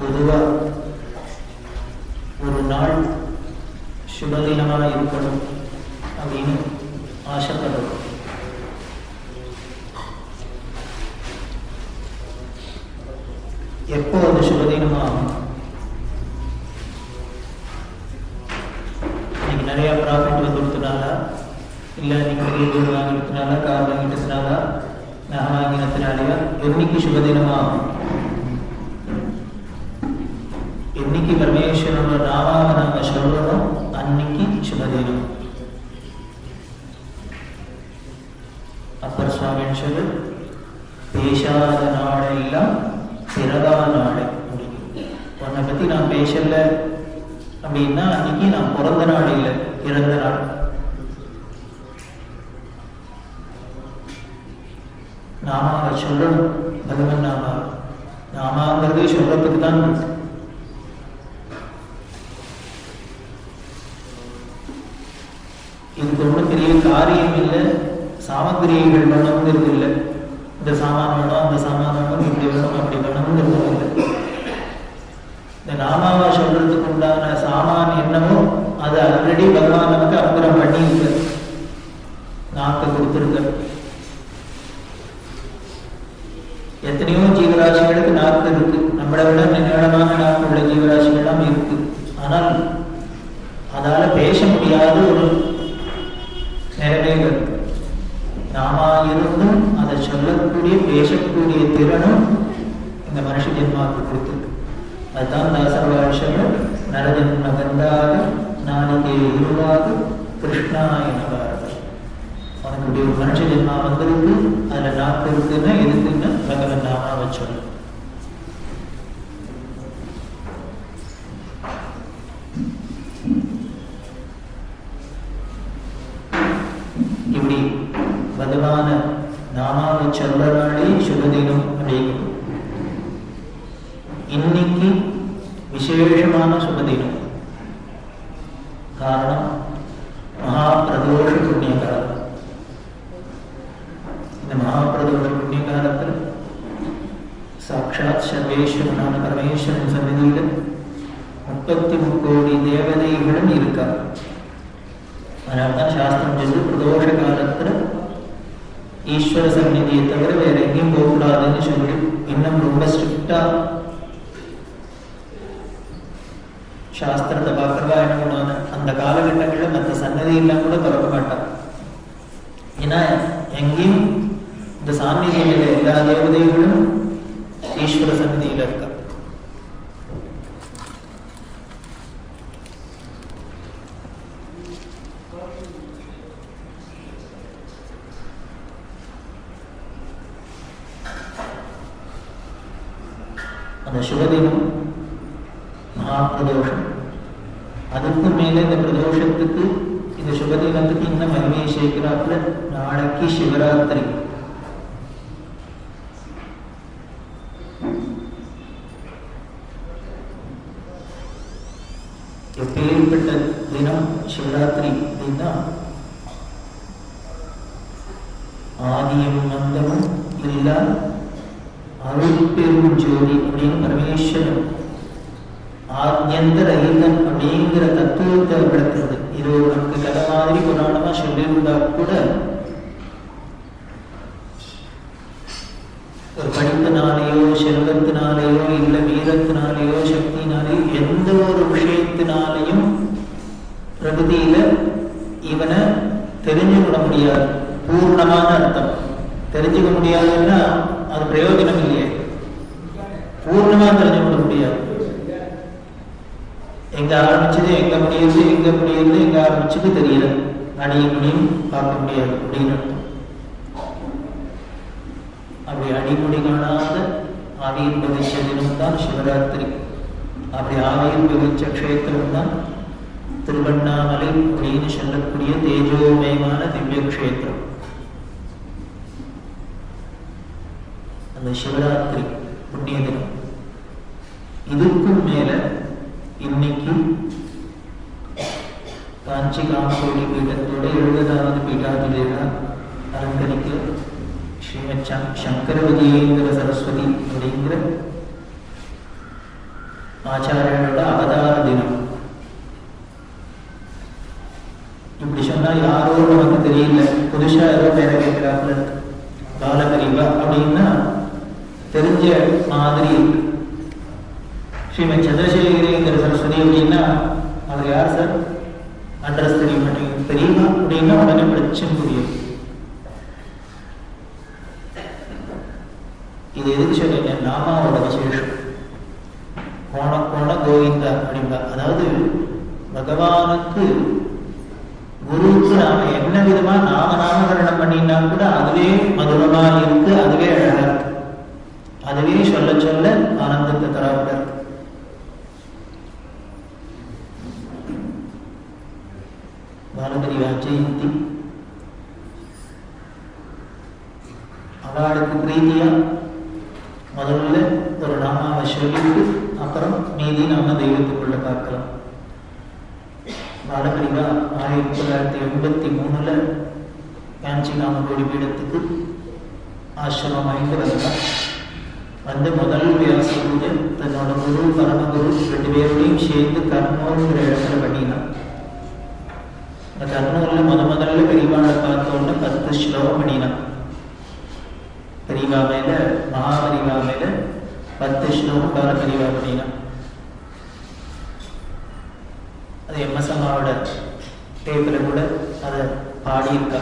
பொதுவாக ஒரு நாள் சுபதினமாக இருக்கணும் அப்படின்னு ஆசைப்படுறோம். எப்போ அது சுபதினமாகும்? இன்னைக்கு நிறைய ப்ராஃபிட் வந்துடுறதுனால, இல்லை இன்னைக்கு பெரிய வீடு வாங்கினதுனால, கார் வாங்கிட்டதுனால, நகை வாங்கினதுனாலயா என்னைக்கு சுபதினமாகும்? என்னைக்கு பரமேஸ்வரோட நாமாவை நாம சொல்றோம் அன்னைக்கு சுபதினம். அப்பர் சுவாமி சொல்லு, பேசாத நாளெல்லாம் பிறதா நாளை. உன்னை பத்தி நான் பேசல அப்படின்னா அன்னைக்கு நான் பிறந்த நாள் இல்லை, இறந்த நாள். நாமாவை சொல்லணும், பகவன் நாமா. நாமாங்கிறது சொல்றதுக்கு தான். இதுக்கு ஒன்றும் பெரிய காரியம் இல்லை, சாமகிரிகள் வேணுங்கிறது இல்லை. இந்த சாமான் வேணும், அந்த சாமான் வேணும், இப்படி வேணும், அப்படி வேணுங்கிறது இல்லை. இந்த நாமாவை சொல்றதுக்கு உண்டான சாமான் என்னவோ அது ஆல்ரெடி பகவான் நமக்கு அனுகிரகம் பண்ணி இருக்கு, நாக்கு கொடுத்துருக்க. எத்தனையோ ஜீவராசிகளுக்கு நாக்கு இருக்கு, நம்மளை விட நீளமான நாக்கு உள்ள ஜீவராசிகள்லாம் இருக்கு. ஆனால் அதால பேச முடியாத ஒரு நிலைமைகள். நாமா இருந்தும் அதை சொல்லக்கூடிய பேசக்கூடிய திறனும் இந்த மனுஷ ஜென்மாவுக்கு கொடுத்துருக்கு. அதுதான் தாசர் வாழ்ஷங்கள் நரஜன்ம கந்தாக நாளிகே இருவாக கிருஷ்ணாய நகாரத. அவனுடைய ஒரு மனுஷ ஜென்மா வந்திருக்கு, அதுல நாக்கு இருக்குன்னா எதுக்குன்னு பகவன் நாமாவை சொல்லு. இப்படி பகவான நாமாவை சொல்றனாலே சுபதினம் அப்படிங்கும். இன்னைக்கு விசேஷமான சுபதினம். காரணம் மகாபிரதோஷ புண்ணிய காலம். இந்த மகாபிரதோஷ புண்ணிய காலத்தில் சாட்சாத் சர்வேஸ்வரனான பரமேஸ்வரன் சந்நிதியில் 33 கோடி தேவதைகளும் இருக்கார். அதனால்தான் சாஸ்திரம் சொல்லி பிரதோஷ காலத்துல ஈஸ்வர சந்நிதியை தவிர வேற எங்கேயும் போகக்கூடாதுன்னு சொல்லி இன்னும் ரொம்ப ஸ்ட்ரிக்டா சாஸ்திரத்தை பார்க்கறதா என்ன பண்ணுவாங்க, அந்த காலகட்டங்களில் மற்ற சன்னதியெல்லாம் கூட திறக்க மாட்டாங்க. ஏன்னா எங்கேயும் இந்த சாநிதியில எல்லா தேவதைகளும் ஈஸ்வர சந்நிதியில இருக்கா. அந்த சுபதினம் மகாபிரதோஷம். அதுக்கு மேல இந்த பிரதோஷத்துக்கு இந்த சுபதினத்துக்கு இன்னும் மகிமையை சேர்க்கிறாப்புல நாளைக்கு சிவராத்திரி. எப்பேற்பட்ட தினம் சிவராத்திரி அப்படின்னா, ஆதியும் மந்தமும் இல்லா அருள் பெரும் ஜோதி அப்படின்னு பரமேஸ்வரன் ஆத்யந்தர ஈகன் அப்படிங்கிற தத்துவத்தை விளக்குறது. இது நமக்கு கதை மாதிரி புராணமா சொல்லியிருந்தா கூட ஒரு படிப்பினாலேயோ செல்வத்தினாலேயோ இல்லை வீரத்தினாலேயோ சக்தினாலேயோ எந்த ஒரு விஷயத்தினாலையும் பிரகதியில இவனை தெரிஞ்சுக்கொள்ள முடியாது. பூர்ணமான அர்த்தம் தெரிஞ்சுக்க முடியாதுன்னா அது பிரயோஜனம் இல்லையே. பூர்ணமா தெரிஞ்சுக்கொள்ள முடியாது. எங்க ஆரம்பிச்சது எங்க முடியுது, எங்க முடியுது எங்க ஆரம்பிச்சது தெரியல, அடிய முடியும் பார்க்க முடியாது அப்படின்னு அர்த்தம். அப்படி அடிமுடி காணாத ஆவியின் பகிச்ச தினம் தான் சிவராத்திரி. அப்படி ஆவியின் பகிச்ச க்ஷேத்திரம் தான் திருவண்ணாமலை அப்படின்னு சொல்லக்கூடிய தேஜோமயமான திவ்ய க்ஷேத்திரம். அந்த சிவராத்திரி புண்ணிய தினம். இதுக்கும் மேல இன்னைக்கு காஞ்சி காமகோடி பீடத்தோட 70வது பீடாதிதேவ அலங்கரிக்க ஸ்ரீமத் சங்கர விஜயேந்திர சரஸ்வதி அப்படிங்கிற ஆச்சாரியனோட அவதார தினம். இப்படி சொன்னா யாரோ நமக்கு தெரியல, புதுசா ஏதோ பேரை கேட்கிறாப்புல பாலகரிவா அப்படின்னா தெரிஞ்ச மாதிரி. ஸ்ரீமத் சந்திரசேகரேந்திர சரஸ்வதி அப்படின்னா அவர் யார் சார்? அட்ரஸ் தெரிய மாட்டேங்குது. தெரியுமா அப்படின்னா உடனே பிரச்சனை புரியும். இது எதுக்கு சொல்றேன்? நாமாவோட விசேஷம். கோண கோண கோவிந்தா அப்படின்பா. அதாவது பகவானுக்கு குருவுக்கு நாம என்ன விதமா நாமகரணம் பண்ணினா கூட அதுவே மதுரமா இருக்கு, அதுவே அழகா இருக்கு, அதுவே சொல்ல சொல்ல ஆனந்தத்தை தராப்புல இருக்கு. பாலகரிவா ஜெயந்தி அவளுக்கு பிரீதியா முதல்ல ஒரு நாமாவை சொல்லிட்டு அப்புறம் மீதி நாம தெய்வத்துக்குள்ள பார்க்கலாம். பாலகரிவா 1983 காஞ்சி காமகோடி பீடத்துக்கு ஆசிரமம் வாங்கிட்டு வந்தார். வந்து முதல் வியாச பூஜை தன்னோட குரு பரமகுரு 2 பேரோடையும் சேர்ந்து கர்னூர்ங்கிற இடத்துல பண்ணினான். இந்த கர்னூர்ல முதல்ல பெரியவாளை பார்த்தோன்னு 10 ஸ்லோகம் பண்ணினான். பெரியவா மேல மகாபரிவா மேல 10 ஸ்லோகம் பாலகரிவா பண்ணினான். அது எம்எஸ் அம்மாவோட டேப்ல கூட அதை பாடியிருக்கா.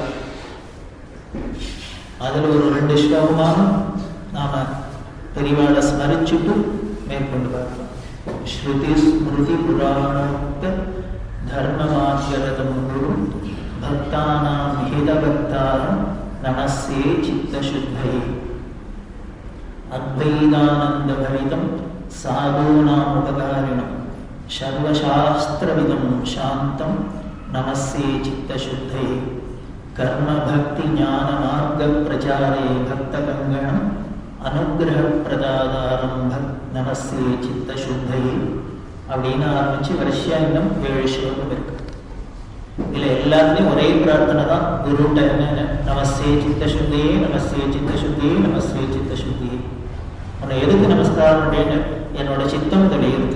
அதுல ஒரு 2 ஸ்லோகமாக நாம பெரியவாளை ஸ்மரிச்சுட்டு மேற்கொண்டு பார்க்கலாம். ஸ்ருதி ஸ்மிருதி புராணோக்த தர்மமாத்யரதம் குரு பக்தானாம் ஹிதபக்தாரம் நமஸ்யே சித்தசுத்தை அத்வைதானந்தபரிதம் சாதூனாம் உபகாரிணம் சர்வசாஸ்திரவிதம் சாந்தம் நமஸ்யே சித்தசுத்தை கர்ம பக்தி ஞான மார்க்க பிரச்சாரே பக்த கங்கணம் அனுகிரக பிரதாதாரம் நமஸ்யே சித்தசுத்தை அப்படின்னு ஆரம்பிச்சு வரிசையா இன்னும் 7 ஸ்லோகம் இருக்கு. இதுல எல்லாத்துலயும் ஒரே பிரார்த்தனை தான். குருட்ட என்ன? நமஸ்யே சித்தசுத்தியே, நமஸ்யே சித்தசுத்தியே, நமஸ்யே சித்தசுத்தியே. உன்னை எதுக்கு நமஸ்காரம் அப்படின்னு? என்னோட சித்தம் தெளியுது.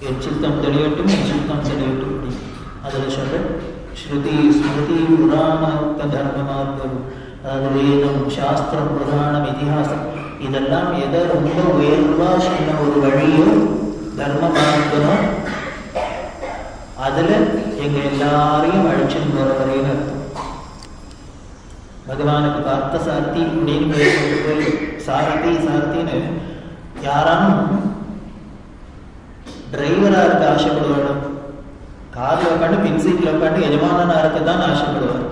என் சித்தம் தெளியட்டும், என் சித்தம் தெளியட்டும். அதுல சொல்ற ஸ்ருதி ஸ்மிருதி புராணோக்த தர்மமார்க்கம், அதாவது வேதம் சாஸ்திரம் புராணம் இதிகாசம் இதெல்லாம் எதை ரொம்ப உயர்வா சொன்ன ஒரு வழியோ தர்ம மார்க்கமோ அதுல எங்க எல்லாரையும் அழிச்சுன்னு போற வரையில அர்த்தம். பகவானுக்கு பார்த்த சாரதி அப்படின்னு சாரதி சாரதின்னு யாராலும் டிரைவரா இருக்க ஆசைப்படுவாடும். கார்ல உட்காந்து பின் சீட்ல உட்காந்து எஜமானனா இருக்கதான் ஆசைப்படுவார்.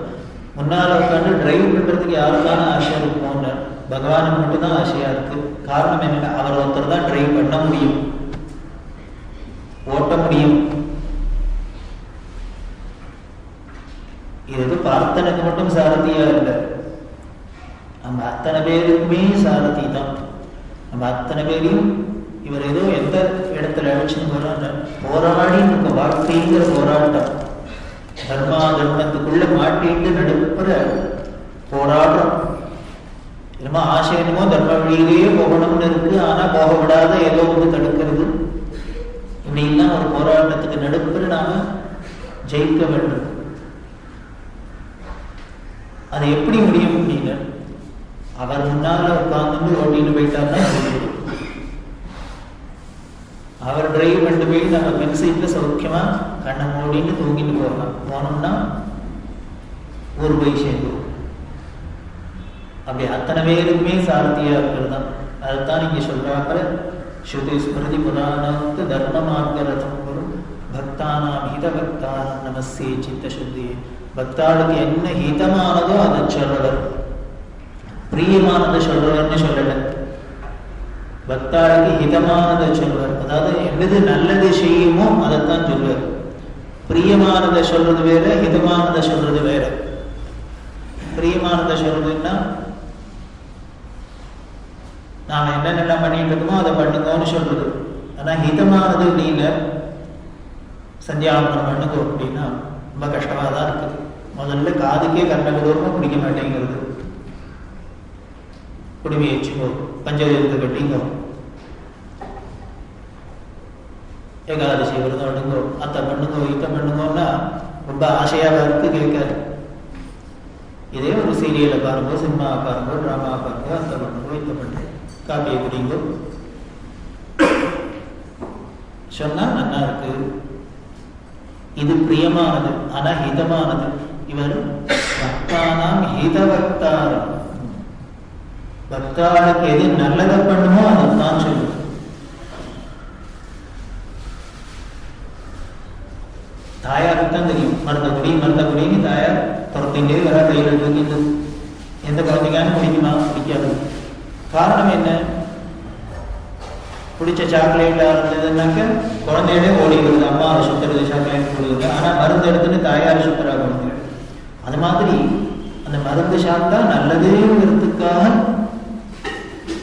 முன்னால உட்காந்து டிரைவ் பண்றதுக்கு யாருக்கான ஆசை இருக்கும்னு பகவானுக்கு மட்டும்தான் ஆசையா இருக்கு. காரணம் என்னன்னா அவர் ஒருத்தர் தான் டிரைவ் பண்ண முடியும், ஓட்ட முடியும். இது பார்த்தனுக்கு மட்டும் சாரதியா இல்லை, நம்ம அத்தனை பேருக்குமே சாரதி தான். நம்ம அத்தனை பேரையும் இவர் ஏதோ எந்த இடத்துல அழிச்சுன்னு போறாங்க, போராடி இருக்க வாழ்க்கைங்கிற போராட்டம், தர்மா தர்மத்துக்குள்ள மாட்டிட்டு நடுப்புற போராடுறோம். என்னமோ ஆசை என்னமோ தர்ம வழியிலேயே போகணும்னு இருக்கு, ஆனா போக விடாத ஏதோ ஒன்று தடுக்கிறது. இப்படின்னா ஒரு போராட்டத்துக்கு நடுப்புற நாம ஜெயிக்க வேண்டும். அது எப்படி முடியும் அப்படின்னு அவர் முன்னால உட்கார்ந்து ஓட்டிட்டு போயிட்டாருன்னா அவர் டிரைவ் பண்ணிட்டு போய் நம்ம பின் சீட்ல சௌக்கியமா கண்ணை மூடிட்டு தூங்கிட்டு போகலாம். போனோம்னா ஊர் போய் சேர்ந்துடும். அப்படி அத்தனை பேருக்குமே சாரதியா இருக்கிறது தான். அதுதான் இங்க சொல்றாங்க, ஸ்ருதி ஸ்மிருதி புராணோக்த தர்ம மார்க்க ரதம் குரு பக்தானாம் ஹித பக்தானாம் நமஸ்யே சித்தசுத்தி. பக்தாளுக்கு என்ன ஹிதமானதோ அதை சொல்றவர், பிரியமானதை சொல்றவர்னு சொல்லல, பக்தாளுக்கு ஹிதமானதை சொல்வார். அதாவது எது நல்லது செய்யுமோ அதைத்தான் சொல்வார். பிரியமானதை சொல்றது வேற, ஹிதமானதை சொல்றது வேற. பிரியமானதை சொல்றதுன்னா நாம என்னென்ன பண்ணிட்டு இருக்கோமோ அதை பண்ணுங்கன்னு சொல்றது. ஆனா ஹிதமானது அப்படின்னா சந்தியாவனம் பண்ணுங்க அப்படின்னா ரொம்ப கஷ்டமா தான் இருக்குது. முதல்ல காதுக்கே கண்ண விடுவோமோ பிடிக்க மாட்டேங்கிறது. குடுமி வச்சுக்கோ, பஞ்சதீரத்தை கட்டிங்கோ, ஏகாதசி விரதம் எடுங்கோ, அத்தை பண்ணுங்கோ, இத்தை பண்ணுங்கோன்னா ரொம்ப ஆசையாக இருக்கு, கேட்காது. இதே ஒரு சீரியலை பாருங்க, சினிமா பாருங்க, டிராமா பாருங்க, அத்தை பண்ணுங்கோ, இத்தை பண்ணுங்க, காப்பியை குடிங்கோ சொன்னா நல்லா இருக்கு. இது பிரியமானது, ஆனா ஹிதமானது. இவர் பக்தானாம் ஹிதபக்தாரம், பக்தாளுக்கு எது நல்லதை பண்ணுமோ அதைத்தான் சொல்லுது. தாயாருக்குத்தான் தெரியும், மருந்தகுடின்னு தாயார் துரத்திண்டே வர கையில் தூக்கிட்டு எந்த குழந்தைக்கான பிடிக்குமா, பிடிக்காது. காரணம் என்ன? பிடிச்ச சாக்லேட்டா இருந்ததுன்னாக்க குழந்தையோட ஓடி வருது, அம்மா சுத்துறது சாக்லேட் கொடுக்குது. ஆனா மருந்து எடுத்துன்னு தாயார் சுத்துறா குழந்தை. அது மாதிரி அந்த மருந்து சாப்பிட்டா நல்லதேங்கிறதுக்காக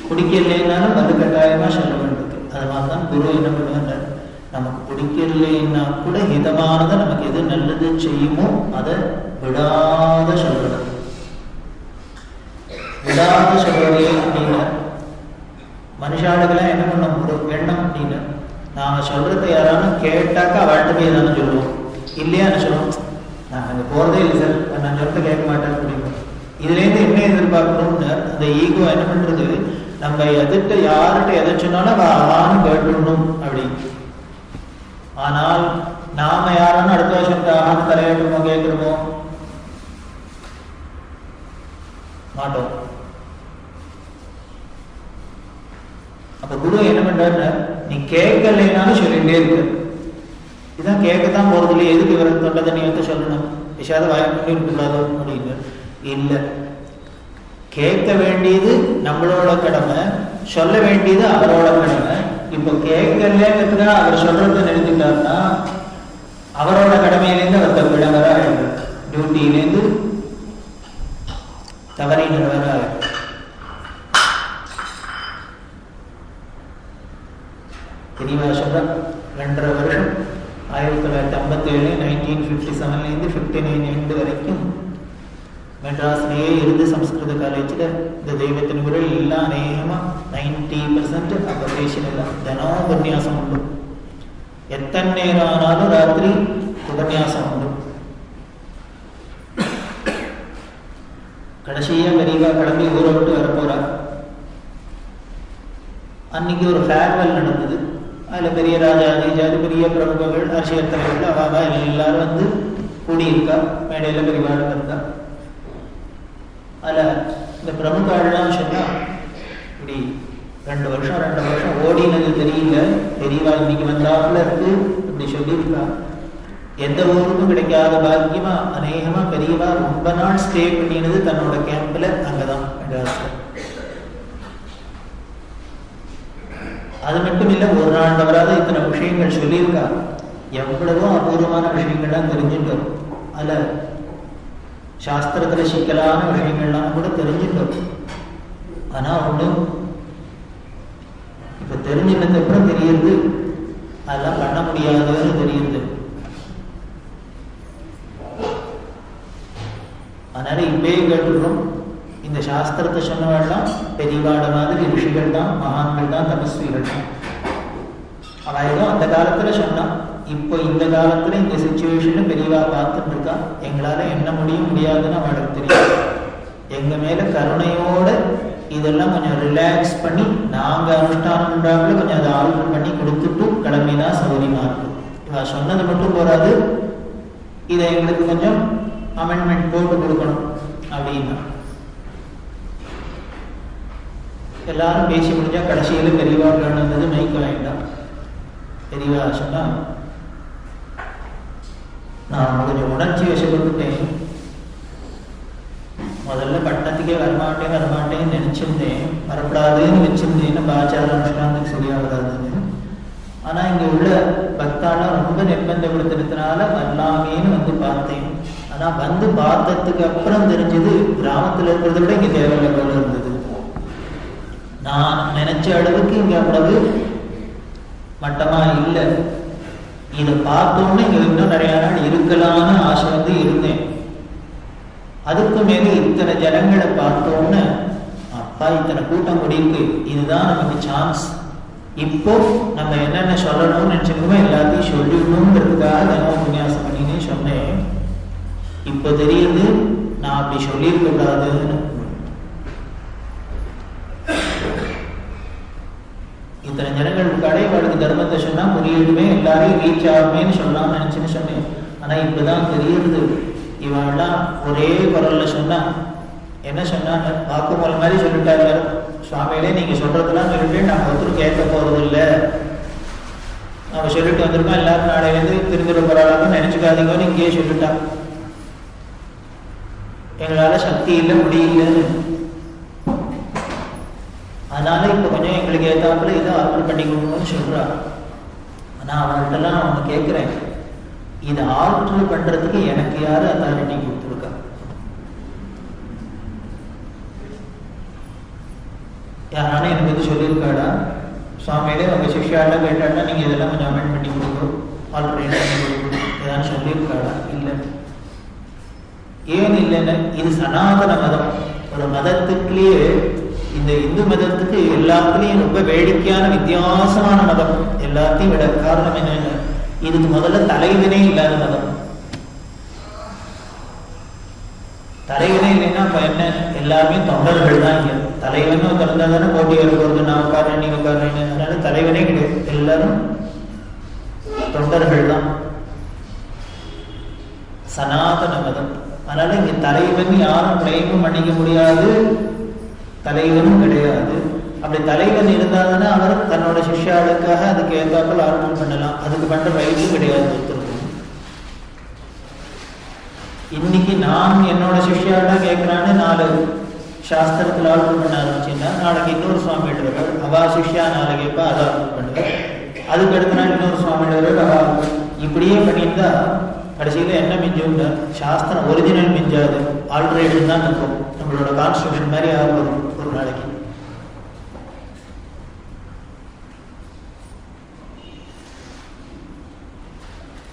குடிக்கலைன்னாலும் மருந்து கட்டாயமா சொல்ல வேண்டியது. அது மாதிரிதான் குரு என்ன பண்ணுவாங்க, நமக்கு பிடிக்கலைன்னா கூட ஹிதமானதை நமக்கு எது நல்லது செய்யுமோ அதை விடாத சொல்றது. விடாத சொல்றதே அப்படின்னா மனுஷாளுக்கெல்லாம் என்ன பண்ண ஒரு எண்ணம் அப்படின்னு, நாம சொல்றதை யாராலும் கேட்டாக்கா அவள்கிட்ட போய் தானே சொல்லுவோம், இல்லையான்னு சொல்லுவோம். நான் அங்கே போறதே இல்லை சார், நான் சொல்றதை கேட்க மாட்டேன் அப்படின்னு. இதுலேருந்து என்ன எதிர்பார்க்கணும்னு அந்த ஈகோ என்ன பண்றது, நம்ம எதிர்த்து யார்கிட்ட எதை சொன்னாலும் ஆன்னு கேட்டுடணும் அப்படின்னு. ஆனால் நாம யாராலும் அடுத்த வருஷம் ஆன்னு தலையாட்டுமோ, கேட்கிறோமோ மாட்டோம். அப்ப குரு என்ன பண்றாரு, நீ கேட்கலைனாலும் சொல்லிட்டே இருக்க. இதான் கேட்கத்தான் போறது இல்லையே, எதுக்கு இவரை தொண்டை தண்ணி வந்து சொல்லணும், விஷாத வாய்ப்பு இருக்கக்கூடாதோ அப்படின்னு. இல்லை, கேட்க வேண்டியது நம்மளோட கடமை, சொல்ல வேண்டியது அவரோட கடமை. இப்போ கேட்கலங்கிறதுக்காக அவர் சொல்றதை நிறுத்திட்டாருன்னா அவரோட கடமையிலேருந்து அவர் தப்பிடவரா, டியூட்டியிலேருந்து தவறினவரா. தெளிவா சொல்ற 2.5 வருஷம் 1957 1957 59 எண்டு வரைக்கும் மெட்ராஸ்லேயே இருந்து சம்ஸ்கிருத காலேஜில் இந்த தெய்வத்தின் குரல் எல்லாம் அநேகமாக 90% அபதேஷன் எல்லாம் தினம் உபன்யாசம் உண்டு. எத்தனை நேரம் ஆனாலும் ராத்திரி உபன்யாசம் உண்டு. கடைசியாக பெரியவா கிளம்பி ஊரை விட்டு வரப்போறா. அன்னைக்கு ஒரு ஃபேர்வெல் நடந்தது. அதில் பெரிய ராஜாதி பெரிய பிரமுகர்கள், அரசியல் தலைவர்கள், அவாவா எல்லாரும் வந்து கூடியிருக்கா. மேடையில் பெரியவாடு இருந்தா. அதில் இந்த பிரமுகர்கள்லாம் சொன்னா, இப்படி 2 வருஷம் ஓடினது தெரியல, பெரியவா இன்னைக்கு வந்தாப்புல இருக்கு இப்படி சொல்லியிருக்கா. எந்த ஊருக்கும் கிடைக்காத பாக்கியமா அநேகமா பெரியவா ரொம்ப நாள் ஸ்டே பண்ணினது தன்னோட கேம்ப்ல அங்கதான் மெட்ராஸ்ல. அது மட்டும் இல்லை, ஒரு நாள் தவறாத இத்தனை விஷயங்கள் சொல்லியிருக்கா. எவ்வளவோ அபூர்வமான விஷயங்கள்லாம் தெரிஞ்சுட்டோம். அதில் சாஸ்திரத்தில் சிக்கலான விஷயங்கள்லாம் கூட தெரிஞ்சுட்டோம். ஆனால் ஒன்றும் இப்போ தெரிஞ்சுட்டது அப்புறம் தெரியுது, அதெல்லாம் பண்ண முடியாதுன்னு தெரியுது. அதனால இப்பயே கேட்டுக்கிறோம், இந்த சாஸ்திரத்தை சொன்னவாள்லாம் பெரியவாட மாதிரி ரிஷிகள் தான், மகான்கள் தான், தபஸ்விகள் தான். அவன் ஏதோ அந்த காலத்துல சொன்னான். இப்போ இந்த காலத்துல இந்த சிச்சுவேஷன்ல பெரியவா பார்த்துட்டு இருக்கா. எங்களால என்ன முடியாதுன்னு அவளுக்கு தெரியும். எங்க மேல கருணையோட இதெல்லாம் கொஞ்சம் ரிலாக்ஸ் பண்ணி நாங்க அனுஷ்டானம் பண்றாங்களோ கொஞ்சம் அதை ஆல்டர் பண்ணி கொடுத்துட்டு கிளம்பினா சௌரியமா இருக்கும். இவ சொன்னது மட்டும் போறாது, இதை எங்களுக்கு கொஞ்சம் அமெண்ட்மெண்ட் போட்டு கொடுக்கணும் அப்படின்னா. எல்லாரும் பேசி முடிஞ்சா கடைசியில் பெரியவா வந்தது மைக்க வேண்டாம். பெரியவா சொன்னா, நான் கொஞ்சம் உணர்ச்சி வசப்பட்டுட்டேன். முதல்ல பட்டணத்துக்கே வரமாட்டேன்னு நினைச்சிருந்தேன், வரப்படாதுன்னு வச்சிருந்தேன்னு பாச்சார அனுஷ்டானத்துக்கு சரியாகாதுன்னு. ஆனா இங்க உள்ள பக்தாலாம் ரொம்ப நிர்பந்தப்படுத்தினதுனால வரலாமேன்னு வந்து பார்த்தேன். ஆனா வந்து பார்த்ததுக்கு அப்புறம் தெரிஞ்சது கிராமத்துல இருக்கிறத விட இங்க தேவையில்லை போல இருந்தது. நான் நினைச்ச அளவுக்கு இங்க அவ்வளவு மட்டமா இல்லை. இதை பார்த்தோன்னு இங்க இன்னும் நிறைய நாள் இருக்கலாம்னு ஆசை வந்து இருந்தேன். அதுக்கு மேல இத்தனை ஜனங்களை பார்த்தோன்னு அப்ப அப்பா இத்தனை கூட்டம் கூடியிருக்கு, இதுதான் நமக்கு சான்ஸ். இப்போ நம்ம என்னென்ன சொல்லணும்னு நினைச்சிருக்கோமோ எல்லாத்தையும் சொல்லிடணுங்கிறதுக்காக தினம் உபன்யாசம் பண்ணினே சொன்னேன். இப்போ தெரியுது நான் அப்படி சொல்லியிருக்க கூடாதுன்னு. இத்தனை ஜனங்களுக்கு அடைவாளுக்கு தர்மத்தை சொன்னா புரியுமே, எல்லாரையும் ரீச் ஆகுமேன்னு சொல்லலாம்னு நினைச்சுன்னு சொன்னேன். ஆனா இப்பதான் தெரியுது இவெல்லாம் ஒரே குரல்ல சொன்னா என்ன சொன்னாங்க, வாக்குமூலம் மாதிரி சொல்லிட்டாங்க. சுவாமியிலே நீங்க சொல்றதெல்லாம் சொல்லிட்டு நாங்க ஒருத்தரும் கேட்க போறது இல்லை, நம்ம சொல்லிட்டு வந்திருக்கோம், எல்லாரும் நாளையிலேருந்து திருந்திட போறாங்க நினைச்சுக்காதீங்கன்னு இங்கேயே சொல்லிட்டான். எங்களால சக்தி இல்லை, முடியலன்னு. அதனால இப்ப கொஞ்சம் எங்களுக்கு ஏத்தாப்புல இதை ஆர்டர் பண்ணி கொடுக்கணும்னு சொல்றா. ஆனா அவங்கள்ட்டெல்லாம் நான் ஒண்ணு கேட்கிறேன், இதை ஆர்டர் பண்றதுக்கு எனக்கு யாரு அத்தாரிட்டி கொடுத்துருக்கா? யாரான எனக்கு இது சொல்லியிருக்காடா? சுவாமியிலே உங்க சிஷ்யாலாம் கேட்டாட்டா நீங்க இதெல்லாம் கொஞ்சம் அமெண்ட் பண்ணி கொடுக்கும், ஆல்டர்னேட் பண்ணி கொடுக்கணும் ஏதாவது சொல்லியிருக்காடா? இல்லை. ஏன் இல்லைன்னு, இது சனாதன மதம். ஒரு மதத்துக்குள்ளேயே இந்த இந்து மதத்துக்கு எல்லாத்துலேயும் ரொம்ப வேடிக்கையான வித்தியாசமான மதம். எல்லாத்தையும் விட காரணம் என்னன்னு, இதுக்கு முதல்ல தலைவனே இல்லாத மதம். தலைவனே இல்லைன்னா இப்ப என்ன, எல்லாருமே தொண்டர்கள் தான். இங்க தலைவன் திறந்தா தானே போட்டியாளர் போறது, நான் உட்கார்றேன் நீங்க உட்கார்றேன்னு. அதனால தலைவனே கிடையாது, எல்லாரும் தொண்டர்கள் தான். சனாதன மதம். அதனால இங்க தலைவன் யாரும் கிளைமும் பண்ணிக்க முடியாது, தலைவனும் கிடையாது. அப்படி தலைவன் இருந்தாதானே அவர் தன்னோட சிஷ்யாளுக்காக அதுக்கு ஏற்றாப்புல ஆர்டர் பண்ணலாம். அதுக்கு பண்ற வயசும் கிடையாது ஒருத்தருக்கு. இன்னைக்கு நான் என்னோட சிஷ்யாட்டா கேட்கிறான்னு 4 சாஸ்திரத்துல ஆர்டர் பண்ண ஆரம்பிச்சுன்னா, நாளைக்கு இன்னொரு சுவாமி எழுதுவார், அவா சிஷ்யா நாளை கேட்பா, அதை ஆர்டர் பண்ணுவேன். அதுக்கு அடுத்த நாள் இன்னொரு சுவாமி எழுதுவார், அவா. இப்படியே பண்ணியிருந்தா கடைசியில என்ன மிஞ்சும், சாஸ்திரம் ஒரிஜினல் மிஞ்சாது, ஆல்டரேஷன் தான் இருக்கும். நம்மளோட கான்ஸ்டியூஷன் மாதிரி ஆகும் ஒரு நாளைக்கு.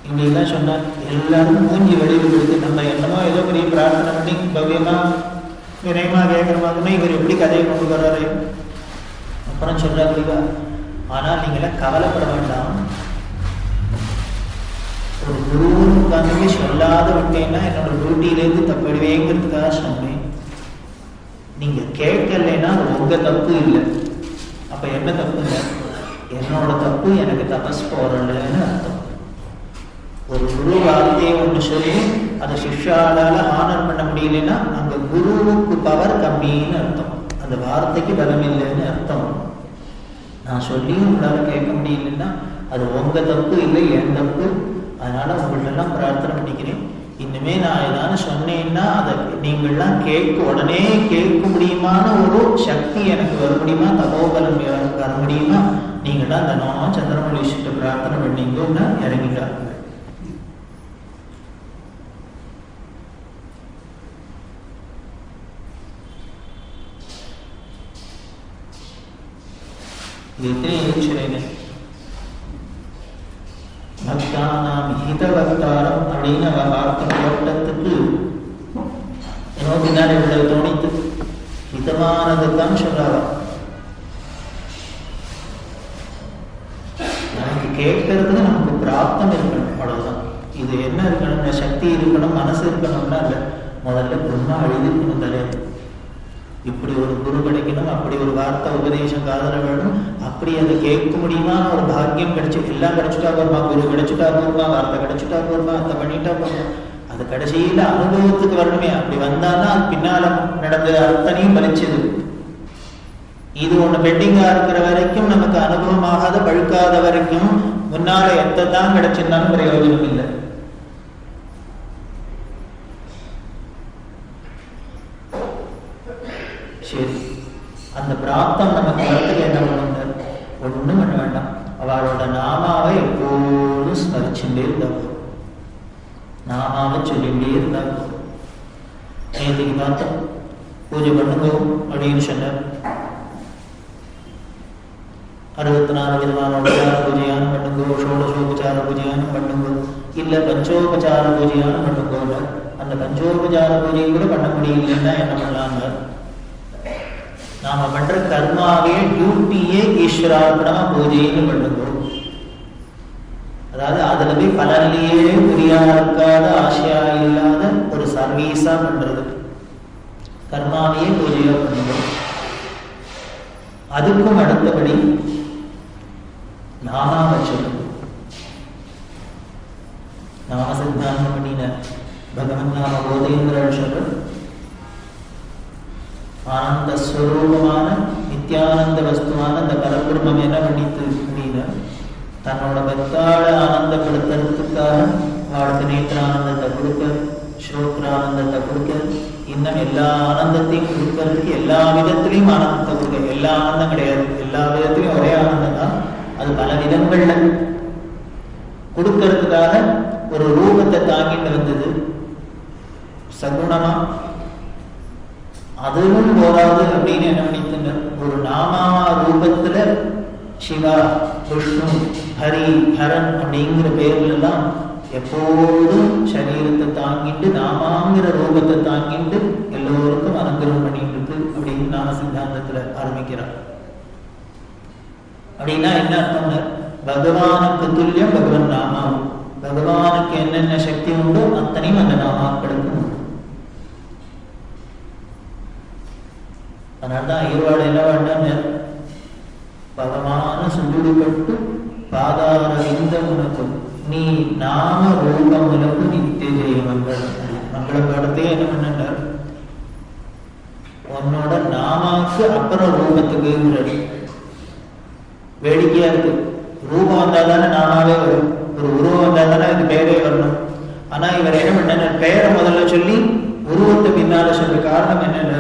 இப்படிலாம் சொன்னா எல்லாரும் மூஞ்சி வெளியில் கொடுத்து நம்ம என்னமோ ஏதோ பெரிய பிரார்த்தனை பண்ணி பவ்யமா வினயமா கேட்கிற மாதிரி இவர் எப்படி கதையை கொண்டு வர்றாரு. அப்புறம் சொல்றாங்க, ஆனால் நீங்கள கவலைப்பட வேண்டாம், ஒரு குருன்னு உட்காந்து சொல்லாத விட்டேன்னா என்னோட டியூட்டியிலேருந்து தப்பிடுவேங்கிறதுக்காக சொன்னேன். நீங்க கேட்கலைன்னா உங்க தப்பு இல்லை. அப்ப என்ன தப்பு இல்லை, என்னோட தப்பு, எனக்கு தபஸ் போறலன்னு அர்த்தம். ஒரு குரு வார்த்தையை ஒன்று சொல்லி அதை சிஷ்யாளால ஹானர் பண்ண முடியலன்னா அந்த குருவுக்கு பவர் கம்மின்னு அர்த்தம், அந்த வார்த்தைக்கு பலம் இல்லைன்னு அர்த்தம். நான் சொல்லியும் உங்களால கேட்க முடியலன்னா அது உங்க தப்பு இல்லை, என் தப்பு. அதனால உங்கள்ட்டெல்லாம் பிரார்த்தனை பண்ணிக்கிறேன், இனிமே நான் ஏதாவது சொன்னேன்னா அதை நீங்கள்லாம் உடனே கேட்க முடியுமான ஒரு சக்தி எனக்கு வர முடியுமா, தபோபலம் வர முடியுமா, நீங்கள்லாம் அந்த நோனம் சந்திரமௌலீஸ்வரத்தை பிரார்த்தனை பண்ணீங்கன்னா இறங்கிட்டாங்க. பக்தானாம் ஹிதவக்தாரம் அப்படின்னு வார்த்தை போட்டத்துக்கு என்னோ பின்னாடி இவ்வளவு தோணித்து ஹிதமானதுதான் சொல்றாங்க. நமக்கு கேட்கறதுக்கு நமக்கு பிராப்தம் இருக்கணும், அவ்வளவுதான். இது என்ன இருக்கணும், சக்தி இருக்கணும், மனசு இருக்கணும்னா இல்லை, முதல்ல பிரம்மா எழுதிக்கணும் தலைவர். இப்படி ஒரு குரு கிடைக்கணும், அப்படி ஒரு வார்த்தை உபதேசம் காதல வேணும், அப்படி அதை கேட்க முடியுமா ஒரு பாக்கியம் கிடைச்சு, எல்லாம் கிடைச்சுட்டா போருமா, குரு கிடைச்சுட்டா போருமா, வார்த்தை கிடைச்சுட்டா போருமா, அதை பண்ணிட்டா போருமா, அது கடைசியில அனுபவத்துக்கு வரணுமே. அப்படி வந்தாதான் அது பின்னால நடந்த அத்தனையும் பலிச்சது. இது ஒண்ணு பெண்டிங்கா இருக்கிற வரைக்கும் நமக்கு அனுபவமாகாத பழுக்காத வரைக்கும் முன்னால எத்தான் கிடைச்சிருந்தாலும் பிரயோஜனம் இல்லை. சரி, அந்த பிராப்தம் நமக்கு வரத்துக்கு என்ன பண்ணுங்க, ஒன்றும் பண்ண வேண்டாம். அவளோட நாமாவை எப்போதும் ஸ்மரிச்சுட்டே இருந்தா போதும், நாமாவை சொல்லிட்டே இருந்தா போதும். நேற்றுக்கு பார்த்தோம், பூஜை பண்ணுங்க அப்படின்னு சொன்னார். 64 விதமான உபச்சார பூஜையான பண்ணுங்கோ, ஷோடசோபச்சார பூஜையான பண்ணுங்கோ, இல்ல பஞ்சோபச்சார பூஜையான பண்ணுங்கோ. அந்த பஞ்சோபச்சார பூஜையை கூட பண்ண முடியலன்னா என்ன பண்ணலாங்க, நாம பண்ற கர்மாவே டியூட்டியே ஈஸ்வரார்ப்பணமா பூஜைன்னு பண்ணுவோம். அதாவது அதுல போய் பலன்லயே குறியா இருக்காத, ஆசையா இல்லாத ஒரு சர்வீஸா பண்றது, கர்மாவையே பூஜையா பண்ணுவோம். அதுக்கும் அடுத்தபடி நாமாவச்சனம், நாம சித்தாந்தம் பண்ணின பகவன் நாம போதேந்திரன் சொல்ற ஆனந்த ஸ்வரூபமான நித்யானந்த வஸ்துவான அந்த பரபிரம்மம் என்ன பண்ணிட்டு அப்படின்னா தன்னோட பக்தாள ஆனந்தப்படுத்துறதுக்காக வாழ்க்கை நேத்திரானந்தத்தை கொடுக்க, ஸ்ரோத்ரானந்தத்தை கொடுக்க, இன்னும் எல்லா ஆனந்தத்தையும் கொடுக்கறதுக்கு எல்லா விதத்திலையும் ஆனந்தத்தை கொடுக்க. எல்லா ஆனந்தம் கிடையாது, எல்லா விதத்திலையும் ஒரே ஆனந்தம் தான். அது பல விதங்கள்ல கொடுக்கறதுக்காக ஒரு ரூபத்தை தாங்கிட்டு வந்தது சகுணமா. அதுவும் போராது அப்படின்னு என்ன பண்ணிட்டு ஒரு நாமா ரூபத்துல சிவா, விஷ்ணு, ஹரி, ஹரன் அப்படிங்கிற பேர்ல எல்லாம் எப்போதும் சரீரத்தை தாங்கிட்டு நாமாங்கிற ரூபத்தை தாங்கிட்டு எல்லோருக்கும் அனுகிரகம் பண்ணிட்டு இருக்கு அப்படின்னு நாம சித்தாந்தத்துல ஆரம்பிக்கிறார். அப்படின்னா என்ன அர்த்தம்னா பகவானுக்கு துல்லியம் பகவன் நாமா. பகவானுக்கு என்னென்ன சக்தி உண்டோ அத்தனையும் அந்த நாமாக்களுக்கு உண்டு. அதனால்தான் ஈர்வாடு என்ன வேண்டாம், பகவான சுண்டுபட்டு பாதார இந்த உனக்கு நீ நாம ரூபமுனக்கு நித்திய ஜெய மங்களம். மங்கள பாடத்தையே என்ன பண்ணார், உன்னோட நாமாக்கு அப்புறம் ரூபத்துக்கு வேடிக்கையா இருக்கு. ரூபம் வந்தாதானே நாமாவே வரும், ஒரு உருவம் வந்தாதானே இது பேரே வரணும். ஆனா இவர் என்ன பண்ண பெயரை முதல்ல சொல்லி உருவத்தை பின்னால சொல்ற காரணம் என்னென்ன,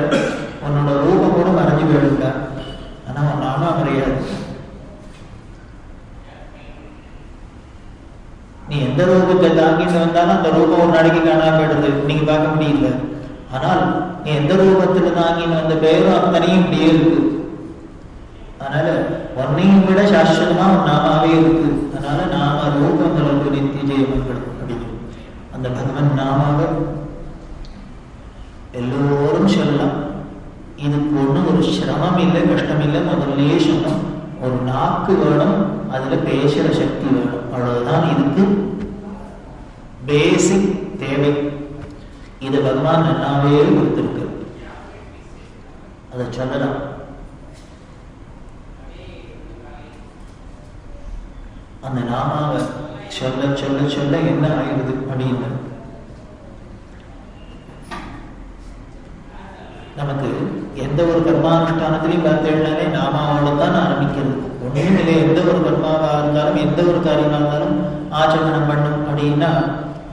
உன்னோட ரூபம் கூட மறைஞ்சு போயிடுங்க, ஆனா உன் நாமா மறையாது. நீ எந்த ரூபத்தை தாங்கிட்டு வந்தாலும் அந்த ரூபம் ஒரு நாளைக்கு காணாம போயிடுது, நீங்க பார்க்க முடியல. ஆனால் நீ எந்த ரூபத்துல தாங்கின்னு வந்த பெயரும் அத்தனையும் இப்படியே இருக்கு. அதனால ஒன்னையும் விட சாஸ்வதமா ஒரு நாமாவே இருக்கு. அதனால நாம ரூபங்களுக்கு நித்திய ஜெயமங்கள் அப்படின்னு அந்த பகவன் நாமாவை எல்லோரும் சொல்லலாம். இதுக்கு ஒண்ணு ஒரு சிரமம் இல்லை, கஷ்டம் இல்லை. முதல்ல சொன்னோம், ஒரு நாக்கு வேணும், அதுல பேசுற சக்தி வேணும், அவ்வளவுதான் இதுக்கு பேசிக் தேவை. இது பகவான் நன்னாவே கொடுத்திருக்கு, அதை சொல்லலாம். அந்த நாமாவை சொல்ல சொல்ல சொல்ல என்ன ஆயிடுது அப்படின்னு நமக்கு எந்த ஒரு கர்மானுஷ்டானத்திலையும் பார்த்தேன்னாலே நாமாவோட தான் ஆரம்பிக்கிறது. ஒன்றும் இல்லை, எந்த ஒரு கர்மாவா இருந்தாலும் எந்த ஒரு காரியமா இருந்தாலும் ஆச்சமனம் பண்ணும் அப்படின்னா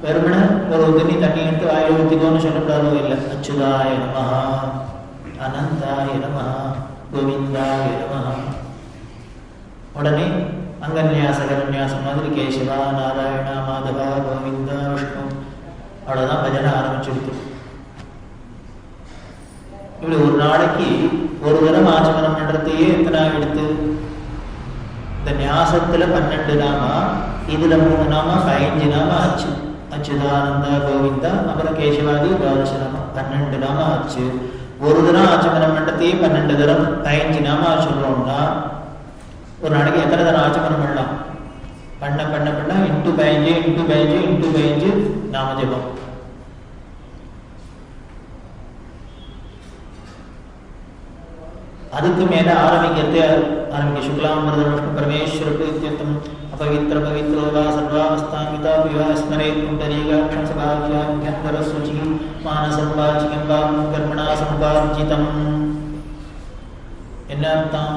வெறுமன ஒரு தண்ணி எடுத்து வாயில ஊத்திக்கோன்னு சொல்லக்கூடாதோ இல்லை. அச்சுதாய நமஹா, அனந்தாய நமஹா, கோவிந்தாய நமஹா. உடனே அங்கன்யாச கரன்யாசம் மாதிரி கேசவா, நாராயணா, மாதவா, கோவிந்தா, விஷ்ணு, அவ்வளவுதான் பஜனை ஆரம்பிச்சிருக்கு. இப்படி ஒரு நாளைக்கு ஒரு தரம் ஆச்சமனம் பண்றதையே எத்தனை எடுத்து, இந்த ஞாசத்துல 12 நாமா, இதுல 3 நாமா, 15 நாமா ஆச்சு. அச்சுதானந்தா, கோவிந்தா, அப்புறம் கேசவாதி 12 நாமா, 12 நாமா ஆச்சு. ஒரு தரம் ஆச்சமனம் பண்றதையே 12 தரம் 15 நாமா சொல்றோம்னா ஒரு நாளைக்கு எத்தனை தரம் ஆச்சமனம் பண்ணலாம்? பண்ண பண்ண பண்ண இன்ட்டு 15 இன்ட்டு 15 இன்ட்டு 15 நாம ஜபம். அதுக்கு மேல ஆரம்பிக்க சுக்லாம்பரதம் பரமேஸ்வர பிரீத்யர்த்தம் अपवित्र पवित्रो वा सर्वावस्थान्विता विवा स्मरेत् पुण्डरीकाक्षं सभाव्याभ्यन्तरशुचिः मानसं वाचिकं वा कर्मणा समुपार्जितम्. என்ன அர்த்தம்?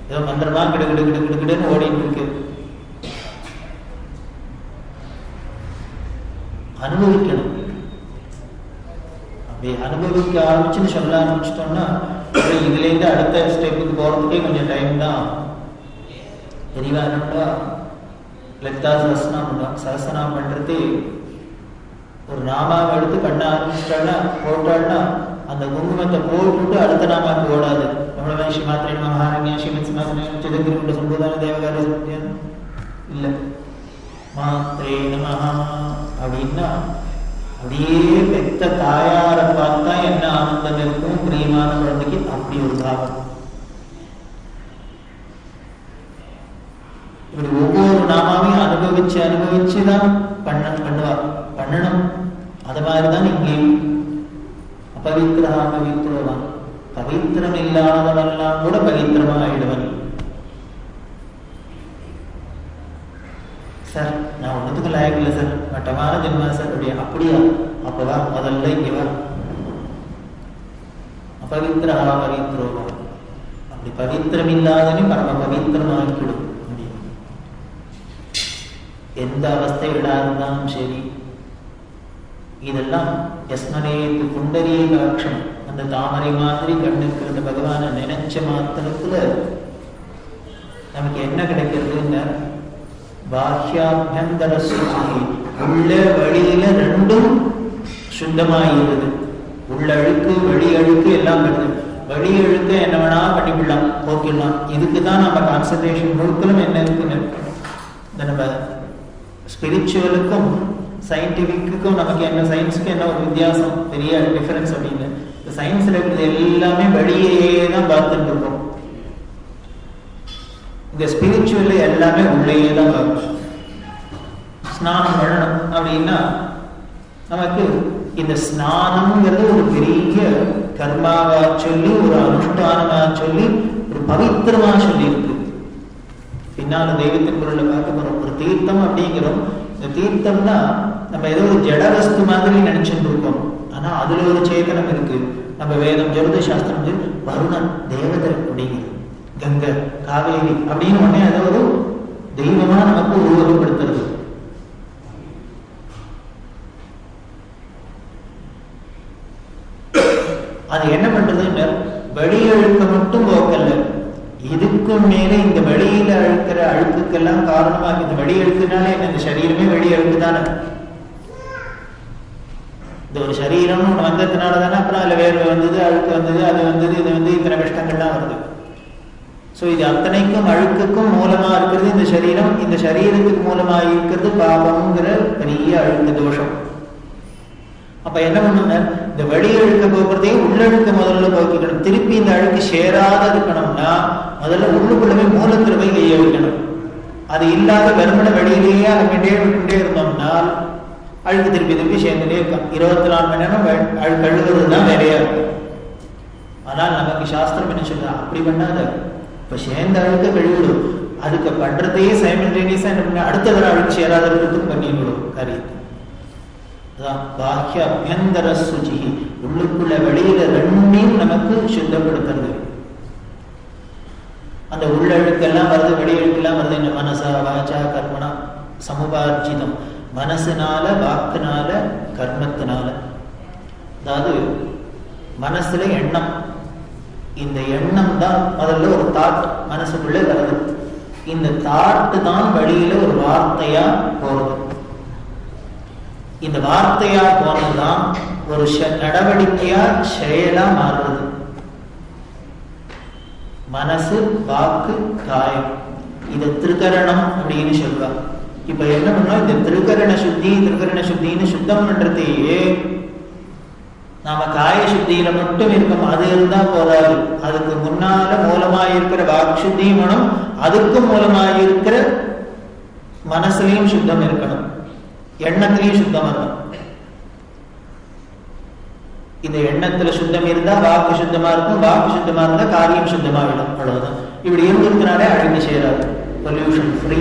ஏதோ மந்திரமா கிடுகிடுன்னு ஓடிட்டு இருக்கு. அனுபவிக்கணும். அப்படி அனுபவிக்க ஆரம்பிச்சுன்னு சொல்ல ஆரம்பிச்சிட்டோம்னா இதுல இருந்து அடுத்த ஸ்டெப்புக்கு போறதுக்கே கொஞ்சம் டைம் தான். தெரியவா என்னப்பா லலிதா சஹஸ்ரநாமம் பண்றது ஒரு நாமாவை எடுத்து பண்ண ஆரம்பிச்சிட்டாள்னா போட்டாள்னா அந்த குங்குமத்தை போட்டுட்டு அடுத்த நாமாவுக்கு ஓடாது. நம்மள ஸ்ரீ மாத்திரை மகாரண்யா ஸ்ரீமத் சிம்மாசனம் சிதகிரி சம்பூதான தேவகார சத்தியம் இல்லை. மாத்திரை நமஹா அப்படின்னா அப்படியே பெத்த தாயாரை பார்த்தா என்ன ஆனந்தம் இருக்கும் பிரியமான குழந்தைக்கு, அப்படி ஒரு பாவம். இப்படி ஒவ்வொரு நாமாவையும் அனுபவிச்சு அனுபவிச்சுதான் பண்ணணும். அது மாதிரிதான் இங்கேயும் அபவித்ரா பவித்ரோவான், பவித்திரம் இல்லாதவெல்லாம் கூட பவித்திரமா ஆயிடுவன். சார் நான் ஒன்றுத்துக்கு லாயக்கு இல்லை சார், மட்டமான ஜென்மா சார். அப்படியா? அப்பதான் முதல்ல இங்க வா. அபவித்ரா பவித்ரோவான், அப்படி பவித்திரம் இல்லாதவனையும் பரம பவித்திரமாக்கிடும். எந்த அவஸ்தைகளா இருந்தாலும் சரி, இதெல்லாம் யஸ்மனேத்து புண்டரீகாட்சம், அந்த தாமரை மாதிரி கண்ணுக்கு இருந்த பகவானை நினைச்ச மாத்திரத்துல நமக்கு என்ன கிடைக்கிறதுன்னு, பாஹ்யாபியந்தர சுச்சி, உள்ள வழியில ரெண்டும் சுத்தமாயிருது. உள்ள அழுக்கு வெளி அழுக்கு எல்லாம் வருது. வெளி அழுக்க என்ன வேணா பண்ணிவிடலாம், போக்கிடலாம். இதுக்குதான் நம்ம கான்சன்ட்ரேஷன் முழுக்களும் என்ன இருக்குன்னு, இந்த நம்ம ஸ்பிரிச்சுவலுக்கும் சயின்டிஃபிக்கும் நமக்கு என்ன, சயின்ஸுக்கு என்ன ஒரு வித்தியாசம், பெரிய டிஃபரன்ஸ் அப்படின்னு. இந்த சயின்ஸ்ல இருக்கிறது எல்லாமே வெளியே தான் பார்த்துட்டு இருக்கோம். இந்த ஸ்பிரிச்சுவல் எல்லாமே உள்ளேயே தான் பார்க்கணும். ஸ்நானம் பண்ணணும் அப்படின்னா நமக்கு இந்த ஸ்நானம்ங்கிறது ஒரு பெரிய கர்மாவா சொல்லி, ஒரு அனுஷ்டானமா சொல்லி, ஒரு பவித்திரமா சொல்லி இருக்கு. பின்னால தெய்வத்தின் பொருளை பார்க்க போறோம். ஒரு தீர்த்தம் அப்படிங்கிறோம். இந்த தீர்த்தம்னா நம்ம ஏதோ ஒரு ஜடவஸ்து மாதிரி நினைச்சுட்டு இருக்கோம். ஆனா அதுல ஒரு சேதனம் இருக்கு. நம்ம வேதம் ஜோதிட சாஸ்திரம் வருணன் தேவதை அப்படிங்கிறது, கங்கை காவேரி அப்படின்னு உடனே அதை ஒரு தெய்வமா நமக்கு உருவகப்படுத்துறது. அது என்ன பண்றதுன்னு, வெளியழுக்க மட்டும் போக்கல்ல, இதுக்கும் மேலே இந்த வெளியில அழுக்கிற அழுக்குக்கெல்லாம் காரணமாக இந்த வெளி அழுக்குனாலே இந்த சரீரமே வெளி அழுக்கு தானே. இந்த ஒரு சரீரம் வந்ததுனால தானே அப்புறம் அதுல வேர்வை வந்தது, அழுக்கு வந்தது, அது வந்தது, இது வந்து இத்தனை கஷ்டங்கள்லாம் வருது. சோ இது அத்தனைக்கும் அழுக்குக்கும் மூலமா இருக்கிறது இந்த சரீரம். இந்த சரீரத்துக்கு மூலமா இருக்கிறது பாபம்ங்கிற பெரிய அழுக்கு தோஷம். அப்ப என்ன பண்ணுங்க, இந்த வெளி அழுக்க போக்குறதே உள்ளழுக்க முதல்ல போக்கிக்கணும். திருப்பி இந்த அழுக்கு சேராத இருக்கணும்னா முதல்ல உள்ளுக்குள்ளவே மூலத்துல போய் கைய வைக்கணும். அது இல்லாத வெறுமனை வெளியிலேயே அங்கிட்டே விட்டுட்டே இருந்தோம்னால் அழுக்கு திருப்பி திருப்பி சேர்ந்துட்டே இருக்கும். 24 மணி நேரம் கழுவுறதுதான் வேலையா இருக்கும். ஆனால் நமக்கு சாஸ்திரம் என்ன சொல்றா, அப்படி பண்ணாத, இப்ப சேர்ந்த அழுக்க கழுவிடும். அதுக்கு பண்றதையே சைமல்டேனியஸா என்ன பண்ண, அடுத்த தடவை அழுக்கு சேராத இருக்கிறதுக்கு பண்ணிவிடும் காரியத்தை. பாஹ்ய அபியந்தர சுச்சி, உள்ளுக்குள்ள வெளியில ரெண்டையும் நமக்கு சுத்தப்படுத்துறது. அந்த உள்ளழுக்கெல்லாம் வருது, வெளியழுக்கெல்லாம் வருது. இந்த மனசா வாச்சா கர்மனா சமுபார்ஜிதம், மனசுனால வாக்குனால கர்மத்தினால. அதாவது மனசுல எண்ணம், இந்த எண்ணம் தான் முதல்ல ஒரு தாட் மனசுக்குள்ள வருது. இந்த தாட்டு தான் வெளியில ஒரு வார்த்தையா போறது. இந்த வார்த்தையா போனதுதான் ஒரு நடவடிக்கையா செயலா மாறுறது. மனசு வாக்கு காயம், இது திருக்கரணம் அப்படின்னு சொல்லுவாங்க. இப்ப என்ன பண்ணோம், இந்த திருக்கரண சுத்தின்னு சுத்தம் பண்றதையே நாம காய சுத்தியில மட்டும் இருக்கோம். அது இருந்தா போதாது, அதுக்கு முன்னால மூலமாயிருக்கிற வாக்கு சுத்தியும் வேணும், அதுக்கும் மூலமாயிருக்கிற மனசுலையும் சுத்தம் இருக்கணும், எண்ணத்திலையும் சுத்தம் இருக்கணும். இந்த எண்ணத்துல சுத்தம் இருந்தா வாக்கு சுத்தமா இருக்கும், வாக்கு சுத்தமா இருந்தா காரியம் சுத்தமாகிடும். அவ்வளவுதான். இப்படி இருந்திருக்கனாலே அழிந்து சேராது, பொல்யூஷன் ஃப்ரீ.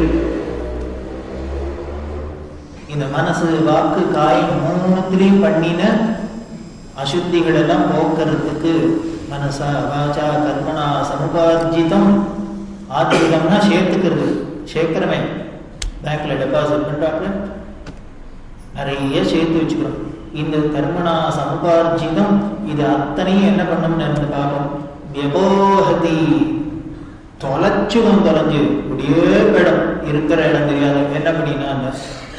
இந்த மனசு வாக்கு காயம் மூணுத்திலையும் பண்ணின அசுத்திகள் எல்லாம் போக்குறதுக்கு மனசா வாச்சா கர்மனா சமுபார்ஜிதம். ஆத்திரிகம்னா சேர்த்துக்கிறது, சேர்க்கிறமே. பேங்க்ல டெபாசிட் பண்றாங்க, நிறைய சேர்த்து வச்சுக்கிறோம். இந்த கர்மனா சமுபார்ஜிதம் இது அத்தனையும் என்ன பண்ணணும்னு பார்ப்போம். வியபோஹதி, தொலைச்சுடும், தொலைஞ்சு அப்படியே இடம் இருக்கிற இடம் தெரியாது. என்ன பண்ணினா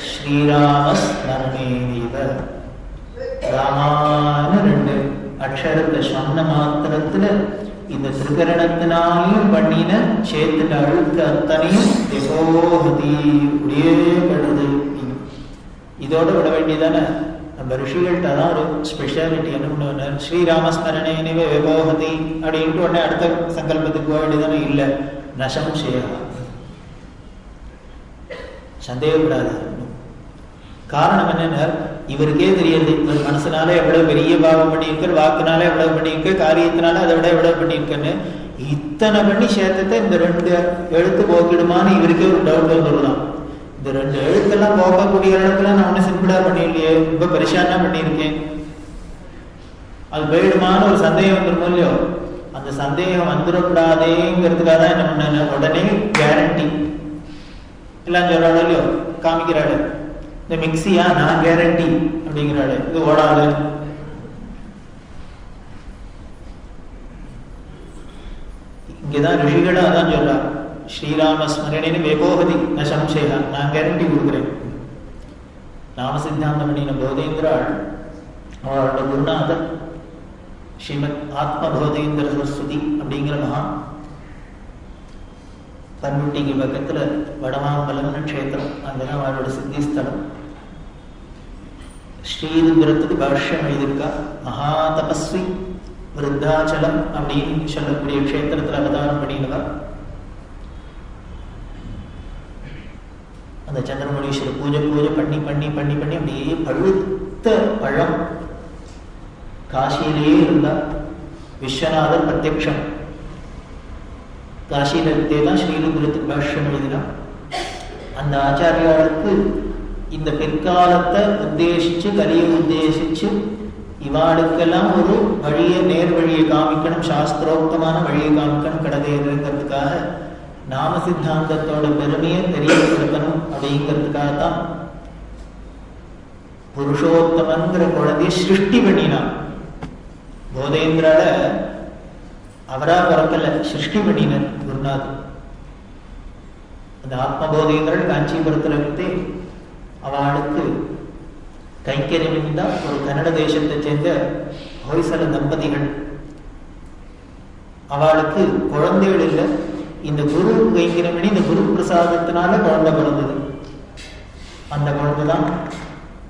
ஸ்ரீராம ஸ்மரணேவ, ராமான்னு 2 அக்ஷரத்தை சொன்ன மாத்திரத்துல இந்த திருக்கரணத்தினாலையும் பண்ணின சேத்துல அழுக்க அத்தனையும் வியபோஹதி அப்படியே படுது. இதோட விட வேண்டியதானே. நம்ம ரிஷிகள்கிட்ட தான் ஒரு ஸ்பெஷாலிட்டி. என்ன பண்ணுவாங்க, ஸ்ரீராமஸ்மரணேனிவே விபோகதி அப்படின்ட்டு உடனே அடுத்த சங்கல்பத்துக்கு போக வேண்டியதானே. இல்லை, நசம்சயா, சந்தேகப்படாது. காரணம் என்னன்னா, இவருக்கே தெரியாது இவர் மனசுனால எவ்வளவு பெரிய பாவம் பண்ணியிருக்கார், வாக்குனால எவ்வளவு பண்ணியிருக்க, காரியத்தினால அதை விட எவ்வளவு பண்ணியிருக்கேன்னு. இத்தனை பண்ணி சேர்த்தத்தை இந்த 2 எழுத்து போக்கிடுமான்னு இவருக்கே ஒரு டவுட் வந்துடலாம். இந்த 2 எழுத்தெல்லாம் போக்கக்கூடிய இடத்துல நான் ஒன்னும் சிம்பிளா பண்ணிடலையே, ரொம்ப பரிசானா பண்ணியிருக்கேன், அது போயிடுமான்னு ஒரு சந்தேகம் வந்துருமோ இல்லையோ. அந்த சந்தேகம் வந்துடக்கூடாதேங்கிறதுக்காக தான் என்ன பண்ண, உடனே கேரண்டி எல்லாம் சொல்றாள் இல்லையோ, காமிக்கிறாள். இந்த மிக்சியா, நான் கேரண்டி அப்படிங்கிறாள், இது ஓடாது. இங்கேதான் ரிஷிகளும் அதான் சொல்றா, ஸ்ரீராம ஸ்மரணேன வேபோகதி ந சம்சயா, நான் கேரண்டி கொடுக்குறேன். நாம சித்தாந்தம் பண்ணின போதேந்திராள் அவரோட குருநாதர் ஸ்ரீமத் ஆத்ம போதேந்திர சரஸ்வதி அப்படிங்கிற மகா, பன்முட்டிக்கு பக்கத்துல வடமாம்பலம்னு க்ஷேத்திரம், அங்கதான் அவரோட சித்தி ஸ்தலம். ஸ்ரீருத்ரத்துக்கு பாஷ்யம் எழுதியிருக்கா. மகா தபஸ்வி விருத்தாச்சலம் அப்படின்னு சொல்லக்கூடிய க்ஷேத்திரத்துல அவதாரம் பண்ணினவா. அந்த சந்திரமணீஸ்வரர் பூஜை பண்ணி பண்ணி பண்ணி பண்ணி அப்படியே பழுத்த பழம் காசியிலேயே இருந்தா. விஸ்வநாதர் பிரத்யக்ஷம் காசியில இருந்தே தான் ஸ்ரீருத்ரத்துக்கு பாஷ்யம் எழுதினான். அந்த ஆச்சாரியாளுக்கு இந்த பிற்காலத்தை உத்தேசிச்சு, கலியை உத்தேசிச்சு இவாளுக்கெல்லாம் ஒரு வழியை, நேர் வழியை காமிக்கணும், சாஸ்திரோக்தமான வழியை காமிக்கணும் கிடையாதுங்கிறதுக்காக, நாம சித்தாந்தத்தோட பெருமையை தெரியப்படுத்தணும் அப்படிங்கிறதுக்காகத்தான் புருஷோத்தமங்கிற குழந்தைய சிருஷ்டி பண்ணினான். போதேந்திரால அவரா பிறக்கல, சிருஷ்டி பண்ணினர் குருநாதர். அந்த ஆத்மபோதேந்திரன் காஞ்சிபுரத்துல இருந்தே அவளுக்கு கைங்கரியம் தான். ஒரு கன்னட தேசத்தை சேர்ந்த ஹொய்சல தம்பதிகள், அவளுக்கு குழந்தைகள் இல்லை. இந்த குரு கைங்கரியம் பண்ணி இந்த குரு பிரசாதத்தினால குழந்தை பிறந்தது. அந்த குழந்தை தான்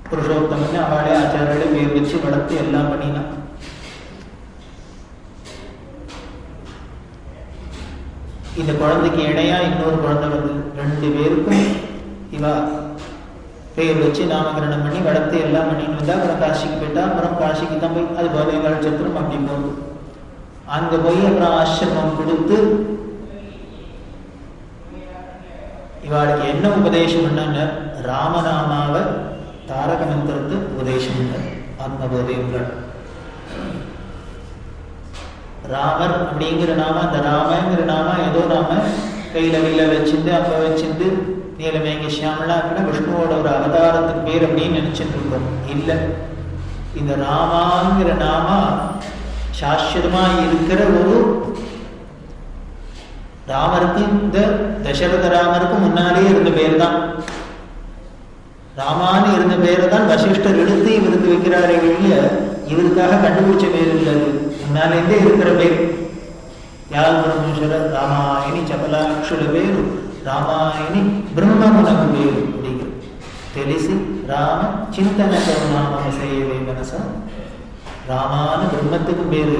புருஷோத்தமன். அவளே ஆச்சாரியை பேர் வச்சு வளர்த்து எல்லாம் பண்ணினான். இந்த குழந்தைக்கு இணையா இன்னொரு குழந்தை வந்து 2 பேருக்கும் இவா பேர் வச்சு நாமகரணம் பண்ணி வளர்த்து எல்லாம் பண்ணிட்டு வந்தா. அப்புறம் காசிக்கு போயிட்டா. அப்புறம் காசிக்கு தான் போய் அது போதைகள் சத்திரம் அப்படி போகுது. அங்க போய் அப்புறம் ஆசிரமம் கொடுத்து இவாளுக்கு என்ன உபதேசம் பண்ணாங்க, ராமநாமாவை தாரக மந்திரத்தை உபதேசம் பண்ண ஆத்மபோதேந்திரன். ராமர் அப்படிங்கிற நாம, அந்த ராமங்கிற நாம ஏதோ நாம கையில கையில வச்சிருந்து அப்ப வச்சிருந்து நீலமேங்க சியாமலா அப்படின்னா விஷ்ணுவோட ஒரு அவதாரத்துக்கு பேர் அப்படின்னு நினைச்சிட்டு இருக்கோம். இல்ல, இந்த ராமாங்கிற நாமா சாஸ்வதமா இருக்கிற ஒரு ராமருக்கு, இந்த தசரத ராமருக்கு முன்னாலே இருந்த பேர் தான் ராமான்னு இருந்த பேரை தான் வசிஷ்டர் எடுத்து இவருக்கு வைக்கிறாரே வெளிய, இவருக்காக கண்டுபிடிச்ச பேர் இல்லை. முன்னாலேருந்தே இருக்கிற பேர். யார் பிரம்மேஸ்வர ராமாயணி சபலாட்சுல பேரு, ராமாயணி பிரம்மமுனக்கு பேரு அப்படிங்கிற తెలిసి ராம சிந்தன கருணாம செய்யவே மனசா. ராமான பிரம்மத்துக்கு பேரு.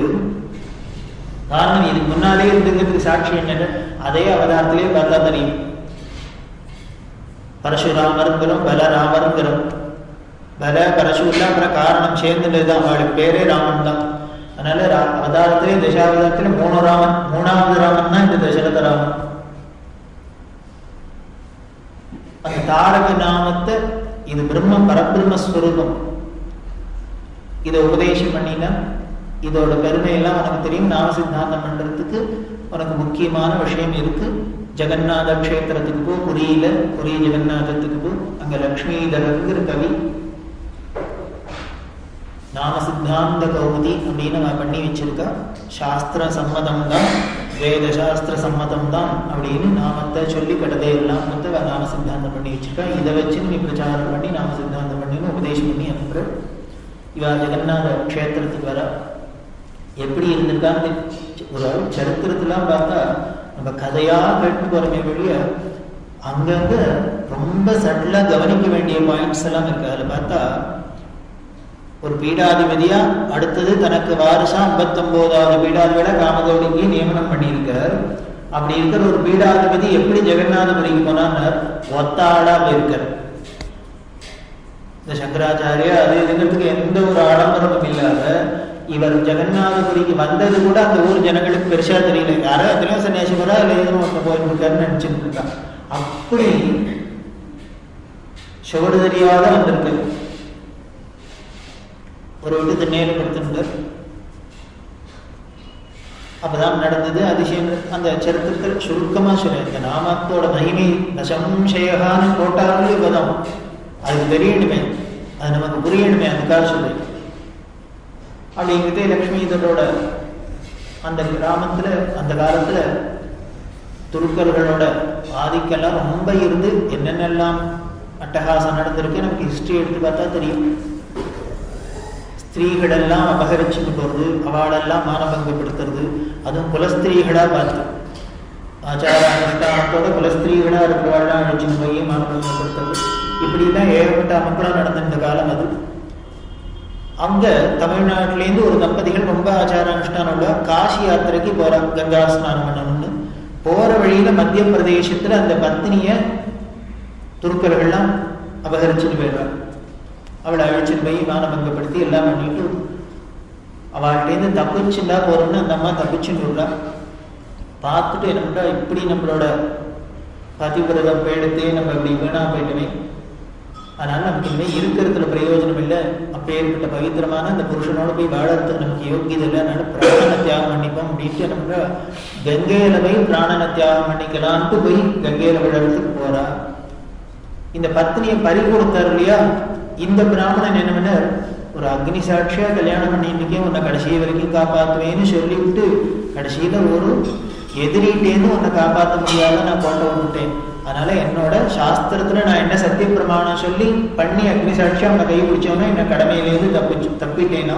காரணம் இதுக்கு முன்னாலே இருந்துங்கிறதுக்கு சாட்சி என்ன, அதே அவதாரத்திலே பார்த்தா தெரியும். பரசுராமருங்கிறோம், பலராமருங்கிறோம். பல பரசுலாம் அப்புறம் காரணம் சேர்ந்துதான் அவளுக்கு பேரே ராமன் தான். அதனால அவதாரத்திலே தசாவதாரத்திலே 3 ராமன். 3வது ராமன் தான் இந்த தசரத ராமன். அந்த தாரக நாமத்தை இது பிரம்ம பரபிரம்மஸ்வரூபம். இதை உபதேசம் பண்ணினா இதோட பெருமையெல்லாம் உனக்கு தெரியும். நாம சித்தாந்தம் பண்றதுக்கு உனக்கு முக்கியமான விஷயம் இருக்கு. ஜெகநாத கஷேத்திரத்துக்கு போ, புரியில புரிய ஜெகநாதத்துக்கு போ. அங்க லக்ஷ்மிதரங்கிற கவி நாம சித்தாந்த கௌமுதி அப்படின்னு நான் பண்ணி வச்சிருக்கா. சாஸ்திர சம்மதம் தான், வேத சாஸ்திர சம்மதம் தான் அப்படின்னு நாமத்தை சொல்லி கடதை எல்லாம் வந்து நாம சித்தாந்தம் பண்ணி வச்சிருக்கா. இதை வச்சு நீ பிரச்சாரம் பண்ணி நாம சித்தாந்தம் பண்ணின்னு உபதேசம் பண்ணி அனுப்புற. இவா ஜெகநாத கஷேத்திரத்துக்கு வர எப்படி இருந்திருக்கான்னு ஒரு சரித்திரத்தெல்லாம் பார்த்தா நம்ம கதையா கேட்டு போறமே வெளிய அங்கங்க ரொம்ப சட்டிலா கவனிக்க வேண்டிய பாயிண்ட்ஸ் எல்லாம் இருக்கு. அதில் பார்த்தா ஒரு பீடாதிபதியா அடுத்தது தனக்கு வாரிசா 59வது பீடாதிபதியா காமகௌடிக்கு நியமனம் பண்ணியிருக்கார். அப்படி இருக்கிற ஒரு பீடாதிபதி எப்படி ஜெகநாதபுரிக்கு போனான்னு ஒத்தாளா போயிருக்கார். இந்த சங்கராச்சாரியா அது இதுங்கிறதுக்கு எந்த ஒரு ஆடம்பரமும் இல்லாத இவர் ஜெகநாதபுரிக்கு வந்தது கூட அந்த ஊர் ஜனங்களுக்கு பெருசா தெரியல. யாரோ எத்தனையோ சன்னியாசிவரா இல்லை எதுவும் ஒருத்தர் போயிட்டு இருக்காருன்னு நினைச்சிட்டு இருக்கான். அப்படி சுவடு தெரியாத வந்திருக்கு. ஒரு விட்டு நேரப்படுத்தினார். அப்பதான் நடந்தது அதிசயம். அந்த சரித்திரத்தில் சுருக்கமா சொல்ல, இந்த நாமத்தோட மகிமை நசம்சயகான்னு போட்டாலே பதம் அதுக்கு தெரியணுமே, அது நமக்கு புரியணுமே, அதுக்காக சொல்லு. அப்படிங்கிறதே லக்ஷ்மிதரோட அந்த கிராமத்துல அந்த காலத்துல துருக்கர்களோட ஆதிக்கெல்லாம் ரொம்ப இருந்து என்னென்னலாம் அட்டகாசம் நடந்திருக்கு நமக்கு ஹிஸ்டரி எடுத்து பார்த்தா தெரியும். ஸ்திரீகளெல்லாம் அபகரிச்சுட்டு போறது, அவளெல்லாம் மானபங்கப்படுத்துறது, அதுவும் குலஸ்திரீகளா பார்த்து ஆச்சார அனுஷ்டானத்தோட குலஸ்திரீகளா இருக்கிறவாள்லாம் அழிச்சுட்டு போய் மானபங்கப்படுத்துறது, இப்படிலாம் ஏகப்பட்ட அமக்கெல்லாம் நடந்த காலம் அது. அங்க தமிழ்நாட்டிலேருந்து ஒரு தம்பதிகள் ரொம்ப ஆச்சார அனுஷ்டானோட காசி யாத்திரைக்கு போறாங்க, கங்கா ஸ்நானம் பண்ணணும்னு. போற வழியில மத்திய பிரதேசத்துல அந்த பத்னிய துருக்கர்கள்லாம் அபகரிச்சுட்டு போயிடுறாங்க. அவளை அழிச்சுட்டு போய் மானபங்கப்படுத்தி எல்லாம் பண்ணிட்டு அவள்கிட்டேருந்து தப்பிச்சுண்டா போறோம்னு அந்த அம்மா தப்பிச்சுன்னு விடுறா. பார்த்துட்டு என்ன பண்றா, இப்படி நம்மளோட பதிவிரதம் போயிடுத்தே நம்ம இப்படி வீணா போயிட்டுமே, அதனால நமக்கு இனிமேல் இருக்கிறதுல பிரயோஜனம் இல்லை, அப்பேற்பட்ட பவித்திரமான அந்த புருஷனோட போய் வாழறதுக்கு நமக்கு யோகியது இல்லை, அதனால பிராணனை தியாகம் பண்ணிப்போம் அப்படின்ட்டு நம்ம கங்கையில போய் பிராணனை தியாகம் பண்ணிக்கலான்ட்டு போய் கங்கையில விழறதுக்கு போறா. இந்த பத்னியை பறி கொடுத்தார் இல்லையா, இந்த பிராமணன் என்ன பண்ணார், ஒரு அக்னி சாட்சியா கல்யாணம் பண்ணிட்டு உன்னை கடைசி வரைக்கும் காப்பாற்றுவேன்னு சொல்லிவிட்டு கடைசியில ஒரு எதிரிட்டேன்னு உன்னை காப்பாற்ற முடியாத நான் கோட்டை விட்டுட்டேன், அதனால என்னோட சாஸ்திரத்துல நான் என்ன சத்திய பிரமாணம் சொல்லி பண்ணி அக்னி சாட்சியா அவங்க கை பிடிச்சோன்னா என்ன கடமையிலேருந்து தப்பிட்டேன்னா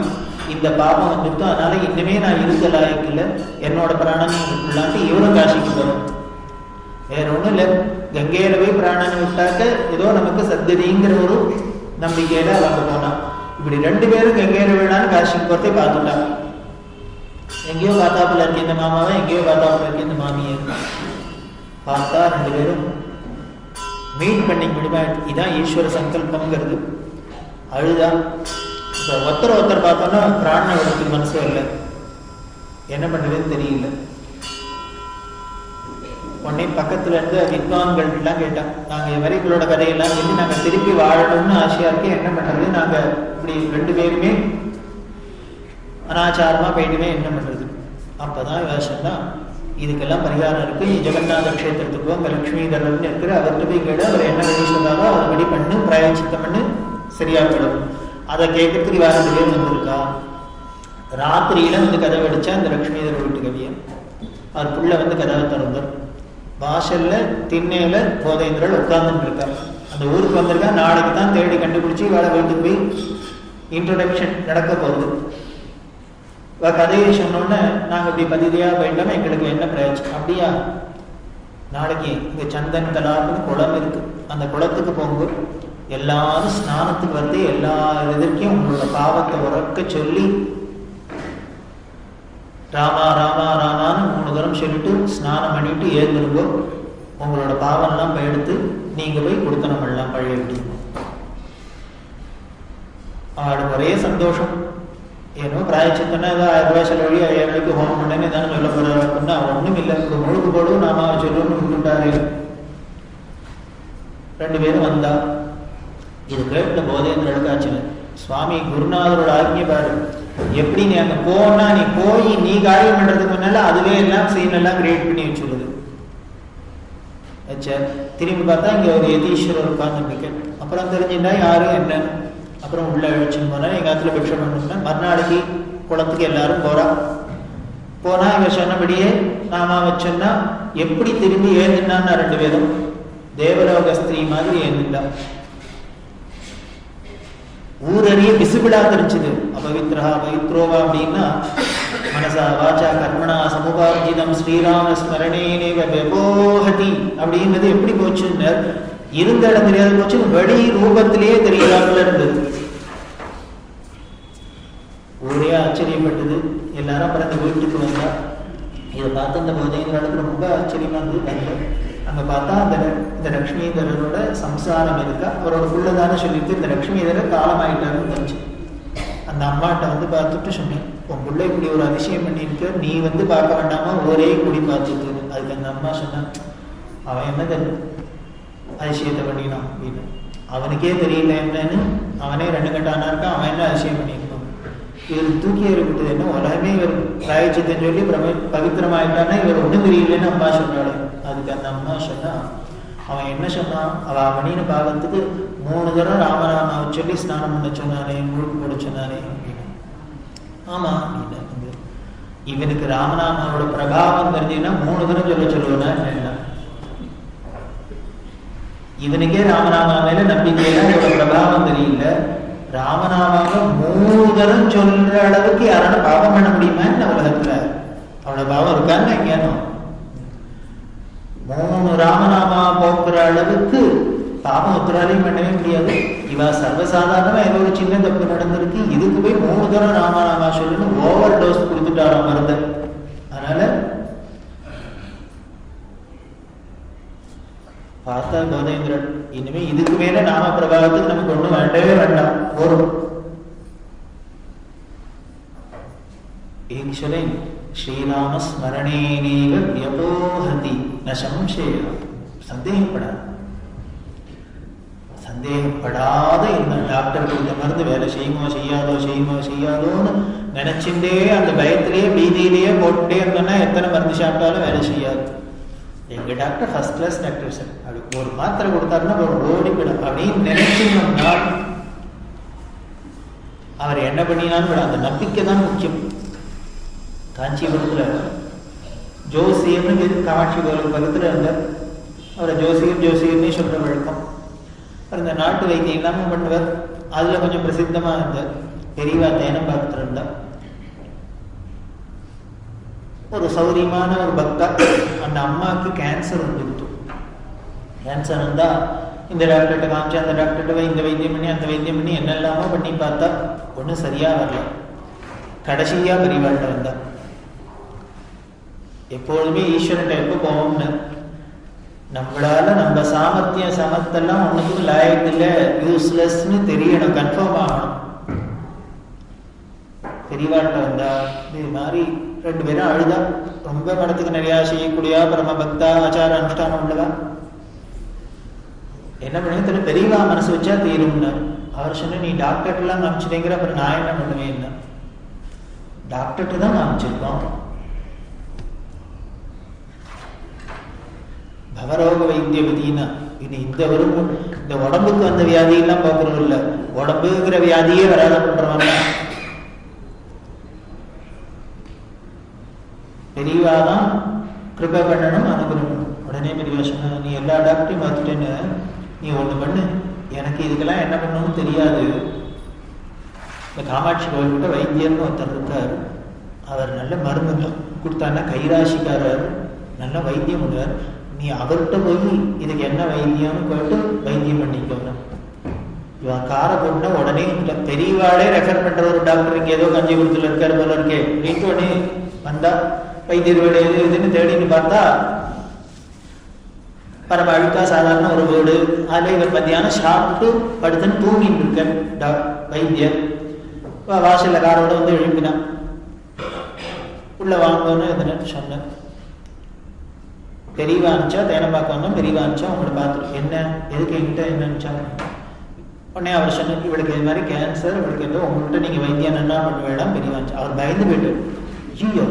இந்த பாபம் வந்துட்டு, அதனால இன்னுமே நான் இருக்க லாயக்கு இல்லை, என்னோட பிராணனை விட்டுலான்ட்டு இவரும் காசிக்கு போறோம். வேற ஒண்ணும் இல்லை, கங்கையில போய் பிராணனை விட்டாக்க ஏதோ நமக்கு சத்கதிங்கிற ஒரு நம்பிக்கையில அவங்க போனா. இப்படி 2 பேரும் கங்கையில விழான்னு காசிக்கு போறதே பார்த்துட்டாங்க. எங்கேயோ பார்த்தாப்புல இருக்க இந்த மாமாவை, எங்கேயோ பார்த்தாப்புல இருக்க இந்த மாமியை பார்த்தா 2 பேரும் மீட் பண்ணி முடியுமா. இதான் ஈஸ்வர சங்கல்பம்ங்கிறது. அழுதா ஒருத்தர் பார்த்தோன்னா பிராண விடத்துக்கு மனசு இல்லை, என்ன பண்ணுறதுன்னு தெரியல. உடனே பக்கத்துல இருந்து வித்வான்கள் எல்லாம் கேட்டாங்க, நாங்க வரிகளோட கதையெல்லாம் சொல்லி நாங்க திருப்பி வாழணும்னு ஆசையா இருக்கே, என்ன பண்றது, நாங்க இப்படி 2 பேருமே அனாச்சாரமா போயிட்டுமே என்ன பண்றது. அப்பதான் யோசனை, இதுக்கெல்லாம் பரிகாரம் இருக்கு, நீ ஜெகநாத கஷேத்திரத்துக்கு அங்க லட்சுமிதரன் இருக்கிற அவர்கிட்ட போய் கேடு, அவர் என்ன வழி சொன்னாரோ அதுபடி பண்ணு, பிராயச்சித்தம் பண்ணு, சரியா போயிடும். அதை கேட்கறதுக்கு வேற 2 பேர் வந்திருக்கா. ராத்திரியில வந்து கதவை அடிச்சா அந்த லட்சுமிதர வீட்டு கவிய அவர் புள்ள வந்து கதவை திறந்தார். வாசல்ல திண்ணையில போதேந்திரன் உட்கார்ந்துட்டு இருக்கார். அந்த ஊருக்கு வந்திருக்கா, நாளைக்கு தான் தேடி கண்டுபிடிச்சு வேலை வீட்டுக்கு போய் இன்ட்ரோடக்ஷன் நடக்க போகுது. கதையை சொன்னோன்னு நாங்க இப்படி பதிதியா போயிட்டோம், எங்களுக்கு என்ன பிரயோஜனம், அப்படியா நாளைக்கு இங்க சந்தன் தலாப்னு குளம் இருக்கு, அந்த குளத்துக்கு போகும்போது எல்லாரும் ஸ்நானத்துக்கு வந்து எல்லா இதற்கும் உங்களோட பாவத்தை உறக்க சொல்லி ராமா ராமா ராமான்னு 3 தரம் சொல்லிட்டு ஸ்நானம் பண்ணிட்டு ஏந்திருங்கோ, உங்களோட பாவம்லாம் போய் எடுத்து நீங்க போய் கொடுத்தனம் எல்லாம் பழைய விட்டு. அவளுக்கு ஒரே சந்தோஷம். ஏன்னோ பிராயச்சித்தனா ஏதோ 1000 ரூபாய் செலவழி 5000 ரூபாய்க்கு ஹோமம் பண்ணேன்னு தானே சொல்ல போறாரு அப்படின்னா ஒண்ணும் இல்லை, ஒரு முழுக்கு போடும் நாம சொல்லுன்னு விட்டுட்டாரு. 2 பேரும் வந்தா. இது கேட்ட போதேந்திரனுக்கு ஆச்சு, சுவாமி குருநாதரோட ஆக்ஞை பாரு, எப்படி நீ அங்க போனா நீ போய் நீ காரியம் பண்றதுக்கு முன்னால அதுவே எல்லாம் சீன் எல்லாம் கிரியேட் பண்ணி வச்சுடுது. திரும்பி பார்த்தா இங்க ஒரு யதீஸ்வரர் உட்கார்ந்து. அப்புறம் தெரிஞ்சுட்டா யாரும் என்னன்னு. அப்புறம் உள்ள அழிச்சுன்னு போனா எங்க ஆத்துல பிக்ஷை பண்ணணும்னா மறுநாளைக்கு குளத்துக்கு எல்லாரும் போனா இவ சொன்னபடியே நாம வச்சோன்னா எப்படி திரும்பி ஏந்துனான்னா 2 பேரும் தேவலோக ஸ்திரீ மாதிரி ஏந்துட்டா. ஊரறிய விசிபிளா தெரிஞ்சது. அபவித்ரா பவித்ரோவா அப்படின்னா மனசா வாச்சா கர்மணா சமுபார்ஜிதம் ஸ்ரீராம ஸ்மரணேனேவ விபோஹதி அப்படின்றது எப்படி போச்சுன்னு இருந்த இடம் தெரியாது போச்சு, வெளி ரூபத்திலேயே தெரியலாமல் இருந்தது. பார்த்து அந்த போதைங்கிறதுக்கு ரொம்ப ஆச்சரியமா இருந்தது. அங்க பார்த்தா இந்த லக்ஷ்மிதரோட சம்சாரம் இருக்கா, அவரோட புள்ளதானே சொல்லிட்டு இந்த லக்ஷ்மிதரர் காலமாயிட்டாருன்னு தெரிஞ்சு அந்த அம்மாட்ட வந்து பார்த்துட்டு சொன்னேன், உன் பிள்ளை இப்படி ஒரு அதிசயம் பண்ணிட்டு நீ வந்து பார்க்க வேண்டாமா, ஒரே குடி பார்த்துட்டு. அதுக்கு அந்த அம்மா சொன்னான், அவன் என்ன அதிசயத்தை பண்ணினான் அப்படின்னு அவனுக்கே தெரியல என்னன்னு. அவனே 2 கட்டானா இருக்கான், அவன் என்ன அதிசயம் பண்ணிக்கணும். இவர் தூக்கி எறிவிட்டது என்ன, உலகமே இவர் பிராயச்சித்தை சொல்லி பவித்திரமாயிட்டான்னா இவர் ஒன்றும் தெரியலன்னு அம்மா சொன்னாள். அதுக்கு அந்த அம்மா சொன்னா, அவன் என்ன சொன்னான், அவ மணின்னு பாகத்துக்கு 3 தடவை ராமராமாவை சொல்லி ஸ்நானம் பண்ண சொன்னானே, முழுக்கு போட சொன்னானே அப்படின்னு. ஆமா அப்படின்னு இவனுக்கு ராமநாமாவோட பிரபாவம் தெரிஞ்சுன்னா 3 தடவை சொல்லுவேன்னா என்ன, இவனுக்கே ராமநாமா மேல நம்பிக்கையில அவரோட பிரபாவம் தெரியல. ராமநாமாவை 3 தடவை சொல்ற அளவுக்கு யாரால பாவம் பண்ண முடியுமா இந்த உலகத்துல? அவளோட பாவம் இருக்கான்னு எங்கேனும் 3 ராமநாமா போக்குற அளவுக்கு பாவம் ஒத்துறாலையும் பண்ணவே முடியாது. இவ சர்வசாதாரணமா ஏதோ ஒரு சின்ன தப்பு நடந்திருக்கு, இதுக்கு போய் 3 தடவை ராமநாமா சொல்லுன்னு ஓவர் டோஸ் கொடுத்துட்டாராம் மருந்த. அதனால பார்த்தா கோதேந்திரன் இனிமே இதுக்கு மேல நாம பிரபாவத்துக்கு நமக்கு ஒண்ணும் வேண்டவே வேண்டாம், போரும். ஈஸ்வரே ஸ்ரீராம ஸ்மரணேனேவ வியபோஹதி ந சம்சய. சந்தேகப்படாத இந்த டாக்டர் கொடுத்த மருந்து வேலை செய்யுமோ செய்யாதோன்னு நினைச்சுட்டே அந்த பயத்திலேயே பீதியிலேயே போட்டுட்டே இருந்தோம்னா எத்தனை மருந்து சாப்பிட்டாலும் வேலை செய்யாது. எங்க doctor first class doctor sir, அப்படி ஒரு மாத்திரை கொடுத்தாருன்னா ஓடி போயிடும் அப்படின்னு நினைச்சோம்னா அவர் என்ன பண்ணினாலும் அந்த நம்பிக்கை தான் முக்கியம். காஞ்சிபுரத்துல ஜோசியர்னு காமாட்சி கோவில் பக்கத்துல இருந்தார். அவரை ஜோசியர்னே சொல்ற வழக்கம். இந்த நாட்டு வைத்தியம் எல்லாமே பண்ணுவார். அதுல கொஞ்சம் பிரசித்தமா இருந்தார். பெரியவா தேனம் பார்த்துட்டு இருந்தார். ஒரு சௌரியமான ஒரு பக்தா. அந்த அம்மாவுக்கு கேன்சர் வந்துடுத்து. கேன்சர் இருந்தா இந்த டாக்டர்கிட்ட காமிச்சு அந்த டாக்டர்கிட்ட இந்த வைத்தியம் பண்ணி அந்த வைத்தியம் பண்ணி என்னெல்லாமோ பண்ணி பார்த்தா ஒன்றும் சரியா வரல. கடைசியா பெரியவாள்கிட்ட வந்தா. எப்பொழுதுமே ஈஸ்வரன் எப்போ போவோம்னு நம்மளால நம்ம சாமர்த்தியம் சமத்தெல்லாம் ஒன்றுக்கு லாயக்கில்லை, யூஸ்லெஸ்ன்னு தெரியணும், கன்ஃபார்ம் ஆகணும். பெரியவாள்கிட்ட வந்தா இது மாதிரி 2 பேரும் அழுதா. ரொம்ப மனத்துக்கு நிறையா செய்யக்கூடிய பரம பக்தா ஆச்சார அனுஷ்டானம் உள்ளதா. என்ன பண்ண பெரியவா மனசு வச்சா தீரும்னு அவர் சொன்ன, நீ டாக்டர்லாம் காமிச்சிட்டேங்கிற, அப்புறம் நான் என்ன பண்ணுவேன்? டாக்டர்கிட்ட தான் காமிச்சிருக்கோம். பவரோக வைத்திய விதினா இது இந்த உடம்புக்கு வந்த வியாதியெல்லாம் பார்க்கறது இல்லை, உடம்புங்கிற வியாதியே வராத பண்றவங்க. பெரியவாதான் கிருபை பண்ணணும், அனுகிரகம். உடனே பெரியவா சொன்ன, நீ எல்லா டாக்டரையும் பார்த்துட்டேன்னு நீ ஒண்ணு பண்ணு, எனக்கு இதுக்கெல்லாம் என்ன பண்ணணும்னு தெரியாது. இந்த காமாட்சி கோவில்கிட்ட வைத்தியர்னு ஒருத்தர் இருக்கார். அவர் நல்ல மருந்து கொடுத்தாருன்னா கைராசிக்காரர், நல்ல வைத்தியம் பண்ணுவார். நீ அவர்கிட்ட போய் இதுக்கு என்ன வைத்தியம்னு போயிட்டு வைத்தியம் பண்ணிக்கணும். இவன் காரை போட்டுனா உடனே பெரியவாளே ரெஃபர் பண்ற ஒரு டாக்டர் இங்க ஏதோ காஞ்சிபுரத்துல இருக்காரு போல இருக்கே அப்படின்ட்டு உடனே வந்தா வைத்தியர் வீடு எது இதுன்னு தேடின்னு பார்த்தா பரம அழுக்கா சாதாரண ஒரு வீடு. அதுல இவர் மத்தியானம் சாப்பிட்டு படுத்துன்னு தூங்கிட்டு இருக்க வைத்தியர். வாசல்ல காரோட வந்து எழுப்பினான். உள்ள வாங்கன்னு எதுன்னு சொன்னேன். பெரியவா அனுப்பிச்சா தேனை பார்க்க வந்தோம். பெரியவா அனுப்பிச்சா உங்களை பார்த்துட்டு என்ன எதுக்கு என்கிட்ட என்ன அனுப்பிச்சாங்க. உடனே அவர் சொன்ன, இவளுக்கு இது மாதிரி கேன்சர், இவளுக்கு ஏதோ உங்கள்கிட்ட நீங்க வைத்தியம் என்ன பண்ண வேண்டாம். பெரியவா அனுப்பிச்சா. அவர் பயந்து போயிட்டு, ஐயோ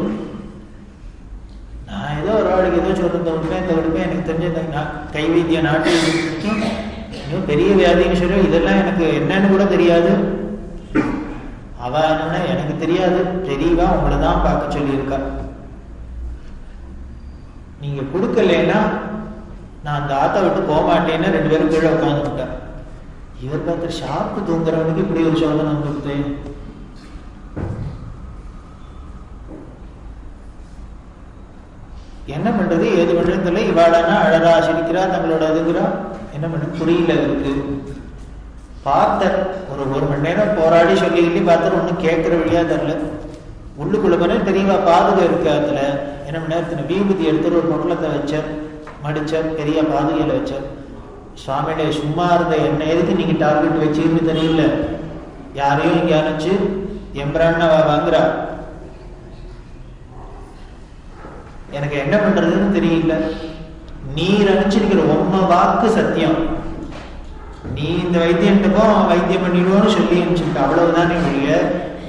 நான் ஏதோ ஒரு ஆளுக்கு ஏதோ சொல்றேன் இந்த உடம்பே எனக்கு தெரிஞ்ச நான் கை வைத்திய நாட்டு இன்னும் பெரிய வியாதின்னு சொல்லி இதெல்லாம் எனக்கு என்னன்னு கூட தெரியாது. அவ என்னன்னா எனக்கு தெரியாது, பெரியவா உங்களை தான் பார்க்க சொல்லியிருக்கா. நீங்க கொடுக்கலன்னா நான் அந்த ஆத்த விட்டு போக மாட்டேன்னு 2 பேரும் கீழே உட்காந்துட்டேன். இவர் பார்த்து ஷாப்பு தூங்குறவனுக்கு இப்படி ஒரு சோதனை கொடுத்தேன். என்ன பண்றது ஏது பண்றதுல இவாளானா அழகா சிரிக்கிறா, தங்களோட அதுங்கிறா, என்ன பண்ண புரியல இருக்கு. பார்த்த ஒரு மணி நேரம் போராடி சொல்லி பார்த்து ஒன்னும் கேட்கிற வழியா தரல. உள்ளுக்குள்ள போன தெரியவா பாதுகா இருக்கு. அதுல என்ன பண்ண விபூதி எடுத்துட்டு ஒரு பொட்டலத்தை வச்சார், மடிச்சார், பெரிய பாதுகையில வச்சார். சுவாமியில சும்மா இருந்த என்ன எதுக்கு நீங்க டார்கெட் வச்சுன்னு தெரியல, யாரையும் இங்க அனுப்பிச்சு எம்பிரான்னா வாங்குறா, எனக்கு என்ன பண்றதுன்னு தெரியல. நீர் அனுப்பிச்சிருக்கிற உம்ம வாக்கு சத்தியம், நீ இந்த வைத்தியன்ட்டுக்கும் வைத்தியம் பண்ணிடுவோன்னு சொல்லி அனுப்பிச்சிருக்க, அவ்வளவுதான். நீங்க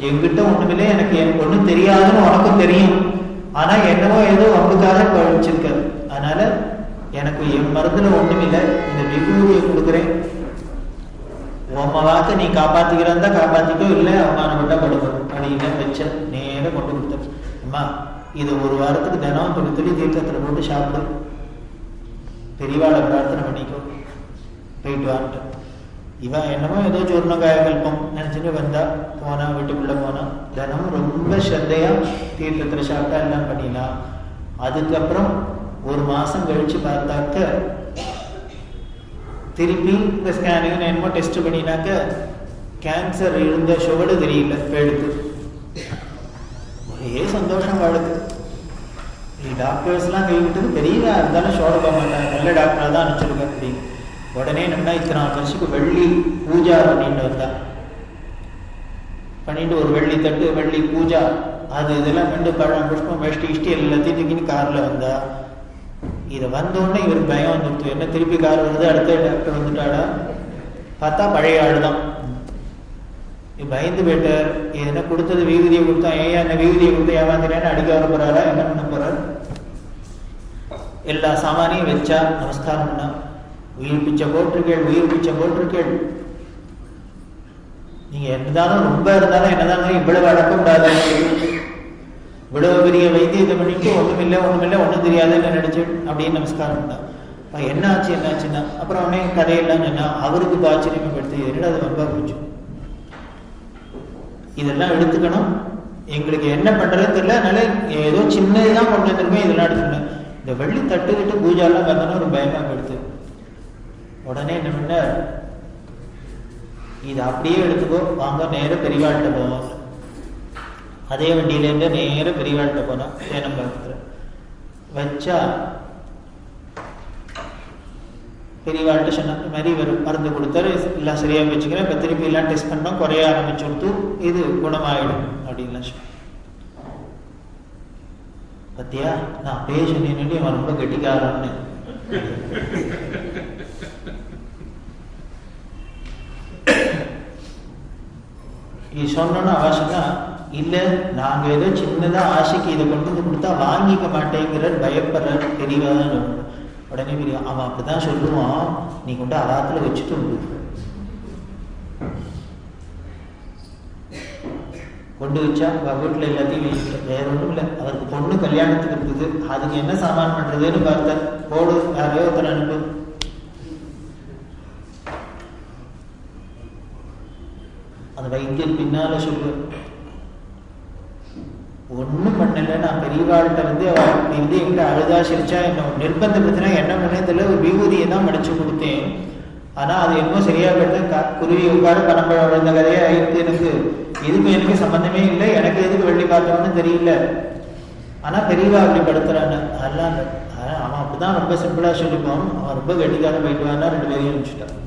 என்கிட்ட ஒண்ணுமில்லை, எனக்கு ஒண்ணும் தெரியாதுன்னு உனக்கும் தெரியும், ஆனா என்னவோ ஏதோ உங்களுக்காக வச்சிருக்காரு. அதனால எனக்கு என் மருந்துல ஒண்ணுமில்லை, இந்த விபூதியை கொடுக்குறேன், உம்ம வாக்கு நீ காப்பாத்திக்கிறதா காப்பாத்திக்கோ, இல்லை அவமானப்பட்டா படுக்கணும் அப்படின்னு வச்ச நேரம் கொண்டு கொடுத்த. அம்மா இது ஒரு வாரத்துக்கு தினம் துளி துளி தீர்க்கத்துல போட்டு சாப்பிடு, பெரியவாளை பிரார்த்தனை பண்ணிக்கோ, போயிட்டு வான்ட்டு. இவன் என்னமோ ஏதோ சொர்ணகாய கல்பம் நினைச்சுட்டு வந்தா, போனா வீட்டுக்குள்ள போனா, தினமும் ரொம்ப ஸ்ரத்தையா தீர்த்தத்துல சாப்பிட்டா எல்லாம் பண்ணிடலாம். அதுக்கப்புறம் ஒரு மாசம் கழிச்சு பார்த்தாக்க திருப்பி இந்த ஸ்கேனிங் என்னமோ டெஸ்ட் பண்ணினாக்க கேன்சர் இருந்த சுவடு தெரியல, எடுத்து ஒரே சந்தோஷம் வாழுது. டாக்டர்ஸ் எல்லாம் கைவிட்டது பெரியவா இருந்தாலும் சோட போக மாட்டாங்க, நல்ல டாக்டரா தான் அனுப்பிச்சிருக்க அப்படின்னு. உடனே நம்ம இத்தனை வருஷத்துக்கு வெள்ளி பூஜா பண்ணிட்டு வந்தா, பண்ணிட்டு ஒரு வெள்ளி தட்டு வெள்ளி பூஜா அது இதெல்லாம் கண்டு பழம் புஷ்பம் வேஷ்டி இஷ்டி எல்லாத்தையும் தூக்கின்னு கார்ல வந்தா. இதை வந்தோடனே இவருக்கு பயம் வந்துடுத்து, என்ன திருப்பி கார் வருது, அடுத்த டாக்டர் வந்துட்டாடா, பார்த்தா பழைய ஆள் தான். பயந்து போயிட்டார், என்ன கொடுத்தது விபூதியை கொடுத்தா, ஏன் என்ன விபூதியை கொடுத்து ஏமாந்துறேன்னு அடிக்க வர போறாரா, என்ன பண்ண போறாரு. எல்லா சாமானியும் வச்சா நமஸ்காரம் பண்ணா, உயிர் பிச்சை போட்டிருக்கேள், உயிர் பிச்சை போட்டிருக்கேள், நீங்க என்னதாலும் ரொம்ப இருந்தாலும் என்னதான் இவ்வளவு அடக்கூடாது, இவ்வளவு பெரிய வைத்தியத்தை பண்ணிட்டு ஒண்ணுமில்லை ஒண்ணுமில்லை ஒண்ணும் தெரியாதுன்னு நினைச்சு அப்படின்னு நமஸ்காரம் பண்ணா. என்ன ஆச்சு என்ன ஆச்சுன்னா அப்புறம் உடனே கதையெல்லாம் சொன்னா, அவருக்கு ஆச்சரியப்படுத்தி என்னடா அது ரொம்ப போச்சு, இதெல்லாம் எடுத்துக்கணும், எங்களுக்கு என்ன பண்றதுன்னு தெரியல, அதனால ஏதோ சின்னதுதான் கொண்டு வந்திருக்கோம், இதெல்லாம் எடுத்துக்கணும். இந்த வெள்ளி தட்டுக்கிட்டு பூஜாலாம் வந்தோன்னா ஒரு பயமா எடுத்து உடனே என்ன பண்ண, இது அப்படியே எடுத்துக்கோ, வாங்க நேர பெரியவாழ்கிட்ட போவோம். அதே வண்டியில இருந்து நேர பெரியவாழ்கிட்ட போனா தேனம் பார்த்துற வச்சா, பெரியவாழ்கிட்ட சொன்ன மாதிரி மருந்து கொடுத்தாரு, எல்லாம் சரியா வச்சுக்கிறேன், இப்ப திருப்பி எல்லாம் டெஸ்ட் பண்ணோம், குறைய ஆரம்பிச்சு கொடுத்து இது குணமாயிடும் அப்படின்லாம் சொன்ன. பத்தியா நான் அப்படியே சொன்னேன்னு அவன் ரொம்ப கெட்டிக்காரன்னு. இது சொன்னோன்னா அவ சொன்னா, இல்ல நாங்க ஏதோ சின்னதா ஆசைக்கு இதை கொண்டு வந்து கொடுத்தா வாங்கிக்க மாட்டேங்கிற பயப்படுற பெரியவாதான். உடனே பெரிய அவன் அப்படிதான் சொல்லுவான், நீ கொண்டு அவாத்துல வச்சுட்டு கொண்டு வச்சா வீட்டுல எல்லாத்தையும் வச்சுட்டு வேற ஒண்ணும் இல்லை. அவருக்கு பொண்ணு கல்யாணத்துக்கு இருக்குது, அதுக்கு என்ன சாமான் பண்றதுன்னு பார்த்தா, போடு யாரையோ ஒருத்தர் அனுப்பு. அந்த வைத்தியர் பின்னால சொல்லு, ஒண்ணும் பண்ணல, நான் பெரியவாழ்கிட்ட வந்து எங்கிட்ட அழுதா சிரிச்சா, என்ன நிர்பந்தப்படுத்தினா என்ன பண்ணதில்ல, ஒரு விபூதியை தான் மடிச்சு கொடுத்தேன், ஆனா அது என்னமோ சரியா போயிட்டு குருவி உட்கார பணம்பழம் விழுந்த கதையே ஆயிடுத்து. எனக்கு இதுக்கு எனக்கு சம்பந்தமே இல்லை, எனக்கு எதுக்கு வெள்ளி பார்த்தோம்னு தெரியல, ஆனா பெரியவா அப்படி படுத்துறான்னு அதெல்லாம். அவன் அப்படிதான் ரொம்ப சிம்பிளா சொல்லிப்பான், அவன் ரொம்ப கெட்டிக்கார போயிட்டு வானா 2 பேரையும் அனுப்பிச்சுட்டான்.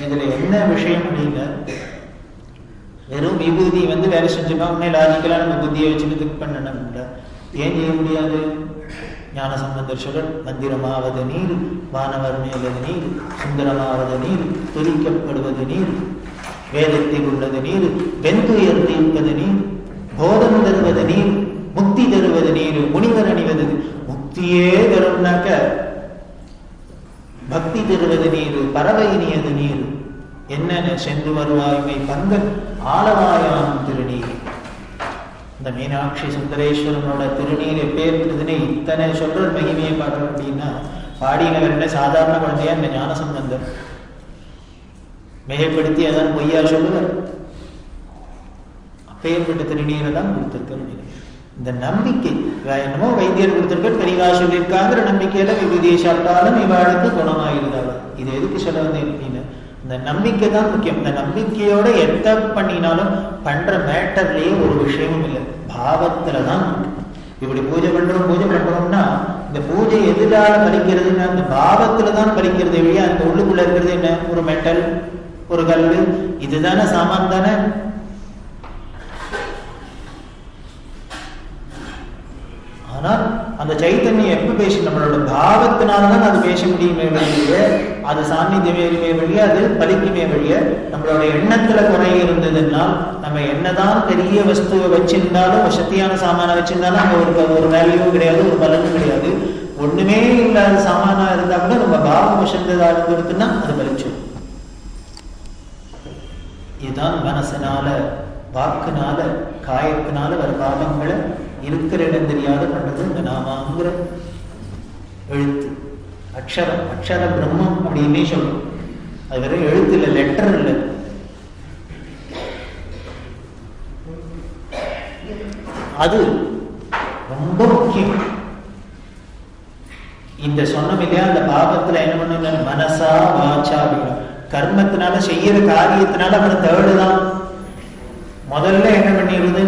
இதுல என்ன விஷயம் அப்படின்னா, வெறும் விபூதி வந்து வேலை செஞ்சுப்பா, உடனே லாஜிக்கலா நம்ம புத்தியை வச்சுட்டு திக் பண்ணணும். ஏன் செய்ய முடியாது? ஞான சம்பந்தர் சொல்ற, மந்திரமாவது நீர், வானவர் மேலது நீர், சுந்தரமாவது நீர், துரிக்கப்படுவது நீர், வேதத்தில் உள்ளது நீர், வெந்துயர் தீர்ப்பது நீர், போதம் தருவது நீர், முக்தி தருவது நீர், முனிவர் அணிவது. முக்தியே தரும்னாக்க பக்தி தருவது நீர், பறவை இனியது நீர், என்னென்ன சென்று வருவாய்மை பங்கன் ஆலவாயான் திருநீர். இந்த மீனாட்சி சுந்தரேஸ்வரனோட திருநீர் எப்பேற்பட்டதுன்னு இத்தனை சொல்ற மகிமையை பாடுற அப்படின்னா, பாடினவர் என்ன சாதாரண குழந்தையா இந்த ஞான சம்பந்தர் மிகைப்படுத்தி அதான் பொய்யா சொல்லுவார். அப்பேற்பட்ட திருநீரை தான் கொடுத்திருக்க. இந்த நம்பிக்கை என்னமோ வைத்தியர் கொடுத்திருக்க, பெரியவா சொல்லியிருக்காங்கிற நம்பிக்கையில விபூதியை சாப்பிட்டாலும் இவாளுக்கு குணமாயிருந்தாலும். இது எதுக்கு சொல்ல வந்தேன் அப்படின்னு, இந்த நம்பிக்கை தான் முக்கியம். இந்த நம்பிக்கையோட எத்த பண்ணினாலும் பண்ற மேட்டர்லயே ஒரு விஷயமும் இல்லை, பாவத்துலதான். இப்படி பூஜை பண்றோம்னா இந்த பூஜை எதிரால பலிக்கிறதுன்னா அந்த பாவத்துலதான் பலிக்கிறது இல்லையா? அந்த உள்ளுக்குள்ள இருக்கிறது என்ன? ஒரு மெட்டல், ஒரு கல்லு, இதுதானே சாமான் தானே. ஆனால் அந்த சைத்தன்யம் எப்ப பேசும்? நம்மளோட பாவத்தினால்தான் அது பேச முடியுமே வெளியே, அது சாநித்தியமே வெளியே, அது பலிக்குமே வெளியே. நம்மளோட எண்ணத்துல குறை இருந்ததுன்னா நம்ம என்னதான் பெரிய வஸ்துவை வச்சிருந்தாலும், சக்தியான சாமான வச்சிருந்தாலும் அங்க ஒரு வேல்யூவும் கிடையாது, ஒரு பலனும் கிடையாது. ஒண்ணுமே இல்லாத சாமானா இருந்தா கூட நம்ம பாவம் வசந்ததா இருந்துன்னா அது பலிச்சிடும். இதுதான் மனசனால, வாக்குனால, காயத்தினால வர பாவங்களை இருக்கிற இடம் தெரியாத பண்றது இந்த நாமாங்கிற எழுத்து. அக்ஷரம், அக்ஷர பிரம்மம் அப்படின்னே சொல்லும். அது வெறும் எழுத்து இல்லை, லெட்டர் இல்லை. அது ரொம்ப முக்கியம். இந்த சொன்னம் இல்லையா, அந்த பாபத்துல என்ன பண்ண, மனசா வாச்சா கர்மத்தினால செய்யற காரியத்தினால அவன் தேடுதான். முதல்ல என்ன பண்ணிடுறது,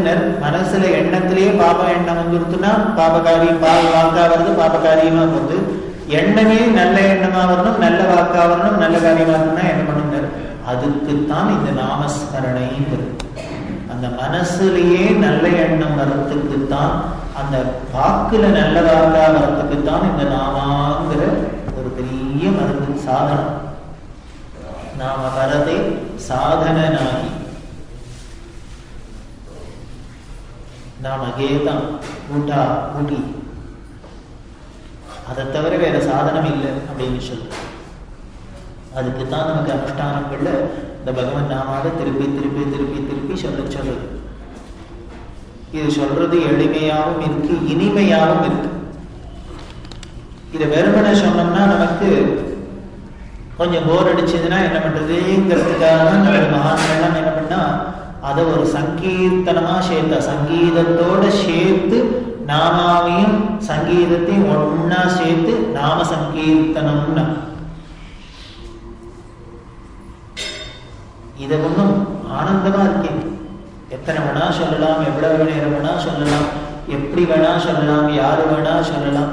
மனசுல எண்ணத்திலேயே பாப எண்ணம் வந்துருச்சுன்னா பாபகாரியம், வாக்கா வருது, பாபகாரியமா வருது. எண்ணமே நல்ல எண்ணமா வரணும், நல்ல வாக்கா வரணும், நல்ல காரியமா இருக்கணும்னா என்ன பண்ணுங்க, அதுக்குத்தான் இந்த நாமஸ்மரணைங்கிறது. அந்த மனசுலயே நல்ல எண்ணம் வரத்துக்குத்தான், அந்த வாக்குல நல்ல வாக்கா வரத்துக்குத்தான் இந்த நாமாங்கிற ஒரு பெரிய மருந்து, சாதனம். நாம வரதே சாதனாகி நாம கேதான் ஊட்டா ஊட்டி, அதை தவிர வேற சாதனம் இல்லை அப்படின்னு சொல்லு. அதுக்குத்தான் நமக்கு அனுஷ்டானங்கள்ல இந்த பகவன் நாமாவை திருப்பி திருப்பி திருப்பி திருப்பி சொல்றது. இது சொல்றது எளிமையாகவும் இருக்கு, இனிமையாகவும் இருக்கு. இதை வெறுமனை சொன்னோம்னா நமக்கு கொஞ்சம் போர் அடிச்சதுன்னா என்ன பண்றதுங்கிறதுக்காக நமக்கு மகான்கள்லாம் என்ன பண்ணா அதை ஒரு சங்கீர்த்தனமா சேர்த்தா, சங்கீதத்தோட சேர்த்து நாமாவையும் சங்கீதத்தையும் ஒன்னா சேர்த்து நாம சங்கீர்த்தனம்னா. இதை ஒன்றும் ஆனந்தமா இருக்கேன். எத்தனை வேணா சொல்லலாம், எவ்வளவு நேரம் வேணா சொல்லலாம், எப்படி வேணா சொல்லலாம், யாரு வேணா சொல்லலாம்.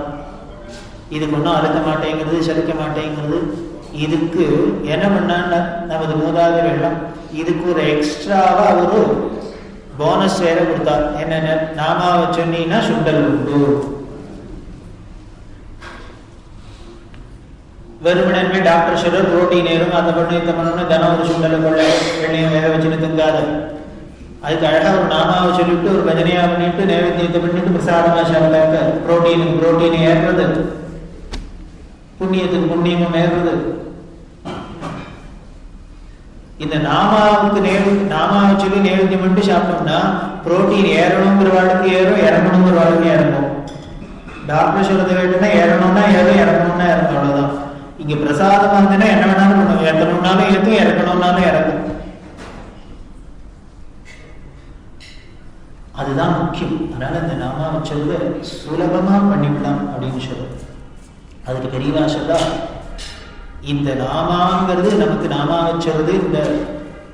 இதுக்கு ஒன்றும் அழுக்க மாட்டேங்கிறது, செலுக்க மாட்டேங்கிறது. இதுக்கு என்ன பண்ணான்னா நமது மூதாதையர்கள் இதுக்கு ஒரு எக்ஸ்ட்ராவா ஒரு போனஸ் வேற கொடுத்தார். என்னென்ன, நாமாவை சொன்னீங்கன்னா சுண்டல் உண்டு. வெறுமனே டாக்டர் சொல்ற புரோட்டீன் ஏறும், அதை பண்ணு இதை பண்ணணும், தினம் ஒரு சுண்டலை கொள்ள வெள்ளையும் வேக வச்சுன்னு திங்காத. அதுக்கு அழகா ஒரு நாமாவை சொல்லிட்டு ஒரு பஜனையா பண்ணிட்டு நைவேத்தியத்தை பண்ணிட்டு பிரசாதமா சாப்பிட்டாக்க புரோட்டீன் ஏறுறது, புண்ணியத்துக்கு புண்ணியமும் ஏறுறது. இந்த நாமாவுக்கு நாமாவை சொல்லி நைவேத்தியம் பண்ணிட்டு சாப்பிட்டோம்னா புரோட்டீன் ஏறணுங்கிற வாழ்க்கை ஏறும், இறங்கணுங்கிற வாழ்க்கை இறங்கும். டாக்டர் சொல்றதை கேட்டுன்னா ஏறணும்னா ஏறும், இறங்கணும்னா இறங்கும், அவ்வளவுதான். இங்க பிரசாதமா இருந்ததுன்னா என்ன வேணாலும் பண்ணுவோம், ஏற்றணும்னாலும் ஏற்றும், இறக்கணும்னாலும் இறக்கும். அதுதான் முக்கியம். அதனால இந்த நாமாவை சொல்ல சுலபமா பண்ணிவிடலாம் அப்படின்னு சொல்றது. அதுக்கு பெரியவா சொல்ல, இந்த நாமாங்கிறது நமக்கு நாமாவை சொல்றது இந்த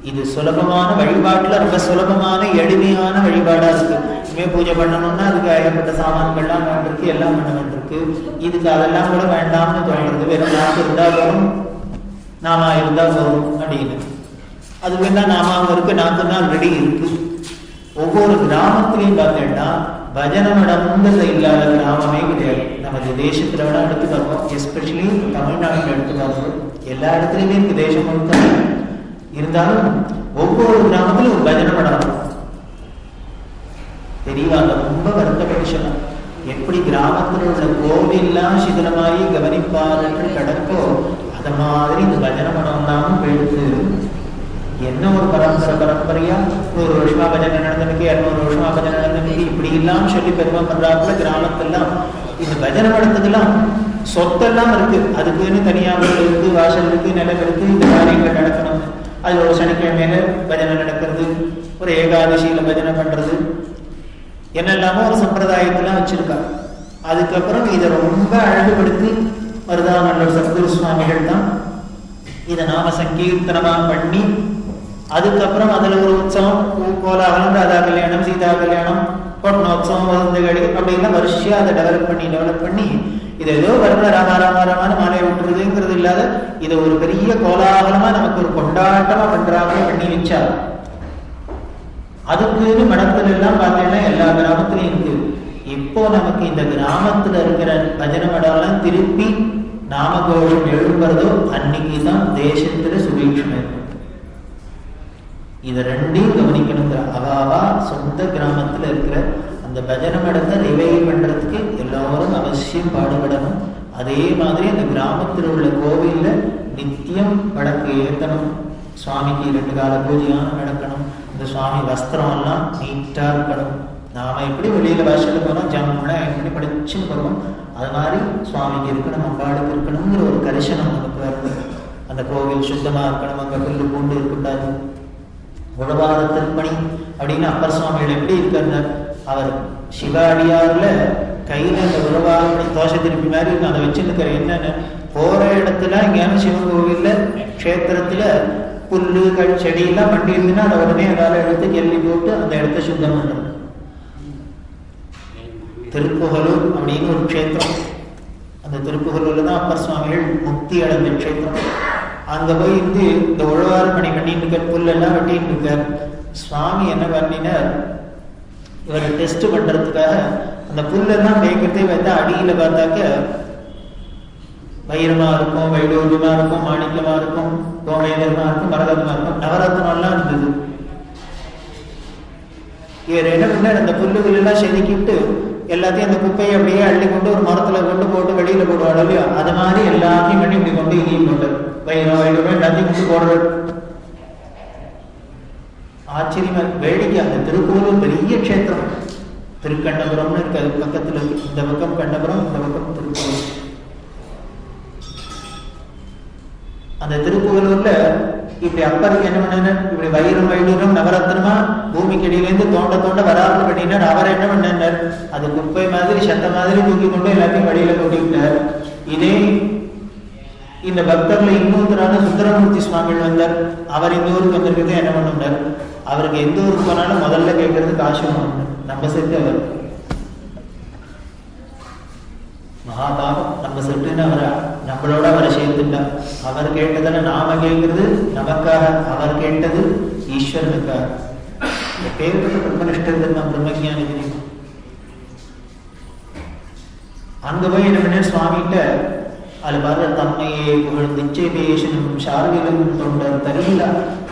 இது சுலபமான வழிபாட்டுல ரொம்ப சுலபமான எளிமையான வழிபாடா இருக்கு. இனிமே பூஜை பண்ணணும்னா அதுக்கு ஏகப்பட்ட சாமான்கள்லாம் வேண்டிருக்கு, எல்லாம் பண்ண வேண்டிருக்கு. இதுக்கு அதெல்லாம் கூட வேண்டாம்னு தோன்றது. வெறும் நாக்கு இருந்தா வரும், நாமா இருந்தா வரும் அப்படின்னு. அதுக்கு என்ன நாமாவும் இருக்கு, நாக்கு தான் ரெடி இருக்கு. ஒவ்வொரு கிராமத்திலையும் பார்த்தேன்னா பஜனமடம்ங்கிறது இல்லாத கிராமமே கிடையாது. நமது தேசத்துல விட எடுத்து பார்ப்போம், எஸ்பெஷலி தமிழ்நாட்டில் எடுத்து பார்ப்போம். எல்லா இடத்துலையுமே இருக்கு, தேசம் முழுக்க. இருந்தாலும் ஒவ்வொரு கிராமத்திலும் ஒரு பஜனை மடம் தெரியவாங்க. ரொம்ப வருத்தப்பட்டு சொல்லலாம், எப்படி கிராமத்தில் உள்ள கோவில்லாம் சிதிலமாயி கவனிப்பாளர்கள் கிடக்கோ அத மாதிரி இந்த பஜனை மடம் இல்லாமல் போயிடுத்து. என்ன ஒரு பரம்பரையா 100 வருஷமா பஜனை நடந்தனுக்கு, 200 வருஷமா பஜனை நடந்தனுக்கு, இப்படி இல்லாம சொல்லி பெருமை பண்றாப்புல கிராமத்தெல்லாம். இந்த பஜனை மடத்துக்கெல்லாம் சொத்தெல்லாம் இருக்கு, அதுக்குன்னு தனியாக இருக்கு, வாசல் இருக்கு, நிலம் இருக்கு, இந்த காரியங்கள் நடக்கணும். அது ஒரு சனிக்கிழமையில பஜனை நடக்கிறது, ஒரு ஏகாதசியில பஜனை பண்றது, என்னெல்லாமோ ஒரு சம்பிரதாயத்தெல்லாம் வச்சிருக்காங்க. அதுக்கப்புறம் இதை ரொம்ப அழகுபடுத்தி மருதானல்லூர் சத்குரு சுவாமிகள் தான் இதை நாம சங்கீர்த்தனமா பண்ணி, அதுக்கப்புறம் அதுல ஒரு உற்சவம், கோலாகலம், ராதா கல்யாணம், சீதா கல்யாணம், பொன்னோத்சவம் வசந்தகளி அப்படின்னா வரிசையா அதை டெவலப் பண்ணி இது ஏதோ வரல ராமாராமாராமான மாலையை விட்டுறதுங்கிறது இல்லாத இதை ஒரு பெரிய கோலாகலமா நமக்கு ஒரு கொண்டாட்டமா பண்றாங்க பண்ணி வச்சா அதுக்குன்னு மடத்துல எல்லாம் பார்த்தீங்கன்னா எல்லா கிராமத்திலையும் இருக்கு. இப்போ நமக்கு இந்த கிராமத்துல இருக்கிற பஜனை மடம்லாம் திருப்பி நாமகோஷம் எழும்புறதோ அன்னைக்குதான் தேசத்துல சுபீட்சம் இருக்கும். இதை ரெண்டையும் கவனிக்கணுங்கிற அவாவா சொந்த கிராமத்துல இருக்கிற அந்த பஜனை மடத்தை ரிவைவ் பண்றதுக்கு எல்லாரும் அவசியம் பாடுபடணும். அதே மாதிரி அந்த கிராமத்தில் உள்ள கோவில்ல நித்தியம் வடக்கு ஏற்றணும், சுவாமிக்கு 2 கால பூஜையான நடக்கணும், இந்த சுவாமி வஸ்திரம் எல்லாம் நீட்டா இருக்கணும். நாம எப்படி வெளியில வாசல்ல போனோம் ஜம்முனா எப்படி படிச்சுன்னு போறோம் அது மாதிரி சுவாமிக்கு இருக்கணும், அம்பாளுக்கு இருக்கணுங்கிற ஒரு கரிசனம் நமக்கு வருது. அந்த கோவில் சுத்தமா இருக்கணும், அங்க புல்லு பூண்டு இருக்கக்கூடாது. உழவாத திருப்பணி அப்படின்னு அப்பர் சுவாமிகள் எப்படி இருக்கார், அவர் சிவாடியார்ல கையில அந்த உழவாத தோசை திருப்பி மாதிரி இருக்கு. அதை வச்சுருக்கிற என்னன்னு போற இடத்துல இங்கேயான சிவன் கோவில்ல கஷேத்திரத்துல புல்லு செடி எல்லாம் பண்ணி இருந்துன்னா அதை உடனே அதால எடுத்து கெல்லி போட்டு அந்த இடத்த சுத்தம் பண்றது. திருப்புகலூர் அப்படின்னு ஒரு க்ஷேத்திரம், அந்த திருப்புகலூர்ல தான் அப்பர் சுவாமிகள் முக்தி அடைஞ்ச க்ஷேத்திரம். அங்க போய் இருந்து இந்த உழவாறு பணி பண்ணிட்டு இருக்க புல்லெல்லாம் வெட்டிட்டு இருக்கார். சுவாமி என்ன பண்ணினார், இவரை டெஸ்ட் பண்றதுக்காக அந்த புல்லெல்லாம் மேய்க்கிறதே வந்து அடியில பார்த்தாக்க வைரமா இருக்கும், வைடூரியமா இருக்கும், மாணிக்கமா இருக்கும், கோமேதமா இருக்கும், மரகதமா இருக்கும், நவரத்னம் எல்லாம் இருந்தது. இவர் என்ன பண்ணார், அந்த புல்லுகள் எல்லாம் செதுக்கிட்டு எல்லாத்தையும் அந்த குப்பையை அப்படியே அள்ளி கொண்டு ஒரு மரத்துல கொண்டு போட்டு வெளியில போடுவாள் இல்லையா, அது மாதிரி எல்லாத்தையும் பண்ணி இப்படி கொண்டு இதையும் போட்டார். வைரம் வைரம் எல்லாத்தையும் கொண்டு போடுறார். ஆச்சரியமா வேடிக்கை. அந்த திருப்பூர் பெரிய க்ஷேத்திரம், திருக்கண்டபுரம்னு இருக்கு, அது பக்கத்துல இருக்கு. இந்த பக்கம் கண்டபுரம், இந்த பக்கம் திருப்பூர். அந்த திருப்புகலூர்ல இப்படி அப்பருக்கு என்ன பண்ணார், இப்படி வைரம் வைடூரம் நவரத்னமா பூமிக்கு அடியிலேருந்து தோண்ட தோண்ட வராமல் பண்ணினார். அவர் என்ன பண்ணார், அது குப்பை மாதிரி சத்த மாதிரி தூக்கி கொண்டு எல்லாத்தையும் வழியில கொட்டிவிட்டார். இதே இந்த பக்தர்ல இன்னொருத்தரான சுந்தரமூர்த்தி சுவாமிகள் வந்தார். அவர் இந்த ஊருக்கு வந்திருக்கிறது என்ன பண்ணார், அவருக்கு எந்த ஊருக்கு போனாலும் முதல்ல கேட்கறது காசு வாங்கணும். நம்ம செட்டு அவர் மகாபாபம், நம்ம செட்டுன்னு அவரை நம்மளோட அவரை சேர்த்துட்டார். அவர் கேட்டதான நாம கேட்கறது நமக்காக, அவர் கேட்டது ஈஸ்வரனுக்காக. பேருக்கு பிரம்மனிஷ்டர் நம்ம பிரம்மஞானி தெரியும். அங்க போய் என்ன பண்ண சுவாமிகிட்ட அது பாரு தம்மையே புகழ் நிச்சயதேசனும் சார்பிலும் தொண்டர் தரீல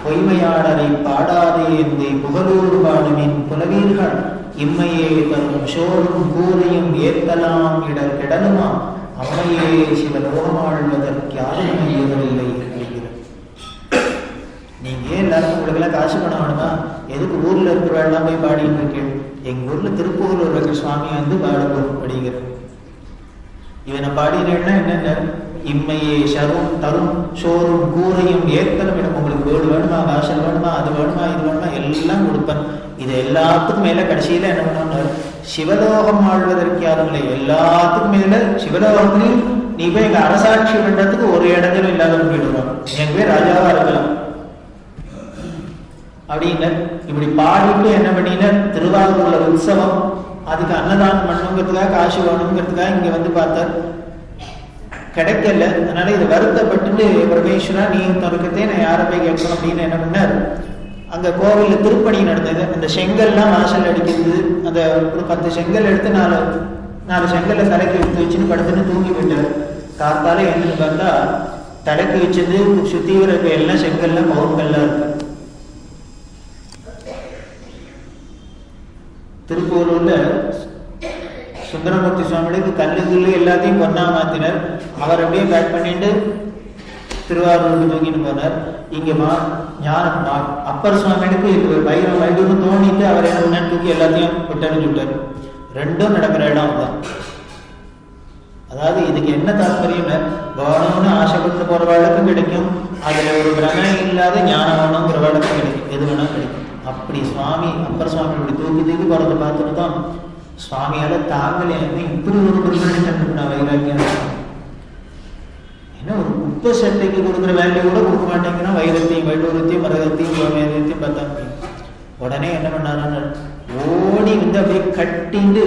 பொய்மையாடரை பாடாதே எந்தை புகழூர் பாடுமின் புலவீர்கள் இம்மையே தரும் சோறும் கூரையும் ஏற்கலாம் இடர் கிடனுமா அம்மையே சிவலோகமாழ்வதற்கு யாரும் ஏறவில்லை அப்படிங்கிற. நீங்க ஏன் எல்லாருக்கும் உங்களுக்கெல்லாம் காசு பணம் வேணுமா, எதுக்கு ஊர்ல இருக்கிறவெல்லாம் போய் பாடிட்டு இருக்கேன், எங்க ஊர்ல திருப்பூர்ல இருக்கிற சுவாமி வந்து பாடணும் அப்படிங்கிற. இவனை பாடினேன்னா என்னென்ன, இம்மையே சரும் தரும் சோறும் கூரையும் ஏற்கனும் இடம். உங்களுக்கு வீடு வேணுமா, வாசல் வேணுமா, அது வேணுமா, இது வேணுமா, எல்லாம் கொடுப்பேன். இது எல்லாத்துக்கும் மேல கடைசியில என்ன பண்ணணும், சிவலோகம் ஆழ்வதற்கு யாரும் இல்லை. எல்லாத்துக்கும் மேல சிவலோகத்திலையும் நீ போய் எங்க அரசாட்சி பண்றதுக்கு ஒரு இடத்துல இல்லாத போயிடுவான், என் பேர் ராஜாவா இருக்கலாம் அப்படின்னு. இப்படி பாடிட்டு என்ன பண்ணின, திருவாரூர்ல உற்சவம், அதுக்கு அன்னதானம் பண்ணுங்கிறதுக்காக காசு வேணுங்கிறதுக்காக இங்க வந்து பார்த்தார், கிடைக்கல. அதனால இது வருத்தப்பட்டு பரமேஸ்வரா நீ தொடக்கத்தே நான் யாரை போய் கேட்கணும் அப்படின்னு என்ன பண்ணார், அங்க கோவில்ல திருப்பணி நடந்தது. அந்த செங்கல்லாம் வாசல் அடிக்கிறது, அந்த ஒரு 10 செங்கல் எடுத்து 4 செங்கல்ல தலைக்கு எடுத்து வச்சுன்னு படுத்துன்னு தூங்கி போயிட்டார். காத்தால என்னன்னு பார்த்தா தலைக்கு வச்சது சுத்தி இருக்க எல்லாம் செங்கல்ல பவுன்கள்லாம் இருக்கு. திருப்பூரூர்ல சுந்தரமூர்த்தி சுவாமிகளுக்கு கல்லுக்குள்ளே எல்லாத்தையும் பொண்ணா மாத்தினார். அவர் அப்படியே பேக் பண்ணிட்டு திருவாரூருக்கு தூக்கிட்டு போனார். இங்க அப்பர் சுவாமிகளுக்கு வைரம் வைடூரம் தோணிட்டு அவர் என்ன பண்ண தூக்கி எல்லாத்தையும் விட்டன்னு விட்டார். ரெண்டும் நடக்கிற இடம் தான். அதாவது இதுக்கு என்ன தாற்பயம், வேணும்னு ஆசைப்பட்டு போற வழக்கம் கிடைக்கும், அதுல ஒரு பிரமை இல்லாத ஞானம் வேணுங்கிற வழக்கம் கிடைக்கும், எது வேணா கிடைக்கும். அப்படி சுவாமி அப்பர் சுவாமி இப்படி தூக்கி போறதை பார்த்துட்டு தான் சுவாமியால தாங்கல, இப்படி ஒரு பிரச்சனை வைராக்கியம். ஏன்னா ஒரு குப்பை சட்டைக்கு கொடுக்குற வேலையை கூட கொடுக்க மாட்டேங்கன்னா வைரத்தையும் வைடூரத்தையும் மரகத்தையும் கோமேதத்தையும் பார்த்தாங்க. உடனே என்ன பண்ணாரு, ஓடி வந்து அப்படியே கட்டிண்டு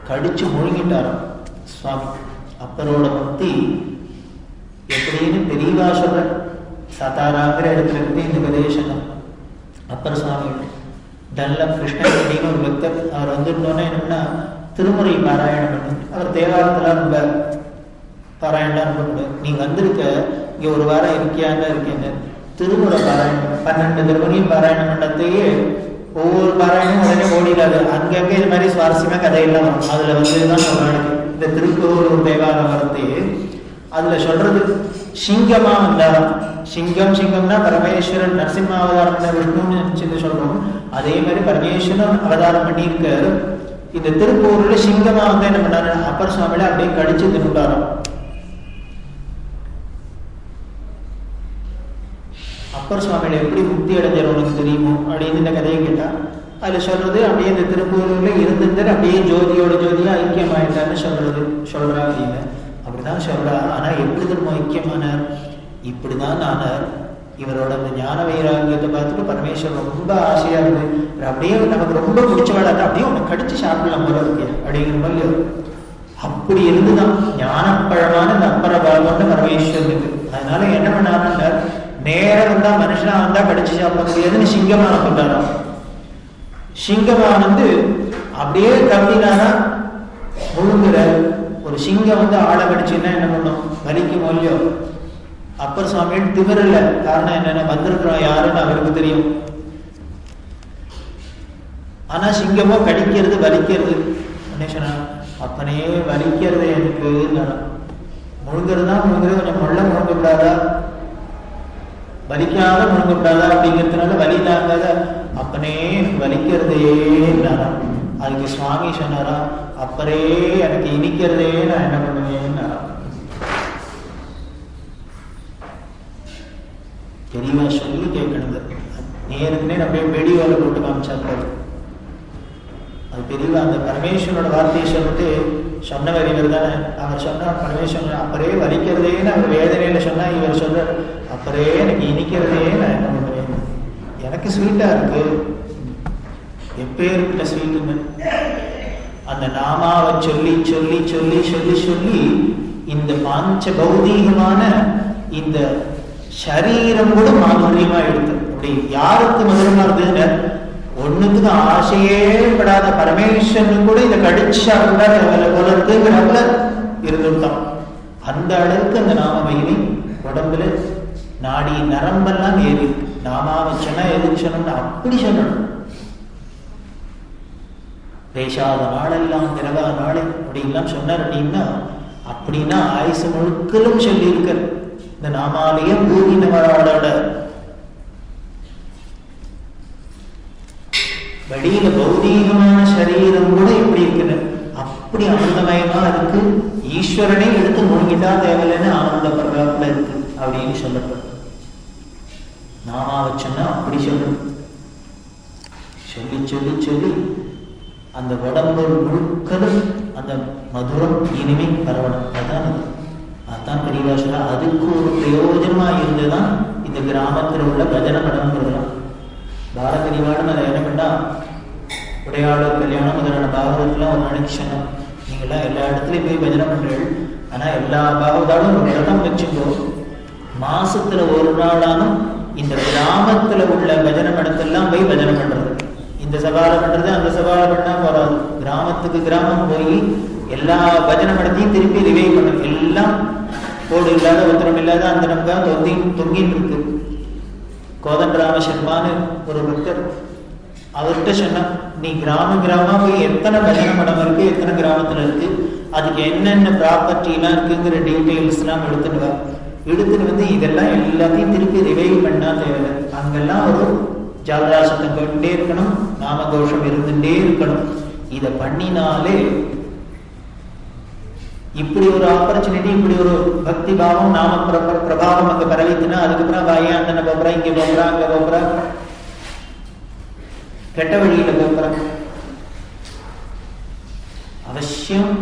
கடிச்சு முழுங்கிட்டாராம் சுவாமி. அப்பரோட பக்தி எப்படின்னு பெரியவா சொல்ற. சதாராங்கிற இடத்துல இருந்து இந்த கதையை சொன்னார். அப்பர் சுவாமி டல்லம் கிருஷ்ணன் அப்படின்னு ஒரு பக்தர். அவர் வந்துட்டோன்னா என்னன்னா திருமுறை பாராயணம் பண்ணி, அவர் தேவாரத்தெல்லாம் ரொம்ப பாராயணம் ரொம்ப முடியாது. நீங்க வந்திருக்க இங்க ஒரு வாரம் இருக்கியாங்க இருக்கீங்க, திருமுறை பாராயணம் 12 திருமுறையும் பாராயணம் பண்ணத்தையே ஒவ்வொரு பாராயணமும் உடனே ஓடிடாது. அங்கங்க இது மாதிரி சுவாரஸ்யமா கதையெல்லாம் வரும். அதுல வந்துதான் ஒரு நாளைக்கு இந்த திருக்கோவில் தேவாரம் வரத்து அதுல சொல்றது சிங்கமா வந்தாராம். சிங்கம்னா பரமேஸ்வரன் நரசிம்ம அவதாரம் பண்ண விஷ்ணுன்னு நினைச்சு சொல்றோம். அதே மாதிரி பரமேஸ்வரன் அவதாரம் பண்ணியிருக்க இந்த திருப்பூர்ல சிங்கமா வந்து என்ன பண்ணாரு, அப்பர் சுவாமியில அப்படியே கடிச்சு தின்னுட்டாராம். அப்பர் சுவாமியில எப்படி முக்தி அடைஞ்சார் உனக்கு தெரியுமோ அப்படின்னு இந்த கதையை கேட்டா அதுல சொல்றது அப்படியே இந்த திருப்பூர்ல இருந்திருந்தார் அப்படியே ஜோதியோட ஜோதியா ஐக்கியமாயிட்டான்னு சொல்றா அப்படின்னு அப்படிதான் சொல்றா. ஆனா எப்படி திரும்ப ஐக்கியமானார்? இப்படிதான் ஆனார். இவரோட அந்த ஞான வைராகியத்தை பார்த்துட்டு பரமேஸ்வரன் ரொம்ப ஆசையா இருக்கு. அப்படியே நமக்கு ரொம்ப பிடிச்சவாடா அப்படியே உன்னை கடிச்சு சாப்பிடலாம் போல இருக்கு அப்படிங்கிற மாதிரி அப்படி இருந்துதான் ஞானப்பழமான இந்த அப்பர பாகம்னு பரமேஸ்வரனுக்கு. அதனால என்ன பண்ணாருன்னா நேரம் வந்தா மனுஷனா வந்தா கடிச்சு சாப்பிட முடியாதுன்னு சிங்கமான கொண்டாராம். சிங்கமானது அப்படியே கம்மினானா முழுங்குற ஒரு சிங்கம் வந்து ஆளை கடிச்சுன்னா என்ன பண்ணும், வலிக்கும் இல்லையோ. அப்பர் சுவாமியின் திமிரல காரணம் என்னன்னா வந்திருக்கிறோம் யாருன்னு அவருக்கு தெரியும். ஆனா சிங்கமோ கடிக்கிறது வலிக்கிறது. என்ன சொன்னா அப்பனே வலிக்கிறது எனக்கு முழுங்குறதுதான் முழுங்குறது, கொஞ்சம் முள்ள முழுங்க விடாதா, வலிக்காத முழுங்க விடாதா அப்படிங்கிறதுனால வலி தாங்காத அப்பனே எனக்கு வலிக்கிறதே. அதுக்கு சுவாமி சொன்னாரா அப்பரே எனக்கு இனிக்கிறதே நான் என்ன பண்ணுவேன். தெரியவா சொல்லி கேட்கணுங்க. நேருக்குனே அப்படியே வெடிவால போட்டு காமிச்சாரு. அது பெரியவா அந்த பரமேஸ்வரனோட வார்த்தையை சொல்லிட்டு சொன்னவர் இவர் தானே. அவர் சொன்னார் பரமேஸ்வரன் அப்பரே வலிக்கிறதேன்னு அவர் வேதனையில சொன்னா, இவர் சொல்றார் அப்பரே எனக்கு இனிக்கிறதே நான் என்ன பண்ணுவேன். எனக்கு ஸ்வீட்டா இருக்கு, எப்பேற்பட்ட ஸ்வீட்டுன்னு அந்த நாமாவை சொல்லி சொல்லி சொல்லி சொல்லி சொல்லி இந்த பாஞ்ச பௌதீகமான இந்த சரீரம் கூட மாதுரியமா எடுத்து. அப்படி யாருக்கு மதுரமா இருந்ததுன்னு ஒண்ணுத்துக்கு ஆசையே படாத பரமேஸ்வரன் கூட இதை கடிச்சா போல இருக்குங்கிறப்பல இருந்துட்டான். அந்த அளவுக்கு அந்த நாம மகிமை உடம்புல நாடி நரம்பெல்லாம் ஏறி நாமாவை சொன்னா எதுக்கு சொன்னோம்னா அப்படி சொல்லணும். பேசாத நாளெல்லாம் பிறவா நாளை அப்படின்லாம் சொன்னார். அப்படின்னா ஆயுசு முழுக்கலும் சொல்லி இருக்க இந்த நாமாலேயே பூமினவரோட வெளியில பௌதீகமான சரீரம் கூட எப்படி இருக்குன்னு அப்படி ஆனந்தமயமா இருக்கு. ஈஸ்வரனே எடுத்து மூழ்கிட்டா தேவையில்லைன்னு ஆனந்த பிரகாரத்துல இருக்கு அப்படின்னு சொல்லப்படும். நாமாவை சொன்னா அப்படி சொல்லணும். சொல்லி சொல்லி சொல்லி அந்த உடம்பு முழுக்கலும் அந்த மதுரம் இனிமை பரவணும். அதான் பெரியவா சொல்ல அதுக்கு ஒரு பிரயோஜனமா இருந்துதான் இந்த கிராமத்தில் உள்ள பஜனை படம்ங்கிறதுலாம். பாரதிவாடன் அதை என்ன பண்ணா உடையாளர் கல்யாணம் முதலான பாகவதெல்லாம் ஒரு நாளைக்கு சொன்னோம். நீங்களாம் எல்லா இடத்துலையும் போய் பஜனை பண்றீர்கள். ஆனா எல்லா பாகவதாலும் ஒரு இடம் வச்சுக்கோ, மாசத்துல ஒரு நாளானும் இந்த கிராமத்துல உள்ள பஜனை மடத்தெல்லாம் போய் பஜனை பண்றது. இந்த சவால பண்றது அந்த சவால பண்ணா போறாது. கிராமத்துக்கு கிராமம் போய் எல்லா பஜனை மடத்தையும் திருப்பி ரிவைவ் பண்ணும். எல்லாம் கோடு இல்லாத உத்தரம் இல்லாத அந்த நமக்காக தொங்கின்னு இருக்கு. கோதண்டராம சர்மான்னு ஒரு பக்தர், அவர்கிட்ட சொன்னா நீ கிராமமா போய் எத்தனை பஜனை மடம் இருக்கு, எத்தனை கிராமத்துல இருக்கு, அதுக்கு என்னென்ன ப்ராப்பர்ட்டி எல்லாம் இருக்குங்கிற டீட்டெயில்ஸ் எல்லாம் எடுத்துட்டு வந்து இதெல்லாம் எல்லாத்தையும் திருப்பி ரிவைவ் பண்ணா தேவை. அங்கெல்லாம் ஒரு ஜாலராசத்தை கொண்டே இருக்கணும், நாமகோஷம் இருந்துட்டே இருக்கணும். இதை பண்ணினாலே இப்படி ஒரு ஆப்பர்ச்சுனிட்டி, இப்படி ஒரு பக்தி பாவம் நாம பிரபாவம் அங்க பரவித்துனா அதுக்கப்புறம் வாயா அந்தன போறா, இங்க போறா, அங்க போறா, கெட்ட வழியில போறா. அவசியம்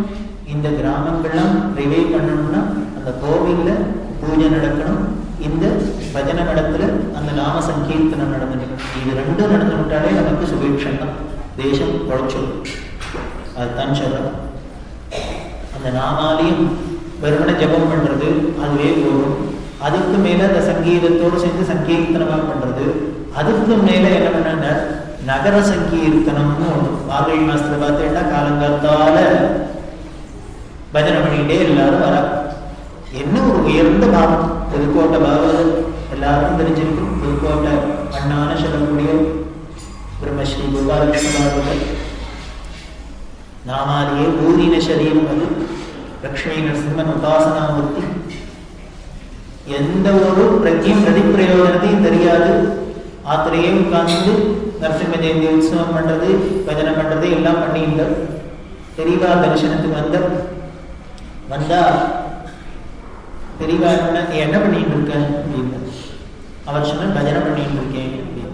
இந்த கிராமங்கள்லாம் ரிவைவ் பண்ணணும்னா அந்த கோவில்ல பூஜை நடக்கணும். இந்த பஜனை மடத்துல அந்த நாம நாம சங்கீர்த்தனம் நடந்து. இது ரெண்டும் நடந்து விட்டாலே நமக்கு சுபீட்சம் தான், தேசம் குறைச்சிடும். அதுதான் சொல்றோம். அந்த நாமாலையும் வெறுமனை ஜபம் பண்றது அதுவே போதும். அதுக்கு மேல அந்த சங்கீதத்தோடு சேர்ந்து சங்கீர்த்தனமா பண்றது, அதுக்கு மேல என்ன பண்ண நகர சங்கீர்த்தனம்னு ஒண்ணு. மார்கழி மாசத்துல பார்த்தீங்கன்னா காலங்காத்தால பஜனை பண்ணிக்கிட்டே எல்லாரும் வர. என்ன ஒரு உயர்ந்த பாவம்! புதுக்கோட்டை பாவம் எல்லாருக்கும் தெரிஞ்சிருக்கும். புதுக்கோட்டை அண்ணான சொல்லக்கூடிய பிரம்மஸ்ரீ கோபாலகிருஷ்ண நாமாலேயே ஊரின சரீரம் அது லக்ஷ்மி நரசிம்மன் உபாசனாமூர்த்தி. எந்த ஒரு பிரதிப்பிரயோஜனத்தையும் தெரியாது. ஆத்திரையே உட்கார்ந்து நரசிம்ம ஜெயந்தி உற்சவம் பண்றது, பஜனை பண்றது எல்லாம் பண்ணியிருந்தார். பெரியவா தரிசனத்துக்கு வந்தா பெரியவா என்ன பண்ணிட்டு இருக்க அப்படின்னு அவர் சொன்ன, பஜனை பண்ணிட்டு இருக்கேன் அப்படின்னு.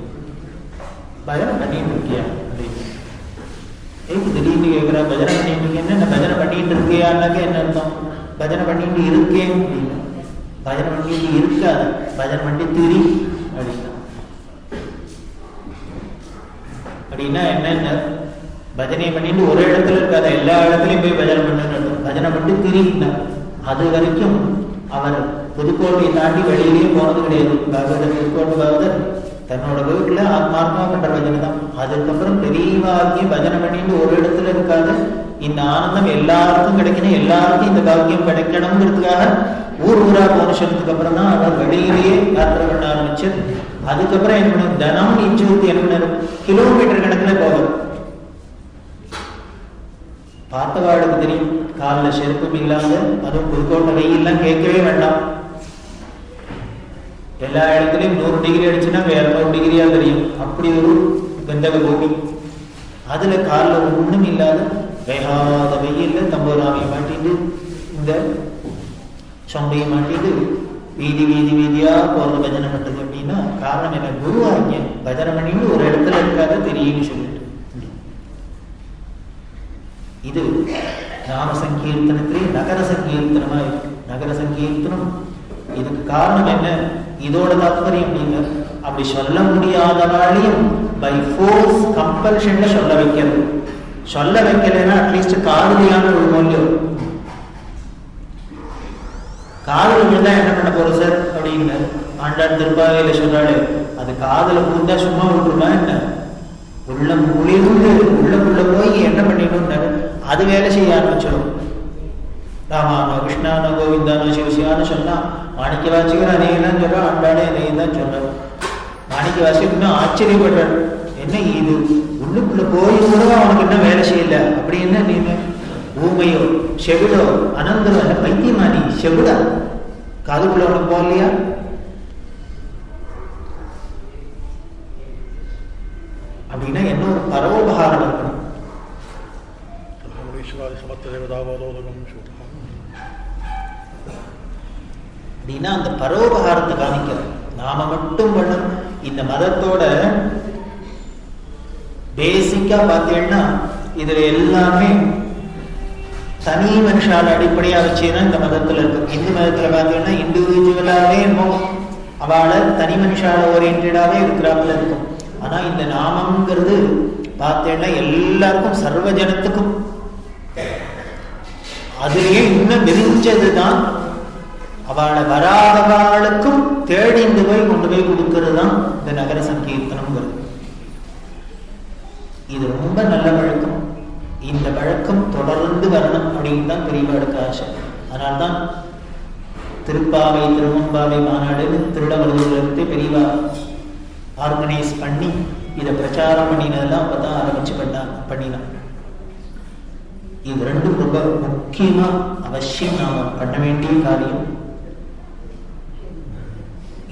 பஜனை பண்ணிட்டு இருக்கியா அப்படின்னு திடீர்னு கேட்கிறா. பஜனை பண்ணிட்டு இருக்கேன், என்ன பஜனை பண்ணிட்டு இருக்கியான்னாக்க என்ன அர்த்தம்? பஜனை பண்ணிட்டு இருக்கேன் அப்படின்னு. பஜனை பண்ணிட்டு இருக்காது, பஜனை பண்ணி திரி அப்படின்னா. அப்படின்னா என்ன? பஜனை பண்ணிட்டு ஒரு இடத்துல இருக்காத, எல்லா இடத்துலயும் போய் பஜனை பண்ணு. பஜனை பண்ணி திரின்னா அது வரைக்கும் அவர் புதுக்கோட்டையை தாண்டி வெளியிலேயே போனது கிடையாது. பாகவதர் புதுக்கோட்டை பாகவதர் தன்னோட வீட்டுல ஆத்மார்த்தமா பண்ற பஜனை தான். அதுக்கப்புறம் பெரியவாக்கி பஜனை பண்ணிட்டு ஒரு இடத்துல இருக்காது. இந்த ஆனந்தம் எல்லாருக்கும் கிடைக்கணும், எல்லாருக்கும் இந்த பாக்கியம் கிடைக்கணுங்கிறதுக்காக ஊர் ஊரா போன சொன்னதுக்கு அப்புறம் தான் அவர் வெளியிலேயே யாத்திரை பண்ண ஆரம்பிச்சு. அதுக்கப்புறம் என்ன பண்ண, தினம் இஞ்சூத்தி என்ன பண்ண, கிலோமீட்டர் கணக்குல போகும். பார்த்தவாளுக்கு தெரியும், காலில் செருப்பும் இல்லாத, அதுவும் புதுக்கோட்டை வெயில்லாம் கேட்கவே வேண்டாம். எல்லா இடத்துலையும் 100 டிகிரி அடிச்சுன்னா 200 டிகிரியா தெரியும். அப்படி ஒரு கந்தக பூமி. அதுல காலில் ஒண்ணும் இல்லாத வேகாத வெயில்ல தம்பூராமையை மாட்டிட்டு இந்த சொம்பையை மாட்டிட்டு வீதி வீதி வீதியா போறது பஜனை பண்றது. அப்படின்னா காரணம் என்ன? குருவாங்க பஜனை பண்ணிட்டு ஒரு இடத்துல இருக்காத தெரியும்னு சொல்லிட்டு. இது நாம சங்கீர்த்தனத்திலே நகர சங்கீர்த்தனமா இருக்கு. நகர சங்கீர்த்தனம் இதுக்கு காரணம் என்ன? இதோட தாத்பரியம் அப்படிங்க, அப்படி சொல்ல முடியாதவாளையும் பை ஃபோர்ஸ் கம்பல்ஷன்ல சொல்ல வைக்கிறது. சொல்ல வைக்கலைன்னா அட்லீஸ்ட் காதலியான ஒரு மூல்யம். காதல் விழுந்தா என்ன பண்ண போறோம் சார் அப்படின்னு ஆண்டாள் திருப்பாவையில சொல்றாரு. அது காதல பூந்தா சும்மா விட்டுருமா என்ன? உள்ள முழிந்து உள்ளுக்குள்ள போய் என்ன பண்ணிடணும், அது வேலை செய்ய ஆரம்பிச்சிடும். ராமானோ கிருஷ்ணானோ கோவிந்தானோ சிவசிவான்னு சொன்னா மாணிக்க வாசிகர் அதையெல்லாம் சொல்றா, ஆண்டாளே அதையும் தான் சொல்றாரு. மாணிக்க வாசிகர் ஆச்சரியப்பட்டார். என்ன இது உள்ளுக்குள்ள போய் கூட அவனுக்கு என்ன வேலை செய்யல? அப்படி என்ன நீங்க ஊமையோ செவிடோ அனந்தரோ என்ன பைத்தியமானி செவிடா காதுக்குள்ள அவனுக்கு போகலையா? அப்படின்னா என்ன ஒரு பரோபகாரம் இருக்கணும். அப்படின்னா அந்த பரோபகாரத்தை காமிக்கிறோம். நாம மட்டும் பண்ணணும். இந்த மதத்தோட பேசிக்கா பார்த்தீங்கன்னா இதுல எல்லாமே தனி மனுஷால அடிப்படையா வச்சுதான் இந்த மதத்துல இருக்கு. இந்து மதத்துல பார்த்தீங்கன்னா இண்டிவிஜுவலாவே இருக்கும், அவளை தனி மனுஷால ஓரியன்டாவே இருக்கிறாப்புல இருக்கும். ஆனா இந்த நாமங்கிறது பார்த்தேன்னா எல்லாருக்கும் சர்வ ஜனத்துக்கும், அதுலயே இன்னும் விரிஞ்சதுதான் அவளை வராதவாளுக்கும் தேடிந்து போய் கொண்டு போய் கொடுக்கிறது தான் இந்த நகர சங்கீர்த்தனம்ங்கிறது. இது ரொம்ப நல்ல பழக்கம். இந்த பழக்கம் தொடர்ந்து வரணும் அப்படின்னு தான் பெரியவாளுக்கு ஆசை. அதனால்தான் திருப்பாவை திருவம்பாவை மாநாடுன்னு திருடவலூர்ல பெரியவா ஆர்கனைஸ் பண்ணி இதை பிரச்சாரம் பண்ணினதெல்லாம் அப்பதான் ஆரம்பிச்சு பண்ணினான். இது ரெண்டும் ரொம்ப முக்கியமா அவசியம் நாம பண்ண வேண்டிய காரியம்.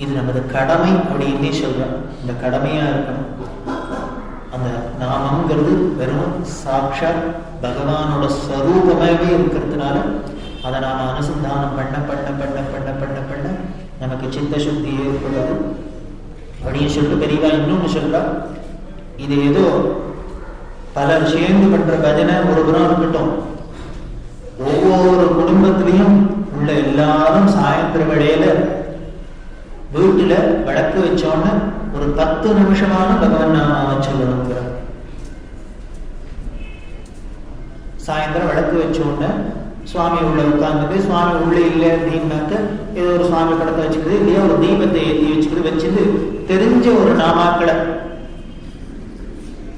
இது நமது கடமை அப்படின்னே சொல்றோம். இந்த கடமையா இருக்கணும். அந்த நாமங்கிறது வெறும் சாட்சாத் பகவானோட ஸ்வரூபமாகவே இருக்கிறதுனால அதை நாம அனுசந்தானம் பண்ண பண்ண பண்ண பண்ண பண்ண பண்ண நமக்கு சித்த சுத்தி ஏற்படுது அப்படின்னு சொல்லிட்டு பெரியவா இன்னொன்னு சொல்றா. இது ஏதோ பலர் சேர்ந்து பண்ற பஜனை ஒரு புறம் இருக்கட்டும், ஒவ்வொரு குடும்பத்திலையும் உள்ள எல்லாரும் சாயந்திர வேளையில வீட்டுல விளக்கு வச்சோன்னு ஒரு 10 நிமிஷமான பகவான் நாமாவை சொல்லணுங்கிற. சாயந்தரம் விளக்கு வச்ச உடனே சுவாமி உள்ள உட்கார்ந்துட்டு, சுவாமி உள்ளே இல்லை அப்படின்னாக்க ஏதோ ஒரு சுவாமி படத்தை வச்சுக்கிறது, இல்லையா ஒரு தீபத்தை ஏற்றி வச்சுக்கிட்டு வச்சுட்டு தெரிஞ்ச ஒரு நாமாக்களை,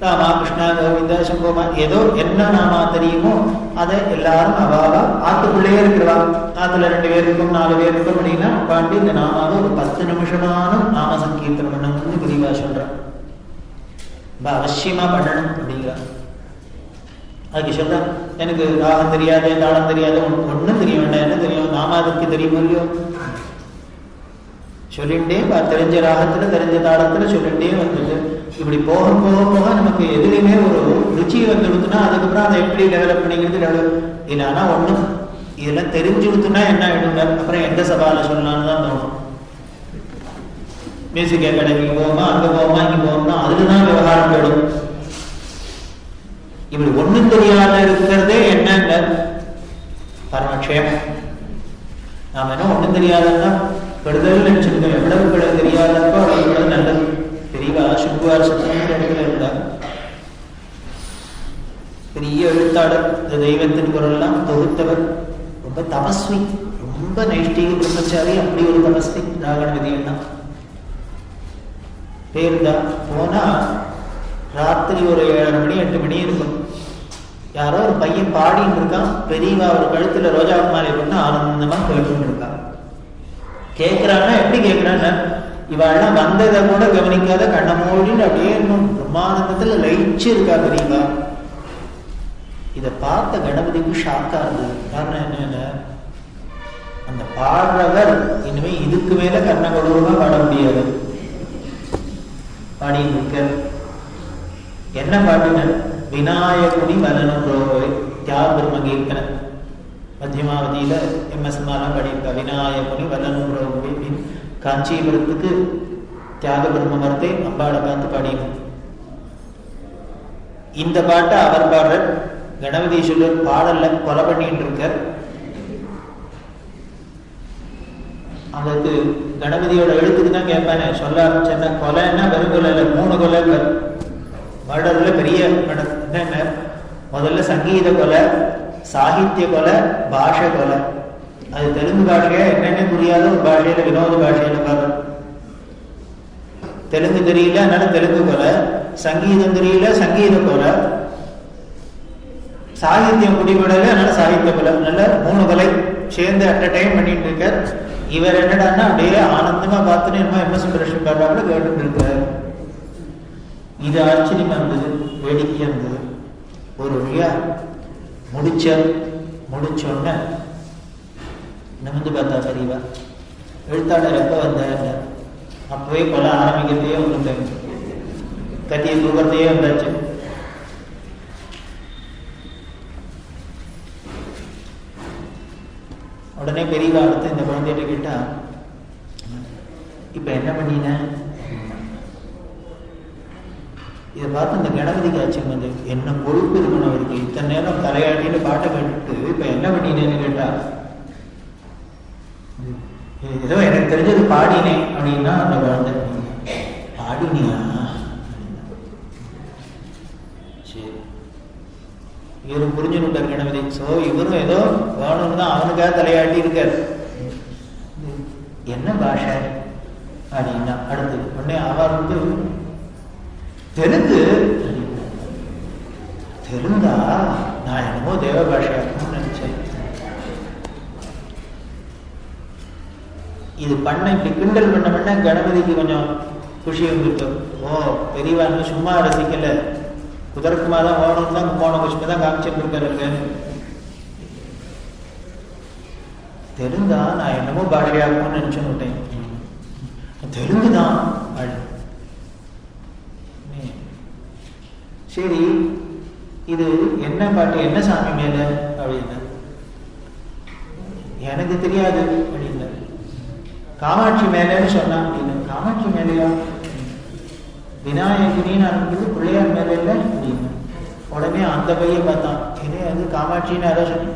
ராமா கிருஷ்ணா கோவிந்தா சம்போமா, ஏதோ என்ன நாமா தெரியுமோ அதை எல்லாரும் அவாவா ஆத்துக்குள்ளேயே இருக்கிறவா, ஆத்துல 2 பேர் இருக்கும் 4 பேர் இருக்கும் அப்படின்னா உட்காந்து இந்த நாமாவை ஒரு 10 நிமிஷமான நாம சங்கீர்த்தனம் பண்ணணும்னு விரிவா சொல்றான். அவசியமா பண்ணணும் அப்படிங்கிறான். அதுக்கு சொல்ற, எனக்கு ராகம் தெரியாது, தாளம் தெரியாது, ஒன்றும் தெரிய வேண்டாம், என்ன தெரியும், நாமாவுக்கு தெரியுமோ இல்லையோ, சொல்லிட்டே தெரிஞ்ச ராகத்துல தெரிஞ்ச தாளத்துல சொல்லிட்டே வந்துட்டு இப்படி போக போக போக நமக்கு எதுலையுமே ஒரு ருச்சி வந்துடுதுன்னா அதுக்கப்புறம் அதை எப்படி டெவலப் பண்ணிக்கிறது இல்லை. ஆனா ஒண்ணும் இதெல்லாம் தெரிஞ்சு கொடுத்துனா என்ன ஆயிடுங்க, அப்புறம் எந்த சபால சொல்லலாம்னு தான் தோணும். மியூசிக் அகாடமிக்கு போவோமா, அங்க போவோமா, இங்க போவோம்னா அதுலதான் விவகாரம் போயிடும். இப்படி ஒண்ணும் தெரியாத இருக்கிறதே என்னங்க பரமக்ஷேமம். நாம என்ன ஒண்ணும் தெரியாதன்னா பெறுதல் நினைச்சிருக்கோம். எவ்வளவு தெரியாதப்போ அவ்வளவு நல்லது. பெரியவா சுக்குவார் சத்தம் இடத்துல இருந்தார், பெரிய எழுத்தாளர், இந்த தெய்வத்தின் குரல்லாம் தொகுத்தவர், ரொம்ப தபஸ்வி, ரொம்ப நைஷ்டிக பிரம்மச்சாரி, அப்படி ஒரு தபஸ்வி ராகணபதி அண்ணா பேர் தான். போனா ராத்திரி ஒரு 7:30 மணி 8 மணி இருக்கும். யாரோ ஒரு பையன் பாடின்னு இருக்கான், பெரியவா ஒரு கழுத்துல ரோஜா மாலை பண்ண ஆனந்தமா கேட்டுன்னு இருக்கான். கேட்கிறான்னா எப்படி கேட்கிறான்னு, இவாள்லாம் வந்ததை கூட கவனிக்காத கண்ண மூடின்னு அப்படியே இன்னும் பிரம்மானந்தத்துல லயிச்சு இருக்கா பெரியவா. இதை பார்த்த கணபதிக்கு ஷாக்கா இருந்தது. காரணம் என்னன்னு, அந்த பாடுறவர் இனிமே இதுக்கு மேல கண்ண கொடூரமா பாட முடியாது. பாடின்னு இருக்க என்ன பாட்டுன்னு, விநாயகுனி வலனும் ரோவை தியாக பிரம்ம கீர்த்தன மத்தியமாவதியில எம்எஸ்எல்லாம் படியிருக்கா. விநாயகுனி வலனும் ரோவை காஞ்சிபுரத்துக்கு தியாக பிரம்ம மரத்தை அம்பாளை பார்த்து பாடினோம். இந்த பாட்டை அவர் பாடுற, கணபதி சொல்லர் பாடல்ல கொலை பண்ணிட்டு இருக்கார். அதுக்கு கணபதியோட எழுத்துக்கு தான் கேட்பானே, சொல்ல சொன்ன கொலைன்னா வெறும் கொலை இல்லை, 3 கொலை. மர்டர்ல பெரிய என்ன, முதல்ல சங்கீத கொலை, சாகித்ய கொலை, பாஷை கொலை. அது தெலுங்கு பாஷையா என்னென்ன புரியாத ஒரு பாஷையில, வினோத பாஷையில பாரு. தெலுங்கு தெரியல அதனால தெலுங்கு கொலை, சங்கீதம் தெரியல சங்கீத கொலை, சாகித்யம் குடிபடல அதனால சாகித்ய கொலை. அதனால 3 கொலை சேர்ந்து அட் அ டைம் பண்ணிட்டு இருக்கார். இவர் என்னடான்னா அப்படியே ஆனந்தமா பார்த்துன்னு என்னமோ எம்எஸ் சுந்தரேஷன் பாடுறாப்புல கேட்டுட்டு இருக்கார். இது ஆச்சரியமா இருந்தது, வேடிக்கையா இருந்தது. ஒரு வழியா முடிச்சோன்ன நிமிந்து பார்த்தா பெரியவா, எழுத்தாளர் எப்ப வந்தார், அப்பவே கொலை ஆரம்பிக்கிறதையே வந்துட்டேன், கத்தியை தூக்கிறதையே வந்தாச்சு. உடனே பெரியவா அடுத்து இந்த குழந்தைகிட்ட கேட்டா, இப்ப என்ன பண்ணின? இதை பார்த்து இந்த கணபதிக்கு ஆச்சரியம் வந்து, என்ன கொழுப்பு இருக்கணும் அவருக்கு, இத்தனை நேரம் தலையாட்டின்னு பாட்டை கேட்டுட்டு இப்ப என்ன பண்ணினேன்னு கேட்டா, ஏதோ எனக்கு தெரிஞ்சது பாடினேன் அப்படின்னா அந்த குழந்தை, பாடினியா? சரி, இவரும் புரிஞ்சுட்டார் கணபதி. சோ இவரும் ஏதோ வேணும்னு தான் அவனுக்காக தலையாட்டி இருக்கார். என்ன பாஷை அப்படின்னா அடுத்து உடனே அவர் வந்து, தெலுங்கு. தெலுங்கா? நான் என்னமோ தேவ பாஷையாக்கணும்னு நினைச்சேன். இது பண்ண இப்படி கிண்டல் பண்ண கணபதிக்கு கொஞ்சம் குஷி வந்துருக்கு. ஓ பெரியவா சும்மா ரசிக்கல, குதர்க்குமா தான் ஓணும் தான் போன குஷ்மா தான் காமிச்சிட்டு இருக்காரு. தெலுங்கா? நான் என்னமோ பாஷையாக்கணும்னு நினைச்சுட்டேன். தெலுங்குதான். சரி, இது என்ன பாட்டு, என்ன சாமி மேல அப்படின்னு எனக்கு தெரியாது அப்படின்னு. காமாட்சி மேலன்னு சொன்னா அப்படின்னு. காமாட்சி மேலையா? விநாயகினின்னு ஆரம்பிக்கிறது பிள்ளையார் மேல இல்லை அப்படின்னு. உடனே அந்த பையன் பார்த்தான், ஏன்னா அது காமாட்சின்னு யாரோ சொன்ன,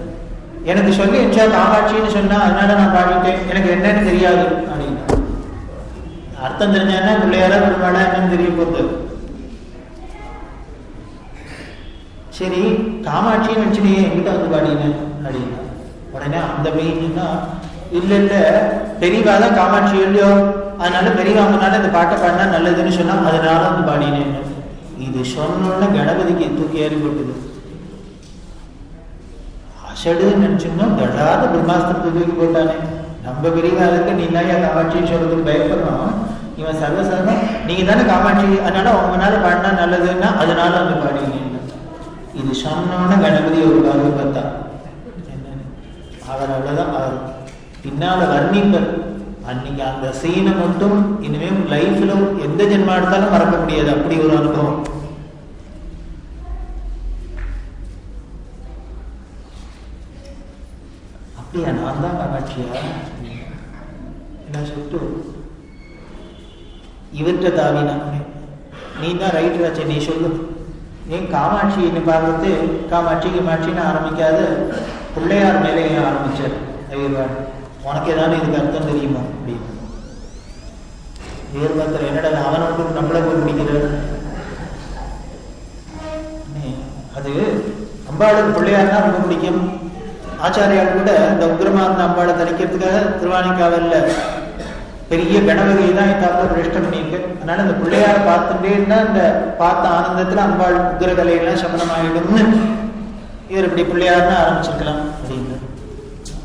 எனக்கு சொல்லி என்ச்சா காமாட்சின்னு சொன்னா அதனால நான் பாடிட்டேன், எனக்கு என்னன்னு தெரியாது அப்படின்னா. அர்த்தம் தெரிஞ்சான்னா பிள்ளையாரா பெருமாளா என்னன்னு தெரிய போகுது. சரி, காமாட்சின்னு நினைச்சுனே எங்கிட்ட வந்து பாடினேன் அப்படின்னா உடனே அந்த மெயின்னா இல்ல இல்ல பெரியவா தான் காமாட்சி இல்லையோ, அதனால பெரியவாங்கனால இந்த பாட்டை பாடினா நல்லதுன்னு சொன்னா அதனால வந்து பாடினேன். இது சொன்னோன்னு கணபதிக்கு தூக்கி ஏறி போட்டுது. அசடுன்னு நினைச்சோம்னா கடாத பிரம்மாஸ்திரத்தை தூக்கி போட்டானே. நம்ம பெரியவாளுக்கு நீ தான் காமாட்சின்னு சொல்றதுக்கு பயப்படுறோம். இவன் சர்வசாதாரண நீங்க தானே காமாட்சி, அதனால உங்களால பாடினா நல்லதுன்னா அதனால வந்து பாடினேன். இது சொன்னோன்னு கணபதி ஒரு பார்வை பார்த்தா அவர் அவ்வளவுதான். அவர் பின்னால வர்ணிப்பர் அன்னைக்கு அந்த சீனை மட்டும் இனிமே லைஃப்ல எந்த ஜென்மா எடுத்தாலும் மறக்க முடியாது. அப்படி ஒரு அனுபவம். அப்படியா, நான் தான் காமாட்சியா என்ன சொல்லிட்டு இவர்கிட்ட தாவினா, நீ தான் ரைட்டராச்சே, நீ சொல்லு. ஏன் காமாட்சின்னு பார்த்து காமாட்சின்னு ஆரம்பிக்காத பிள்ளையார் மேலே ஏன் ஆரம்பிச்சார் ஐயர்வாள்? உனக்கு ஏதாவது இதுக்கு அர்த்தம் தெரியுமா அப்படின்னு. வீரபத்திர என்னடா அவனை விட்டு நம்மளை போய் பிடிக்கிறார். அது அம்பாளுக்கு பிள்ளையார்னா ரொம்ப பிடிக்கும். ஆச்சாரியால் கூட இந்த உக்ரமா இருந்த அம்பாளை தரிக்கிறதுக்காக திருவானைக்காவல்ல பெரிய கணபதியை தான் இத்தாப்புல பிரதிஷ்டை பண்ணியிருக்கு. அதனால இந்த பிள்ளையார பார்த்துட்டே இருந்தா இந்த பார்த்த ஆனந்தத்துல அம்பாள் உக்ரகலையெல்லாம் சமணம் ஆயிடும்னு இவர் இப்படி பிள்ளையார்னு ஆரம்பிச்சிருக்கலாம் அப்படின்னு.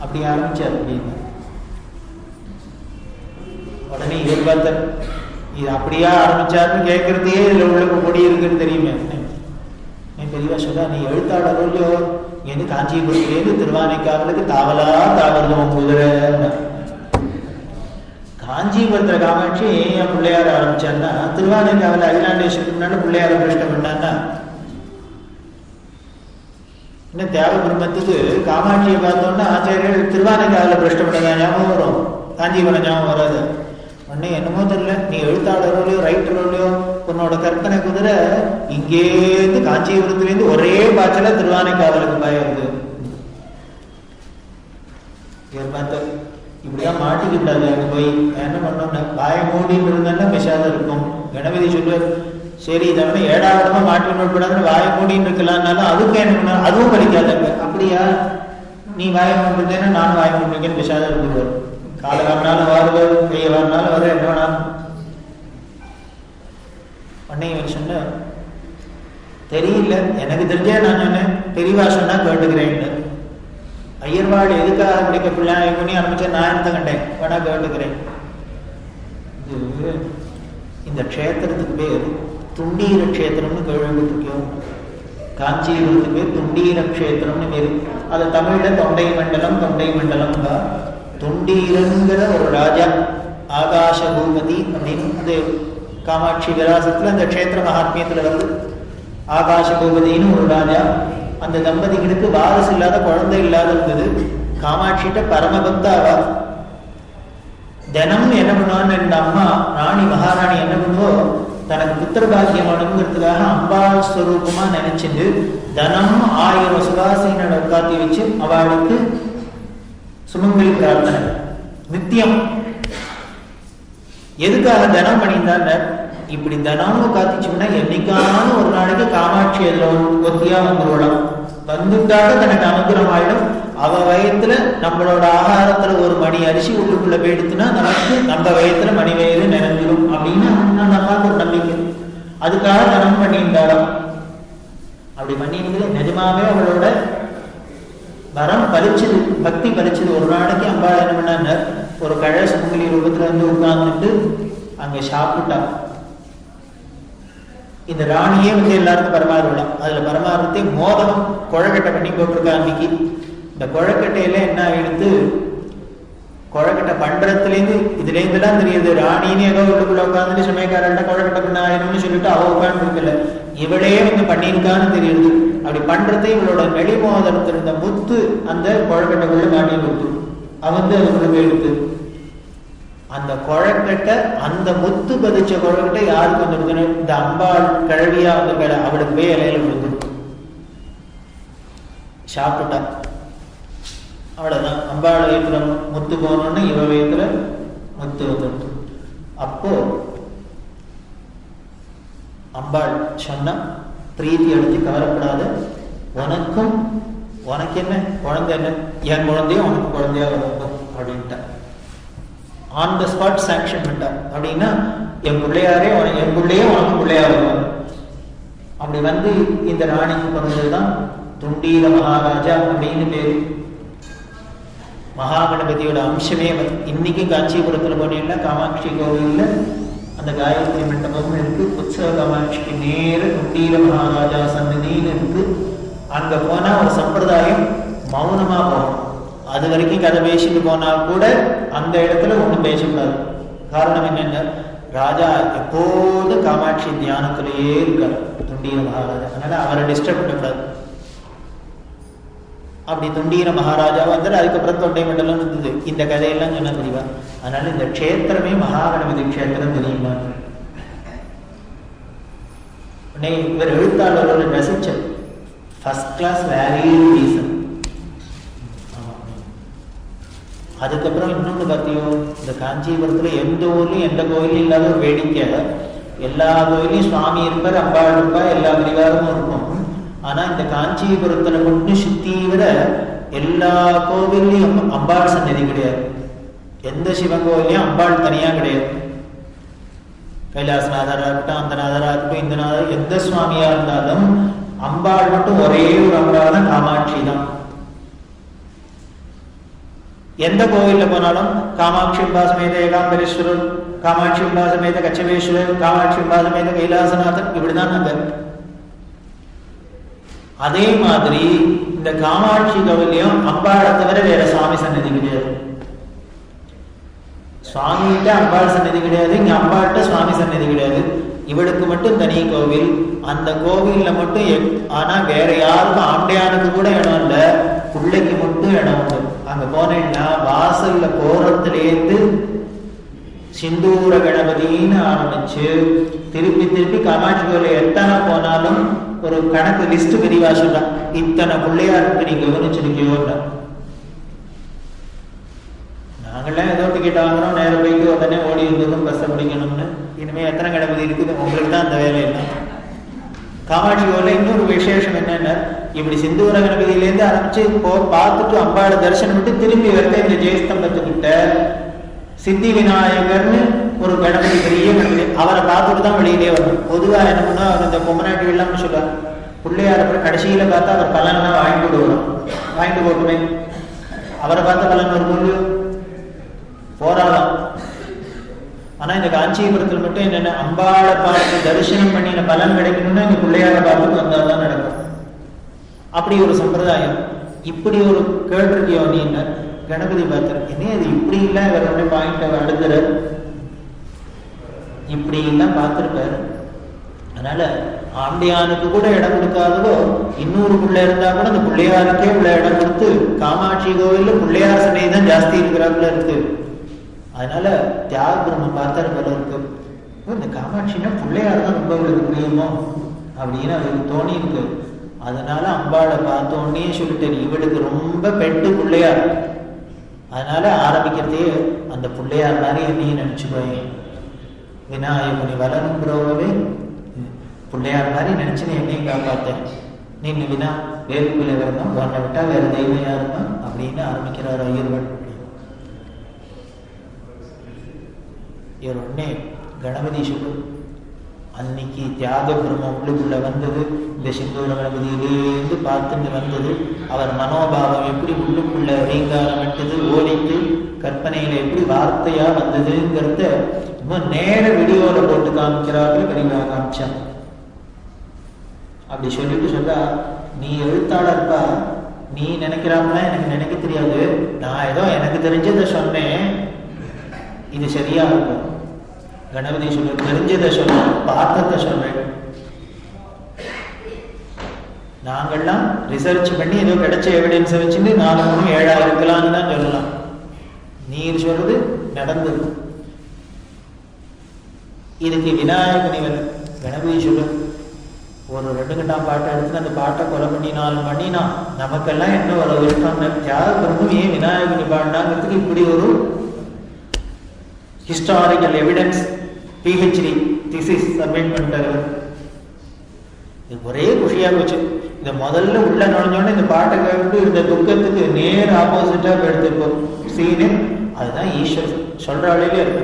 அப்படி ஆரம்பிச்சார் அப்படின்னு. உடனே இவர் பார்த்தார், இது அப்படியா ஆரம்பிச்சாருன்னு கேட்கறதே இதுல உள்ள கொடி இருக்குன்னு தெரியுமே. பெரியவா சொல்ல, நீ எழுத்தாளரோ இல்லையோ, இங்க காஞ்சிபுரத்துலேருந்து திருவானைக்காவலுக்கு தாவலா தாவரம் குதிரை. காஞ்சிபுரத்துல காமாட்சி ஏன் பிள்ளையார ஆரம்பிச்சான்னா, திருவானைக்காவல அகிலாண்டேஸ்வரத்துக்கு முன்னாடி பிள்ளையார பிரஷ்டை பண்ணான்னா, இன்னும் தேவ பிரம்மத்துக்கு காமாட்சியை பார்த்தோம்னா ஆச்சாரியர்கள் திருவானைக்காவல பிரஷ்டை பண்ணதா ஞாபகம் வரும், காஞ்சிபுரம் ஞாபகம் வராது. உடனே என்னமோ தெரியல, நீ எழுத்தாளரோலையோ ரைட்டரோலையோ உன்னோட கற்பனை குதிரை இங்கேருந்து காஞ்சிபுரத்துலேருந்து ஒரே பாய்ச்சல திருவானைக்காவலுக்கு பாயிருது. இப்படிதான் மாட்டிக்கிட்டாது. அங்க போய் என்ன பண்ணோம்னா பாய மூடின்னு இருந்தா விஷாதம் இருக்கும். கணபதி சொல்லுவார், சரி இதை வந்து 7வது இடமா மாட்டி விடக்கூடாதுன்னு வாய மூடின்னு இருக்கலாம்னாலும் அதுக்கு என்ன பண்ண, அதுவும் படிக்காதாங்க. அப்படியா, நீ வாய மூடிருந்தேன்னா நானும் வாய மூடிருக்கேன்னு விஷாதம் இருந்துருவார். காலை வரனாலும் வருவார், கையை வரனாலும் வர, என்ன வேணாலும். உடனே இவர் சொன்ன, தெரியல எனக்கு தெரிஞ்சே நான் சொன்னேன், பெரியவா சொன்னா கேட்டுக்கிறேன். ஐயர்வாள் எதுக்காக பிடிக்க பிள்ளை பண்ணி ஆரம்பிச்சா நான் என்ன கண்டேன், வேணா கேட்டுக்கிறேன். இந்த க்ஷேத்திரத்துக்கு பேர் துண்டீர க்ஷேத்திரம்னு கேள்விப்பட்டிருக்கோம். காஞ்சிபுரத்துக்கு பேர் துண்டீர க்ஷேத்திரம்னு பேரு. அது தமிழ்ல தொண்டை மண்டலம் தான். தொண்டீரங்கிற ஒரு ராஜா, ஆகாச பூபதி அப்படின்னு அது காமாட்சி விலாசத்துல அந்த க்ஷேத்திர மகாத்மியத்துல வந்து ஆகாச பூபதினு ஒரு ராஜா. அந்த தம்பதிகளுக்கு வாரசு இல்லாத குழந்தை இல்லாத இருந்தது. காமாட்சிட்ட பரமபக்தாவா. தினம் என்ன பண்ணுவான்னு இந்த அம்மா ராணி மகாராணி என்ன பண்ணுவோம், தனக்கு புத்திர பாக்கியம் அனுங்கிறதுக்காக அம்பாள் ஸ்வரூபமா நினைச்சிட்டு தனம் 1000 சுவாசிகளை உட்காத்தி வச்சு அவளுக்கு சுமங்கலி பிரார்த்தனை நித்தியம். எதுக்காக தனம் பண்ணியிருந்தாங்க, இப்படி தனமும் காத்திச்சோம்னா என்னைக்கான ஒரு நாளைக்கு காமாட்சி அதுல ஒத்தியா வந்துவிடலாம். வந்துட்டாக தனக்கு அனுகிரகம் ஆயிடும். அவ வயத்துல நம்மளோட ஆகாரத்துல ஒரு மணி அரிசி உள்ளுக்குள்ள போயிடுத்துனா நமக்கு நம்ம வயத்துல மணி வயது நிறைஞ்சிடும் அப்படின்னு நமக்கு ஒரு நம்பிக்கை. அதுக்காக தனம் பண்ணியிருந்தாலும் அப்படி பண்ணியிருந்தது. நிஜமாவே அவளோட வரம் பலிச்சது, பக்தி பலிச்சது. ஒரு நாளைக்கு அம்பாள் என்ன பண்ணாங்க, ஒரு கழ சுமங்கலி ரூபத்துல வந்து உட்கார்ந்துட்டு அங்க சாப்பிட்டா. இந்த ராணியே வந்து எல்லாருக்கும் பரமாறுவிடும். அதுல பரமாறுத்தே மோதகம் குழக்கட்டை பண்ணி போட்டிருக்கா. அன்னைக்கு இந்த குழக்கட்டையில என்ன எடுத்து குழக்கட்டை பண்றதுலேருந்து இதுல இருந்துதான் தெரியுது, ராணின்னு ஏதோ உள்ளுக்குள்ள உட்காந்துட்டு சமயக்காரர்கிட்ட குழக்கட்டை பண்ண ஆயிரம்னு சொல்லிட்டு அவ உட்காந்து இருக்கல, இவளே வந்து பண்ணியிருக்கான்னு தெரியுது. அப்படி பண்றதே இவளோட வெளிமோதலத்தில் இருந்த முத்து அந்த குழக்கட்டைக்குள்ள மாட்டி முத்து அவ வந்து அதுக்குள்ள போய் எடுத்து அந்த குழக்கட்டை, அந்த முத்து பதிச்ச குழக்கட்டை யாருக்கு வந்துருக்குன்னு இந்த அம்பாள் கிழவியா வந்து அவளுக்கு போய் இலையில விழுந்து சாப்பிட்டா. அவ்வளவுதான், அம்பாள் வயிற்றுல முத்து போனோன்னு இவ வயிற்றுல முத்து வந்துட்டு. அப்போ அம்பாள் சொன்னா, பிரீத்தி அடைஞ்சு கவலைப்படாத, உனக்கு என்ன குழந்தை, என்ன என் குழந்தையும் உனக்கு குழந்தையா வரும் அப்படின்ட்டா. ஆன் த ஸ்பாட் சாங்ஷன் பண்ணிட்டா. அப்படின்னா என் பிள்ளையாரே என் பிள்ளையே உனக்கு பிள்ளையா வருவாங்க. அப்படி வந்து இந்த ராணிக்கு பிறந்ததுதான் துண்டீர மகாராஜா அப்படின்னு பேரு. மகாகணபதியோட அம்சமே இன்னைக்கு காஞ்சிபுரத்துல போனீங்கன்னா காமாட்சி கோவில்ல அந்த காயத்ரி மண்டபம் இருக்கு. உற்சவ காமாட்சிக்கு நேர துண்டீர மகாராஜா சன்னதின்னு இருக்கு. அங்க போனா ஒரு சம்பிரதாயம் மௌனமா போகும். அது வரைக்கும் கதை பேசிட்டு போனா கூட அந்த இடத்துல ஒண்ணும் பேசக்கூடாது. காரணம் என்னென்ன, ராஜா எப்போதும் காமாட்சி தியானத்திலேயே இருக்கார் துண்டீர மகாராஜா. அதனால அவரை டிஸ்டர்ப் பண்ணக்கூடாது. அப்படி துண்டீர மகாராஜா வந்து அதுக்கப்புறம் தொண்டை மண்டலம் இருந்தது. இந்த கதையெல்லாம் சொன்ன தெரியுமா? அதனால இந்த க்ஷேத்திரமே மகாகணபதி க்ஷேத்திரம் தெரியுமா? இவர் எழுத்தாளரோட ரசிச்ச ஃபர்ஸ்ட் கிளாஸ் வேல்யூ ரீசன். அதுக்கப்புறம் இன்னொன்று பார்த்தியோ, இந்த காஞ்சிபுரத்துல எந்த ஊர்லயும் எந்த கோயிலும் இல்லாத ஒரு வேடிக்கை, எல்லா கோயிலையும் சுவாமி இருப்பார், அம்பாள் இருப்பா, எல்லா பரிவாரமும் இருக்கும். ஆனா இந்த காஞ்சிபுரத்துல மட்டும் சுத்தி விட எல்லா கோவில்லையும் அம்பாள் சன்னதி கிடையாது. எந்த சிவன் கோவிலையும் அம்பாள் தனியா கிடையாது. கைலாசநாதரா இருக்கட்டும், அந்த நாதரா இருக்கட்டும், இந்த நாதர், எந்த சுவாமியா இருந்தாலும் அம்பாள் மட்டும் ஒரே ஒரு அம்பாள் தான், காமாட்சி தான். எந்த கோவில்ல போனாலும் காமாட்சி சமேத ஏகாம்பரேஸ்வரர், காமாட்சி சமேத கச்சபேஸ்வரர், காமாட்சி சமேத கைலாசநாதன், இப்படிதான் நாங்க. அதே மாதிரி இந்த காமாட்சி கோவிலையும் அம்பாளை தவிர வேற சுவாமி சன்னதி கிடையாது. சுவாமிகிட்ட அம்பாள் சன்னதி கிடையாது, இங்க அம்பாள்கிட்ட சுவாமி சன்னதி கிடையாது. இவளுக்கு மட்டும் தனி கோவில். அந்த கோவில்ல மட்டும் ஆனா வேற யாருக்கும், ஆண்டையானுக்கு கூட இடம் இல்லை, பிள்ளைக்கு மட்டும் இடம் உண்டு. அங்க போனேன்னா வாசல்ல போறதுலேருந்து சிந்தூர கணபதினு ஆரம்பிச்சு திருப்பி திருப்பி காமாட்சி கோயில எத்தனை போனாலும் ஒரு கணக்கு லிஸ்ட் விரிவா சொல்றான். இத்தனை பிள்ளையாருக்கு நீ கவனிச்சிருக்கியோ. நாங்கெல்லாம் ஏதோ டிக்கெட் வாங்குறோம், நேரம் போயிட்டு உடனே ஓடி இருந்ததும் பஸ்ஸை பிடிக்கணும்னு. இனிமே எத்தனை கணபதி இருக்குது, உங்களுக்கு தான் அந்த வேலையெல்லாம். காமாட்சி கோயில இன்னொரு விசேஷம் என்னன்னா, இப்படி சிந்தூர கணபதியிலேருந்து ஆரம்பிச்சு பார்த்துட்டு அம்பாளை தரிசனம் விட்டு திரும்பி வரத இந்த ஜெயஸ்தம்பத்துக்கிட்ட சித்தி விநாயகர்னு ஒரு கணபதி, பெரிய கணபதி, அவரை பார்த்துட்டு தான் வெளியிலே வரணும். பொதுவாக என்ன பண்ணா, அவர் இந்த பொம்மநாட்டி எல்லாம் சொல்றார், பிள்ளையார் அப்புறம் கடைசியில பார்த்தா அவர் பலன்லாம் வாங்கிட்டு வரும். வாங்கிட்டு போட்டுமே அவரை பார்த்த பலன் ஒரு பொருள் போராடம். ஆனா இந்த காஞ்சிபுரத்தில் மட்டும் என்னென்ன, அம்பாளை பார்த்து தரிசனம் பண்ணின பலன் கிடைக்கணும்னா இந்த பிள்ளையாரை பார்த்துட்டு வந்தால்தான் நடக்கும். அப்படி ஒரு சம்பிரதாயம். இப்படி ஒரு கேட்டிருக்கியோ நீ, என்ன கணபதி பார்த்தார், என்ன இது இப்படி இல்லை, இவருடைய பாயிண்ட் அடுத்துற இப்படி எல்லாம் பார்த்திருப்பாரு. அதனால ஆண்டியானுக்கு கூட இடம் கொடுக்காததோ, இன்னொரு பிள்ளை இருந்தா கூட அந்த பிள்ளையாருக்கே உள்ள இடம் கொடுத்து, காமாட்சி கோவில்ல பிள்ளையார் சன்னதி தான் ஜாஸ்தி இருக்கிறாப்புல இருக்கு. அதனால தியாக பிரம்ம பார்த்தாரு போல இருக்கு, இந்த காமாட்சினா பிள்ளையார் தான் ரொம்ப இவளுக்கு பிரியமோ அப்படின்னு அவருக்கு தோணி இருக்கு. அதனால அம்பாளை பார்த்தோன்னே சொல்லிட்டாரு, இவளுக்கு ரொம்ப பெட்டு பிள்ளையார். அதனால ஆரம்பிக்கிறதே அந்த பிள்ளையார் மாதிரி என்னையும் நினைச்சுக்கோயே, விநாயகனி வளரும் புரோவே பிள்ளையார் மாதிரி நினைச்சுன்னு என்னையும் காப்பாத்தேன். நீங்க வினா வேறுக்குள்ள வரணும், உன்னை விட்டா வேற தெய்வம் யாருமா அப்படின்னு ஆரம்பிக்கிறார் ஐயர்கள். இவர் உடனே கணபதி சொல்லு, அன்னைக்கு தியாக பிரம்மம் உள்ளுக்குள்ள வந்தது, இந்த சிந்தூர கணபதியிலேருந்து பார்த்துட்டு வந்தது, அவர் மனோபாவம் எப்படி உள்ளுக்குள்ள ரீங்காரம் விட்டது, ஓடித்து கற்பனையில எப்படி வார்த்தையா வந்ததுங்கிறத இன்னும் நேர வீடியோல போட்டு காமிக்கிறார்கள், பெரியவா காமிச்சான். அப்படி சொல்லிட்டு சொல்றா, நீ எழுத்தாளர்ப்பா, நீ நினைக்கிறாங்களா எனக்கு நினைக்க தெரியாது, நான் ஏதோ எனக்கு தெரிஞ்சதை சொன்னேன், இது சரியா இருக்கும். கணபதி சொல்ல, தெரிஞ்சதை சொல்ல, பார்த்ததை சொல்றேன். நாங்கள்லாம் ரிசர்ச் பண்ணி ஏதோ கிடைச்ச எவிடன்ஸை வச்சுட்டு 4 3 7 இருக்கலாம்னு தான் சொல்லலாம். நீர் சொல்றது நடந்தது. இதுக்கு விநாயகனிவன் கணபதி சொல்லு, ஒரு 2 கட்டாம் பாட்டை எடுத்து அந்த பாட்டை கொலை பண்ணினா நமக்கெல்லாம் என்ன ஒரு விருப்பம், தியாக பிரம்மம் ஏன் விநாயகனி பாடினாங்கிறதுக்கு இப்படி ஒரு historical evidence PhD tissues submit பண்ணிட்டாரு. ஒரே குஷியா போச்சு. இந்த முதல்ல உள்ள நுழைஞ்சோன்னு இந்த பாட்டை கேட்டு இந்த துக்கத்துக்கு நேர் ஆப்போசிட்டா எடுத்துப்போம் சீனு. அதுதான் ஈஸ்வரன் சொல்றாளே இருக்கு,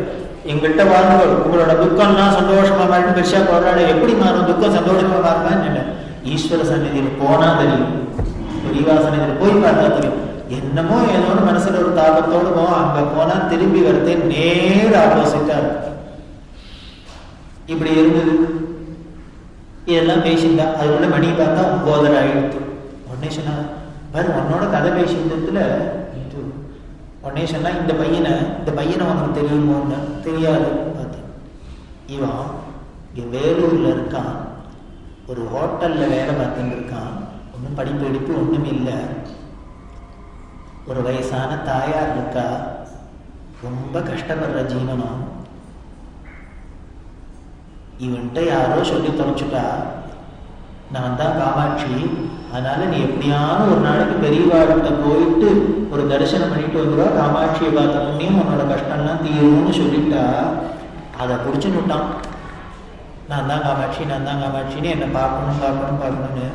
எங்கள்கிட்ட வாழ்ந்து உங்களோட துக்கம்லாம் சந்தோஷமா மாறிட்டு பெருசா போடுறாள். எப்படி மாறும் துக்கம் சந்தோஷமா மாறுமான்னு இல்லை, ஈஸ்வர சந்நிதியில் போனா தெரியும், பெரியவா சந்நிதியில் போய் பார்த்தா தெரியும். என்னமோ ஏதோன்னு மனசுல ஒரு தாபத்தோடு போவோம், அங்க போனா திரும்பி வரதே நேர் ஆப்போசிட்டா இருக்கு. இப்படி இருந்தது. இதெல்லாம் பேசியிருந்தா அதுக்குள்ள மணி பார்த்தா 9:30 ஆயிடுத்து. உடனே சொன்னா பாரு உன்னோட கதை பேசியிருந்ததுல உடனே சொன்னா இந்த பையனை உனக்கு தெரியுமோன்னு. தெரியாது. பார்த்தேன் இவன் இங்க வேலூர்ல இருக்கான், ஒரு ஹோட்டல்ல வேலை பார்த்துட்டு இருக்கான். ஒன்றும் படிப்பு எடுப்பு ஒண்ணும் இல்லை. ஒரு வயசான தாயார் இருக்கா, ரொம்ப கஷ்டப்படுற ஜீவனம். இவன்கிட்ட யாரோ சொல்லி தொலைச்சுட்டா நான் தான் காமாட்சி, அதனால நீ எப்படியாவது ஒரு நாளைக்கு பெரியவாழ்கிட்ட போயிட்டு ஒரு தரிசனம் பண்ணிட்டு வந்துடுவா, காமாட்சியை பார்த்த முன்னையும் உன்னோட கஷ்டம்லாம் தீரும்னு சொல்லிட்டா. அதை பிடிச்சுன்னு விட்டான். நான் தான் காமாட்சின்னு என்னை பார்க்கணும்னு.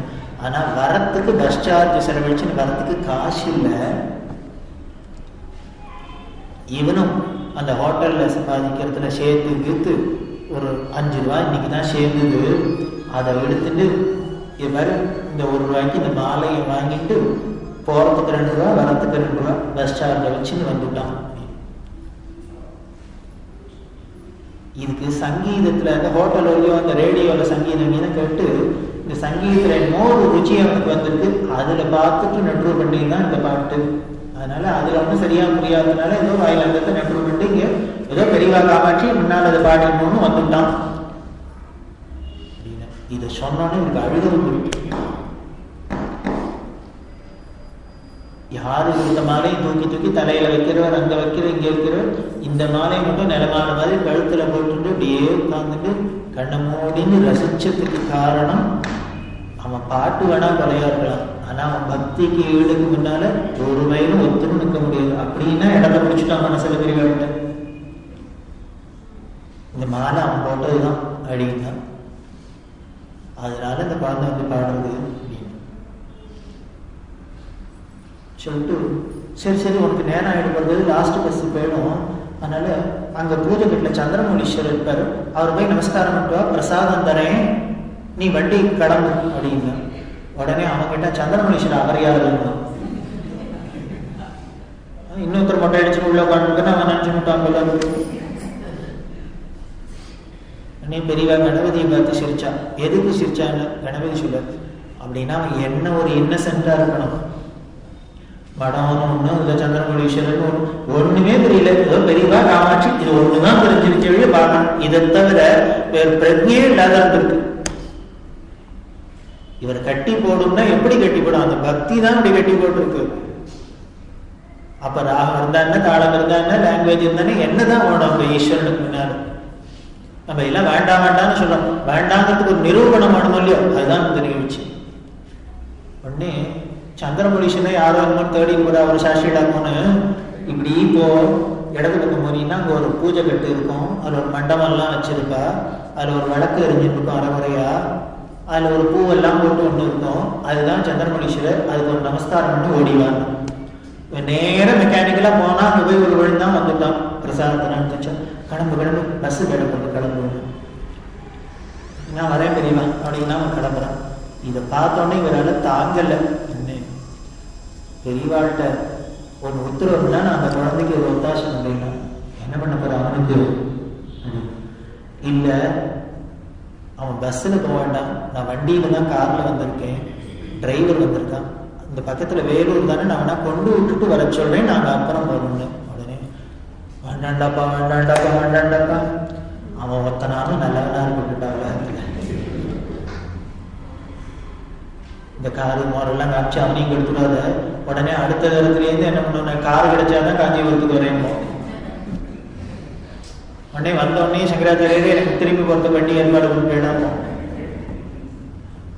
ஆனா வரத்துக்கு பஸ் சார்ஜ் செலவழிச்சுன்னு வரத்துக்கு காசு இல்லை. இவனும் அந்த ஹோட்டல்ல சம்பாதிக்கிறதுல சேர்த்து ஒரு 5 ரூபாய் இன்னைக்கு தான் சேர்ந்தது. அதை எடுத்துட்டு இவர் இந்த 1 ரூபாய்க்கு இந்த மாலையை வாங்கிட்டு போறதுக்கு 2 ரூபா வரத்துக்கு 2 ரூபா பஸ் சார்ஜை வச்சுன்னு வந்துட்டான். இதுக்கு சங்கீதத்துல அந்த ஹோட்டல்லையோ அந்த ரேடியோல சங்கீதம் கேட்டு இந்த சங்கீதத்துல இன்னொரு ருச்சி அவனுக்கு வந்திருக்கு. அதுல பார்த்துட்டு நெட்ரூ பண்ணி தான் இந்த பாட்டு. அதனால அதுல ஒன்றும் சரியா புரியாததுனால ஏதோ வாயிலங்கத்தை நெட்ரூ பண்ணி இங்க ஏதோ பெரியவா காமாட்சி முன்னால் அதை பாடினோன்னு வந்துட்டான். இதை சொன்னோன்னு எனக்கு அழுதல் புரியும். யாரு இந்த மாலையை தூக்கி தலையில வைக்கிறவர், அங்க வைக்கிறவர், இங்க வைக்கிறவர், இந்த மாலையை மட்டும் நிலமான மாதிரி கழுத்துல போட்டு அப்படியே உட்கார்ந்துட்டு கண்ணை மூடின்னு ரசிச்சதுக்கு காரணம் அவன் பாட்டு வேணா கொலையா இருக்கலாம், ஆனா அவன் பக்திக்கு ஈடுக்கு முன்னால ஒரு வயலும் ஒத்துன்னு நிற்க முடியாது. அப்படின்னா இடத்த பிடிச்சிட்டான் மனசுல பெரியவர்கிட்ட. இந்த மாலை அவன் போட்டதுதான் அடிதான். அதனால இந்த குழந்தை வந்து பாடுறது சொல்லிட்டு சரி உனக்கு நேரம் ஆயிடுறது, லாஸ்ட் பஸ் போயிடும், அதனால அங்க பூஜை வீட்டுல சந்திரமௌலீஸ்வரர் இருப்பாரு, அவர் போய் நமஸ்காரம் பண்ணுவா, பிரசாதம் தரேன், நீ வண்டி கிளம்பு அப்படின்னு. உடனே அவன் கிட்ட சந்திரமௌலீஸ்வரர் அவர் யாரு, இன்னொருத்தர் மொட்டை அடிச்சு உள்ள உட்காந்துன்னு அவன் நினைச்சு விட்டான். நீ பெரியவா கணபதியை பார்த்து சிரிச்சா. எதுக்கு சிரிச்சான்னு கணபதி சொல்ல அப்படின்னா அவன் என்ன ஒரு இன்னசென்டா இருக்கணும். படம் ஒண்ணு இல்ல சந்திரமௌலீஸ்வரன் ஒண்ணுமே தெரியல, ஏதோ பெரியவா காமாட்சி இது ஒண்ணுதான் தெரிஞ்சிருக்க பார்க்கணும். இதை தவிர வேறு பிரஜையே இல்லாத இருக்கு. இவர் கட்டி போடும்னா எப்படி கட்டி போடும், அந்த பக்தி தான் அப்படி கட்டி போட்டுருக்கு. அப்ப ராகம் இருந்தா என்ன, தாளம் இருந்தா என்ன, லாங்குவேஜ் இருந்தானே, என்னதான் வேணும் அந்த ஈஸ்வரனுக்கு முன்னாடி. நம்ம எல்லாம் வேண்டாம்னு சொல்றோம், வேண்டாங்கிறதுக்கு ஒரு நிரூபணம் வேணும் இல்லையோ, அதுதான் தெரிவிச்சு. உடனே சந்திரமௌலீஸ்வரனை யாரோ இன்னொரு தேடி கூட அவர் சாட்சியிடாமோன்னு இப்படி இப்போ இடது பக்கம் போனீங்கன்னா அங்கே ஒரு பூஜை கட்டு இருக்கும், அதில் ஒரு மண்டபம்லாம் வச்சிருக்கா, அதில் ஒரு விளக்கு எரிஞ்சிட்டு இருக்கும் அரைமுறையா, அதில் ஒரு பூவெல்லாம் போட்டு ஒன்று இருக்கும், அதுதான் சந்திரமௌலீஸ்வரர். அதுக்கு ஒரு நமஸ்காரம் பண்ணி ஓடிவான். நேரம் மெக்கானிக்கலா போனா அங்கே போய் ஒரு விழுந்தான் வந்துட்டான். பிரசாதத்தை கிளம்பு பஸ் கிளம்பு நான் வரேன் பெரியவா அப்படின்னா அவன் கிளம்புறான். இதை பார்த்தோன்னே இவரால் தாங்கல. பெரியவாழ்கிட்ட ஒரு உத்தரவுனா நான் அந்த குழந்தைக்கு ஒரு ஒத்தாசம் அப்படின்னா என்ன பண்ண போற அவனுக்கு இல்ல, அவன் பஸ்ஸில் போக வேண்டாம், நான் வண்டியில தான் கார்ல வந்திருக்கேன், டிரைவர் வந்திருக்கான், இந்த பக்கத்துல வேலூர் தானே, நான் வேணா கொண்டு விட்டுட்டு வர சொல்றேன், நாங்க அப்புறம் போறோம்னு. உடனே வேண்டாண்டாப்பா அவன் ஒத்தனாலும் நல்லவனா இருக்கட்டாங்க. இந்த காரு மோரெல்லாம் காமிச்சு அவனையும் கொடுத்துடாத. உடனே அடுத்த இடத்துலேருந்து என்ன பண்ணுவோம், காரு கிடைச்சாதான் காஞ்சிபுரத்துக்கு வரேன். உடனே வந்தோடனே சங்கராச்சாரியரே எனக்கு திரும்பி போறதுக்கு வண்டி ஏற்பாடு பண்ணிடாமோ.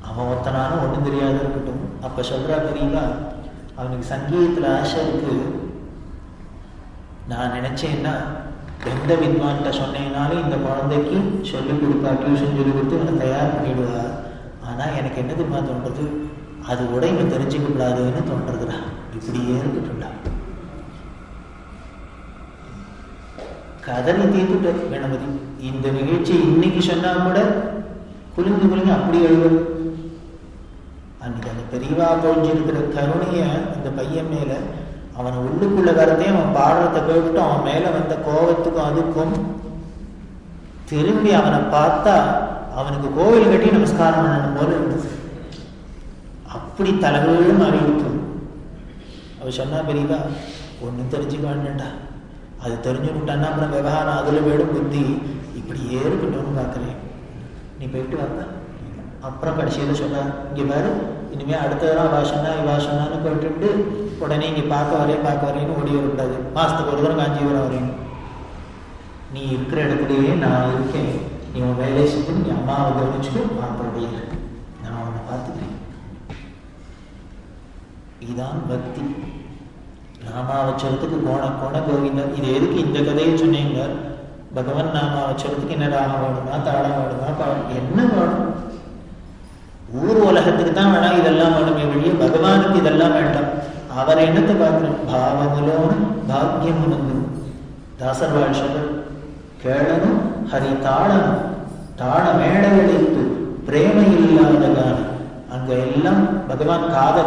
அவன் ஒத்தனாலும் ஒன்றும் தெரியாது இருக்கட்டும். அப்ப சொல்றா பெரியவா, அவனுக்கு சங்கீதத்துல ஆசை இருக்கு. நான் நினைச்சேன்னா எந்த வித்வான்கிட்ட சொன்னீங்கனாலும் இந்த குழந்தைக்கு சொல்லிக் கொடுப்பா, டியூஷன் சொல்லிக் கொடுத்து இவனை தயார் பண்ணிவிடுவா. ஆனால் எனக்கு என்ன தெரியுமா தோன்றது, அது கூட இவன் தெரிஞ்சுக்க கூடாதுன்னு தோன்றதுடா. இப்படியே இருக்கட்டும்டா. கதறி தீர்த்துட்டு கணபதி இந்த நிகழ்ச்சி இன்னைக்கு சொன்னா கூட குலுங்கு குலுங்கு அப்படி எழுதும். அன்னைக்கு அந்த பெரியவா பொழிஞ்சிருக்கிற கருணைய அந்த பையன் மேல, அவன் உள்ளுக்குள்ள வரத்தையும் அவன் பாடுறத கேட்டு அவன் மேல வந்த கோபத்துக்கும் அதுக்கும் திரும்பி அவனை பார்த்தா அவனுக்கு கோவில் கட்டி நமஸ்காரம் பண்ணணும் போல இருந்தது. அப்படி தலைவர்களும் மாறிவிட்டு அவ சொன்னா, பெரியவா ஒன்றும் தெரிஞ்சுக்க வேண்டாம்டா, அது தெரிஞ்சு விட்டான்னா அப்புறம் விவகாரம் அதுல வேடும் புத்தி இப்படியே இருக்கட்டும்னு பார்க்குறேன், நீ போயிட்டு வாங்க. அப்புறம் கடைசியில் சொன்னா, இங்கே பாரு இனிமேல் அடுத்த தடவை இவாசனான்னு போயிட்டு உடனே இங்கே பார்க்க வரேன்னு ஓடி வரக்கூடாது. மாதத்துக்கு ஒரு தடவை காஞ்சிபுரம் வரையணும். நீ இருக்கிற இடத்துலையே நான் இருக்கேன், நீ உன் வேலையை செஞ்சு நீ அம்மாவை கவனிச்சுட்டு மாத்தோடைய நான் உன்னை பார்த்துக்கிறேன். இதுதான் பக்தி. நாமாவச்சரத்துக்கு கோண கோவிந்தர். இது எதுக்கு இந்த கதையை சொன்னீங்க? பகவான் நாமாவச்சரத்துக்கு என்ன ராகம் வேணுமா, தாளம் வேணுமா, என்ன வேணும்? ஊர் உலகத்துக்கு தான் வேணா இதெல்லாம் வேணுமே வெளியே பகவானுக்கு இதெல்லாம் வேண்டாம். அவரை என்னத்தை பார்க்கணும்? பாவமுலோன்னு பாக்கியமுனு தாசர் வாழ்ஷர்கள் கேளனும் ஹரி தாளனும் தாள மேடையளித்து பிரேமை இல்லாத காலம். அங்க எல்லாம் பகவான் காதை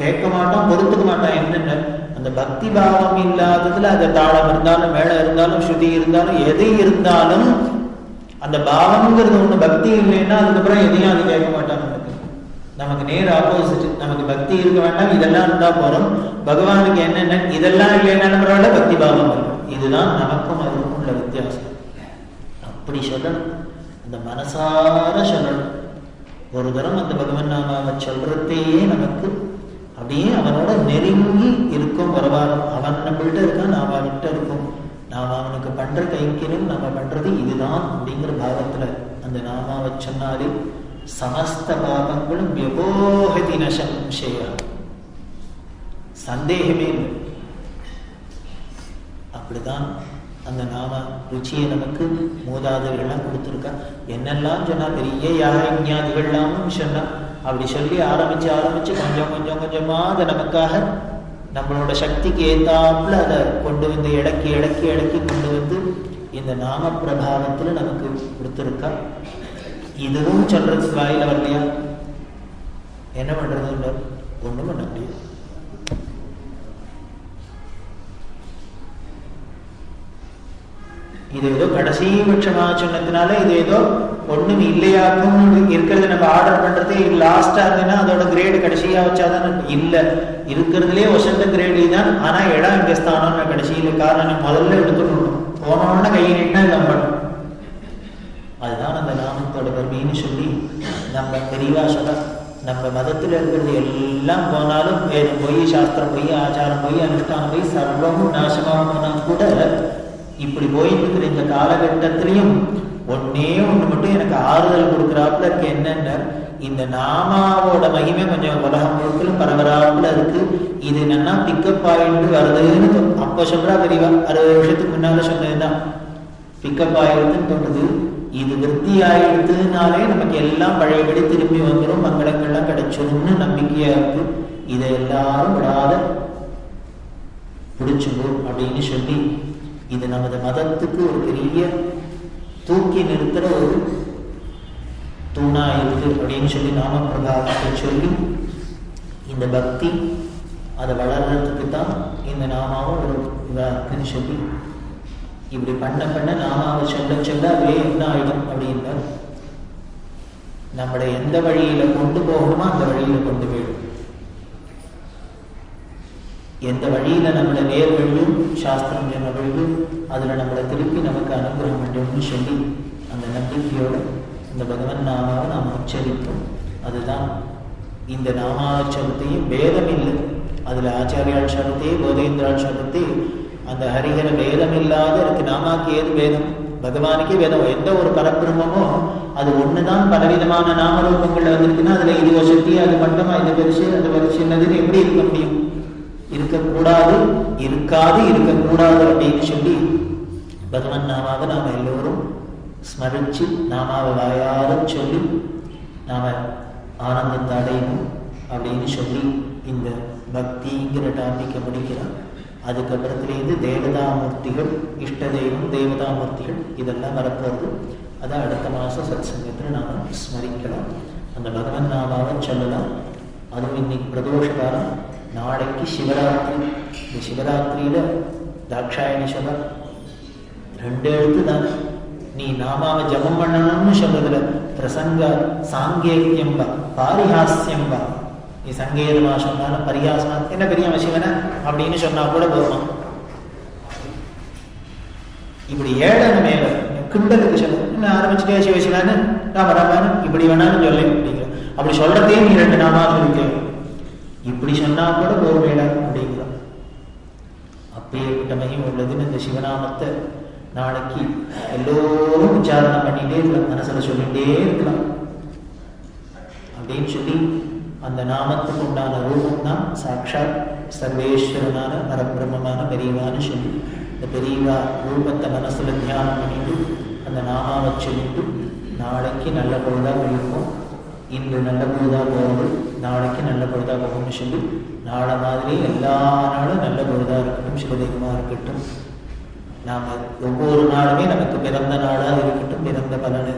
கேட்க மாட்டான், பொறுத்துக்க மாட்டான். என்னென்ன அந்த பக்தி பாவம் இல்லாததுல அந்த தாளம் இருந்தாலும் மேளை இருந்தாலும் ஸ்ருதி இருந்தாலும் எது இருந்தாலும் அந்த பாவம்ங்கிறது ஒண்ணு பக்தி இல்லைன்னா அதுக்கப்புறம் எதையும் அது கேட்க மாட்டான். நமக்கு நேர் ஆப்போசிட். நமக்கு பக்தி இருக்க வேண்டாம், இதெல்லாம் இருந்தா போறோம். பகவானுக்கு என்னென்ன இதெல்லாம் இல்லைன்னாலும் பரவாயில்ல, பக்தி பாவம் இருக்கும். இதுதான் நமக்கும் அதுக்கும் உள்ள வித்தியாசம். அப்படி சொல்லணும், அந்த மனசார சொல்லணும். ஒரு தரம் அந்த பகவான் நாம சொல்றதையே நமக்கு அப்படியே அவனோட நெருங்கி இருக்கும். பரவாயில்ல, அவன் நம்மள்கிட்ட இருக்கான், நாம அவன்கிட்ட இருக்கும். நாம் அவனுக்கு பண்ற கைக்கிலும் நம்ம பண்றது இதுதான் அப்படிங்கிற பாவத்துல அந்த நாமாவை சொன்னாலே சமஸ்த பாபங்களும் வியபோகதி நசம்சய, சந்தேகமே இல்லை. அப்படிதான் அந்த நாம ருச்சியை நமக்கு மூதாதைகள்லாம் கொடுத்துருக்கா. என்னெல்லாம் சொன்னா பெரிய யாஜ்ஞாதிகள்லாமும் சொன்னா. அப்படி சொல்லி ஆரம்பிச்சு கொஞ்சமா அதை நமக்காக நம்மளோட சக்திக்கு ஏத்தாப்புல அதை கொண்டு வந்து இடக்கி கொண்டு வந்து இந்த நாம பிரபாவத்துல நமக்கு கொடுத்துருக்கா. இதுவும் சொல்றதுக்கு வாயில வரலையா? என்ன பண்றது? ஒண்ணும் பண்ண முடியாது. இது ஏதோ கடைசி பட்சமா சொன்னதுனால இது ஏதோ ஒண்ணும் இல்லையாக்கும் இருக்கிறது. நம்ம ஆர்டர் பண்றதே லாஸ்டா இருந்ததுன்னா அதோட கிரேடு கடைசியா வச்சாதான் இல்ல, இருக்கிறதுலே வசந்த கிரேடு தான். ஆனா இடம் இங்க ஸ்தானம் கடைசியில. காரணம் முதல்ல எடுத்துக்கணும், போனோன்னா கையை நின்னா நம்பணும். அதுதான் அந்த நாமத்தோட பெருமைன்னு சொல்லி நம்ம பெரியவா சொல்ல. நம்ம மதத்துல இருக்கிறது எல்லாம் போனாலும் வேதம் போய், சாஸ்திரம் போய், ஆச்சாரம் போய், அனுஷ்டானம் போய், சர்வமும் நாசமாக போனா கூட இப்படி போயிட்டு இருக்கிற இந்த காலகட்டத்திலையும் ஒன்னே ஒண்ணு மட்டும் எனக்கு ஆறுதல் கொடுக்குறாப்புல இருக்கு. என்னென்ன, இந்த நாமாவோட மகிமை கொஞ்சம் உலகம் முழுக்களும் பரவராப்புல இருக்கு. இது என்னன்னா பிக்கப் ஆயிட்டு வருதுன்னு அப்ப சொல்றா பெரியவா. 60 வருஷத்துக்கு முன்னால சொன்னதுதான் பிக்கப் ஆயிடுதுன்னு தோணுது. இது விருத்தி ஆயிடுதுனாலே நமக்கு எல்லாம் பழையபடி திரும்பி வந்துடும், மங்களங்கள்லாம் கிடைச்சிடும்னு நம்பிக்கையா இருக்கு. இதை எல்லாரும் விடாத பிடிச்சிடும் அப்படின்னு சொல்லி இது நமது மதத்துக்கு ஒரு பெரிய தூக்கி நிறுத்துற ஒரு தூணா இருக்கு அப்படின்னு சொல்லி நாம பிரபாவத்தை சொல்லி இந்த பக்தி அதை வளர்றதுக்கு தான் இந்த நாமாவும் ஒரு இதா இருக்குன்னு சொல்லி இப்படி பண்ண நாமாவை சொல்ல அதே என்ன ஆயிடும் அப்படின்னா நம்மளை எந்த வழியில கொண்டு போகணுமோ அந்த வழியில கொண்டு போயிடும். எந்த வழியில நம்மளை நேர் வழியும் சாஸ்திரம் சொன்ன வழியும் அதுல நம்மளை திருப்பி நமக்கு அனுகிரகம் வேண்டும்னு சொல்லி அந்த நம்பிக்கையோடு இந்த பகவன் நாமாவை நாம் உச்சரிப்போம். அதுதான் இந்த நாமாச்சரத்தையும் வேதம் இல்லை, அதுல ஆச்சாரியால் சொல்றதே போதேந்திரால் சொல்றதே அந்த ஹரிஹர வேதம் இல்லாத இருக்கு. நாமாக்கு ஏது வேதம்? பகவானுக்கே வேதம். எந்த ஒரு பரபிரமமோ அது ஒண்ணுதான் பலவிதமான நாமரூபங்கள்ல வந்திருக்குன்னா அதுல இது வசதி, அது மட்டுமா, இது பெருசு, அது பெருசு என்னதுன்னு எப்படி இருக்க முடியும்? இருக்கக்கூடாது, இருக்கக்கூடாது அப்படின்னு சொல்லி பகவன் நாமாவை நாம் எல்லோரும் ஸ்மரிச்சு நாமாவை வாயார சொல்லி நாம ஆனந்தத்தை அடையணும் அப்படின்னு சொல்லி இந்த பக்திங்கிற டாபிக்கை முடிக்கிறோம். அதுக்கப்புறத்துலேருந்து தேவதாமூர்த்திகள், இஷ்ட தெய்வம், தேவதாமூர்த்திகள் இதெல்லாம் வரப்போகுது. அதை அடுத்த மாதம் சத் சங்கத்தில் நாம் ஸ்மரிக்கலாம். அந்த பகவன் நாமாவை சொல்லலாம். அதுவும் இன்னைக்கு பிரதோஷ காலம், நாளைக்கு சிவராத்திரி. இந்த சிவராத்திரியில் தாட்சாயணி சபா 2 எழுத்து தான். நீ நாமாவை ஜபம் பண்ணணும்னு சொல்றதுல பிரசங்க சாங்கேத்தியம்பா பாரிஹாஸ்யம்பா. நீ சங்கேதமா சொன்னாலும் பரிகாசமா என்ன பெரிய சிவன அப்படின்னு சொன்னா கூட போதும். இப்படி ஏழன மேல கிண்டலுக்கு சொல்ல ஆரம்பிச்சுட்டே சிவசிவான்னு ராமராமான்னு இப்படி வேணாலும் சொல்ல அப்படிங்கிற. அப்படி சொல்றதே நீ 2 நாமா சொல்லிக்க, இப்படி சொன்னா கூட போர் மேடா அப்படிங்கிற. அப்பேற்பட்ட மகிமை உள்ளதுன்னு இந்த சிவநாமத்தை நாளைக்கு எல்லோரும் விசாரணை பண்ணிட்டே இருக்கலாம், மனசுல சொல்லிட்டே இருக்கலாம் அப்படின்னு சொல்லி அந்த நாமத்துக்கு உண்டான ரூபம் தான் சாட்சாத் சர்வேஸ்வரனான பரபிரம்மமான பெரியவான்னு சொல்லி இந்த பெரியவா ரூபத்தை மனசுல தியானம் பண்ணிட்டு அந்த நாமாவை சொல்லிட்டு நாளைக்கு நல்ல பொழுதா இருக்கும். இன்று நல்ல பொழுதா போகுது, நாளைக்கு நல்ல பொழுதா போகும்னு சொல்லி நாளை மாதிரி எல்லா நாளும் நல்ல பொழுதா இருக்கட்டும், சிவதெய்வமா இருக்கட்டும். நாம ஒவ்வொரு நாளுமே நமக்கு பிறந்த நாளா இருக்கட்டும், பிறந்த பலனை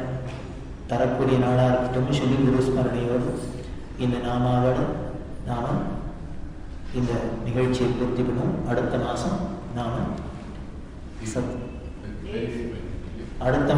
தரக்கூடிய நாளா இருக்கட்டும் சொல்லி குரு ஸ்மரணையோடு இந்த நாமாவோடு நாம இந்த நிகழ்ச்சியை பூர்த்தி பண்ணுவோம். அடுத்த மாசம் நாம அடுத்த